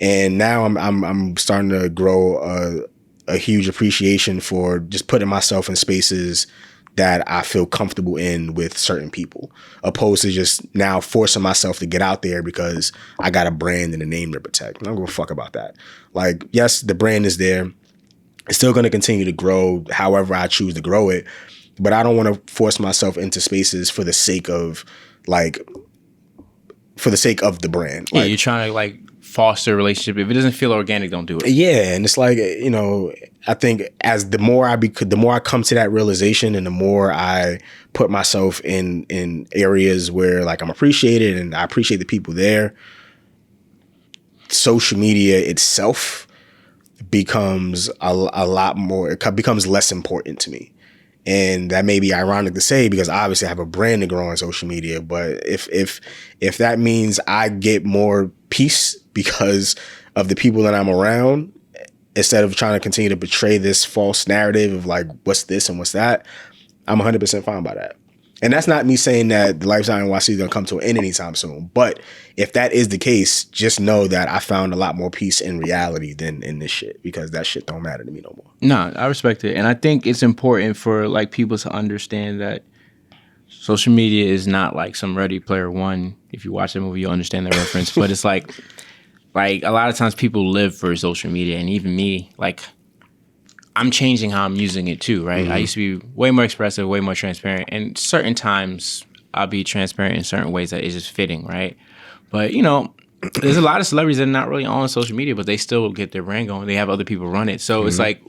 And now I'm starting to grow a huge appreciation for just putting myself in spaces that I feel comfortable in with certain people, opposed to just now forcing myself to get out there because I got a brand and a name to protect. I'm not gonna fuck about that. Like, yes, the brand is there. It's still going to continue to grow however I choose to grow it. But I don't want to force myself into spaces for the sake of the brand. Yeah, you're trying to like foster a relationship. If it doesn't feel organic, don't do it. Yeah, and it's like, you know, I think as the more I come to that realization, and the more I put myself in areas where like I'm appreciated and I appreciate the people there, social media itself becomes a lot more, it becomes less important to me. And that may be ironic to say because obviously I have a brand to grow on social media, but if that means I get more peace because of the people that I'm around, instead of trying to continue to portray this false narrative of like what's this and what's that, I'm 100% fine by that. And that's not me saying that the lifestyle in NYC is going to come to an end anytime soon. But if that is the case, just know that I found a lot more peace in reality than in this shit, because that shit don't matter to me no more. No, I respect it. And I think it's important for like people to understand that social media is not like some Ready Player One. If you watch the movie, you'll understand the reference. But it's like a lot of times people live for social media. And even me, like, I'm changing how I'm using it too, right? Mm-hmm. I used to be way more expressive, way more transparent. And certain times I'll be transparent in certain ways that is just fitting, right? But, you know, there's a lot of celebrities that are not really on social media, but they still get their brand going. They have other people run it. So it's like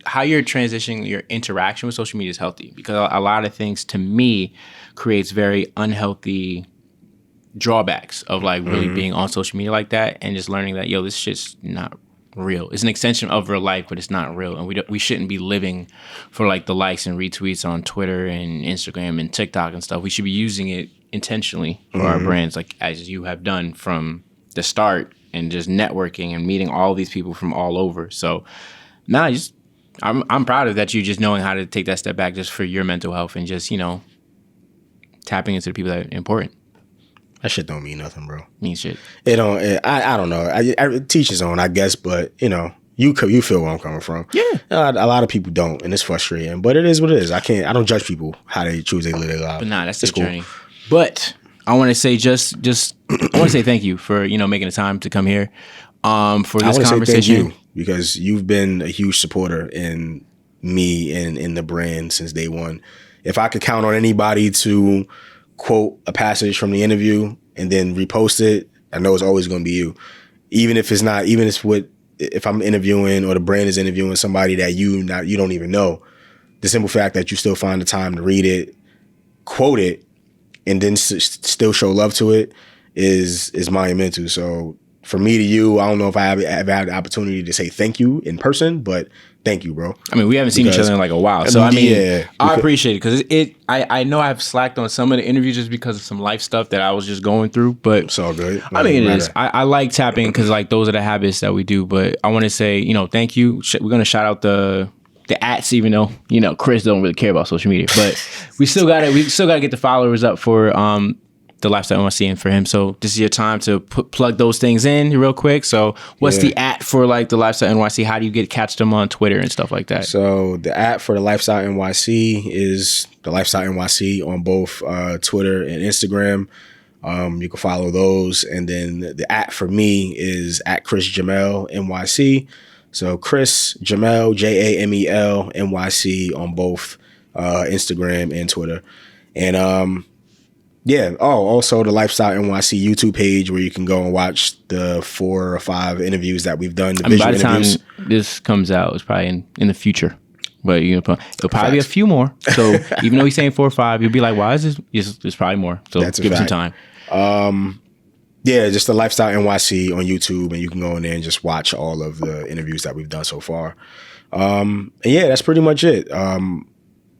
how you're transitioning your interaction with social media is healthy, because a lot of things to me creates very unhealthy drawbacks of like really being on social media like that and just learning that, yo, this shit's not real. It's an extension of real life, but it's not real. And we shouldn't be living for like the likes and retweets on Twitter and Instagram and TikTok and stuff. We should be using it intentionally for our brands, like as you have done from the start, and just networking and meeting all these people from all over. So I'm proud of that, you just knowing how to take that step back just for your mental health and just, you know, tapping into the people that are important. That shit don't mean nothing, bro. Means shit. It don't. I don't know. I teach his own, I guess, but you know, you feel where I'm coming from. Yeah. A lot of people don't, and it's frustrating. But it is what it is. I don't judge people how they choose to live their life. But nah, that's the journey. But I want to say just I want to say thank you for, you know, making the time to come here for this conversation. Say thank you, because you've been a huge supporter in me and in the brand since day one. If I could count on anybody to quote a passage from the interview and then repost it, I know it's always going to be you. Even if I'm interviewing or the brand is interviewing somebody that you don't even know, the simple fact that you still find the time to read it, quote it, and then still show love to it is monumental. So for me to you, I don't know if I have had the opportunity to say thank you in person, but thank you, bro. I mean, we haven't seen each other in like a while. So, I mean, I appreciate it because I know I've slacked on some of the interviews just because of some life stuff that I was just going through. But it's all good. I mean, it is. I like tapping because like those are the habits that we do. But I want to say, you know, thank you. We're going to shout out the ats, even though, you know, Chris don't really care about social media. But we still got to get the followers up for the Lifestyle NYC and for him. So this is your time to plug those things in real quick. So what's the @ for like the Lifestyle NYC? How do you catch them on Twitter and stuff like that? So the @ for the Lifestyle NYC is the Lifestyle NYC on both Twitter and Instagram. You can follow those. And then the @ for me is @ Chris Jamel NYC. So Chris Jamel, Jamel NYC on both Instagram and Twitter. And also the Lifestyle NYC YouTube page where you can go and watch the 4 or 5 interviews that we've done. By the time this comes out, it's probably in the future. But it'll probably be a few more. So even though he's saying 4 or 5, you'll be like, why is this? There's probably more. So give it some time. Just the Lifestyle NYC on YouTube, and you can go in there and just watch all of the interviews that we've done so far. That's pretty much it. I'm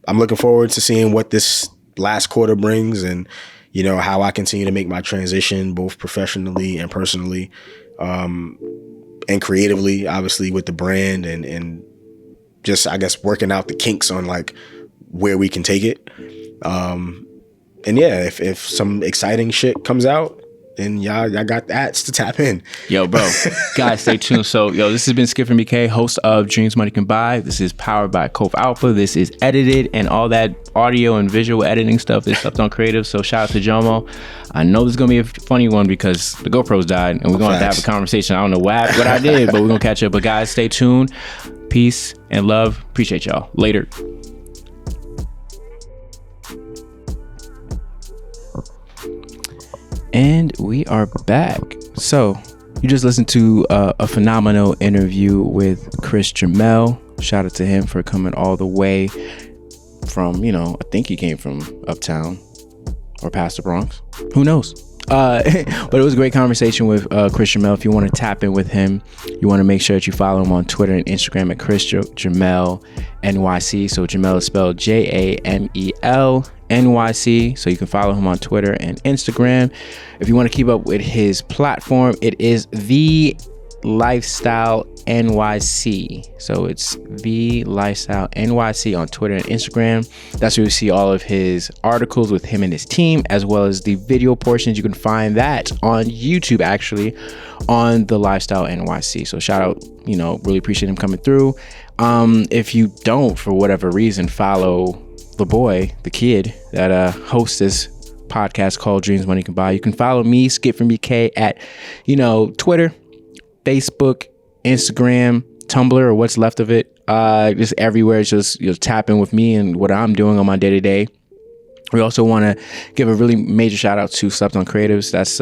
looking forward to seeing what this last quarter brings, and you know how I continue to make my transition both professionally and personally, and creatively, obviously with the brand, and just I guess working out the kinks on like where we can take it. If some exciting shit comes out, then y'all got the ats to tap in. Yo, bro. Guys, stay tuned. So, this has been Skip from BK, host of Dreams Money Can Buy. This is powered by Cove Alpha. This is edited, and all that audio and visual editing stuff is Slept On Creative. So, shout out to Jomo. I know this is going to be a funny one because the GoPros died, and we're going to have to have a conversation. I don't know what I did, but we're going to catch up. But, guys, stay tuned. Peace and love. Appreciate y'all. Later. And we are back. So you just listened to a phenomenal interview with Chris Jamel. Shout out to him for coming all the way from, I think he came from Uptown or past the Bronx. Who knows? But it was a great conversation with Chris Jamel. If you want to tap in with him, you want to make sure that you follow him on Twitter and Instagram at Chris Jamel NYC. So Jamel is spelled Jamel NYC. So you can follow him on Twitter and Instagram. If you want to keep up with his platform, it is The Lifestyle NYC. So it's The Lifestyle NYC on Twitter and Instagram. That's where you see all of his articles with him and his team, as well as the video portions. You can find that on YouTube, actually, on The Lifestyle NYC. So shout out, really appreciate him coming through. If you don't, for whatever reason, follow the boy, the kid that hosts this podcast called Dreams Money Can Buy, you can follow me, Skip from BK, at Twitter, Facebook, Instagram, Tumblr, or what's left of it. Just everywhere. It's just tapping with me and what I'm doing on my day-to-day. We also want to give a really major shout out to Slept On Creatives. That's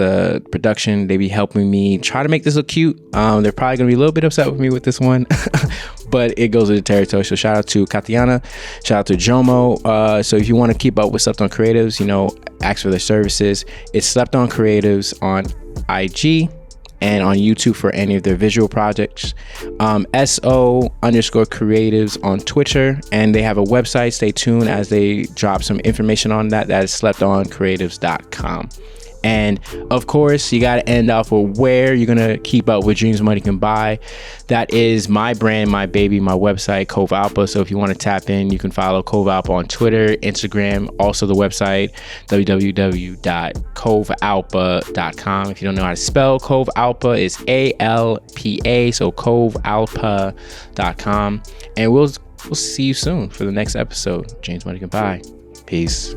production. They be helping me try to make this look cute. They're probably going to be a little bit upset with me with this one, but it goes with the territory. So shout out to Katiana, shout out to Jomo. So if you want to keep up with Slept On Creatives, ask for their services. It's Slept On Creatives on IG and on YouTube for any of their visual projects. SO_creatives on Twitter, and they have a website. Stay tuned as they drop some information on that. That is sleptoncreatives.com. And of course, you got to end off with where you're going to keep up with Dreams Money Can Buy. That is my brand, my baby, my website, Cove Alpha. So if you want to tap in, you can follow Cove Alpha on Twitter, Instagram, also the website, www.covealpha.com. If you don't know how to spell Cove Alpha, it's ALPA, so covealpha.com. And we'll see you soon for the next episode. Dreams Money Can Buy. Peace.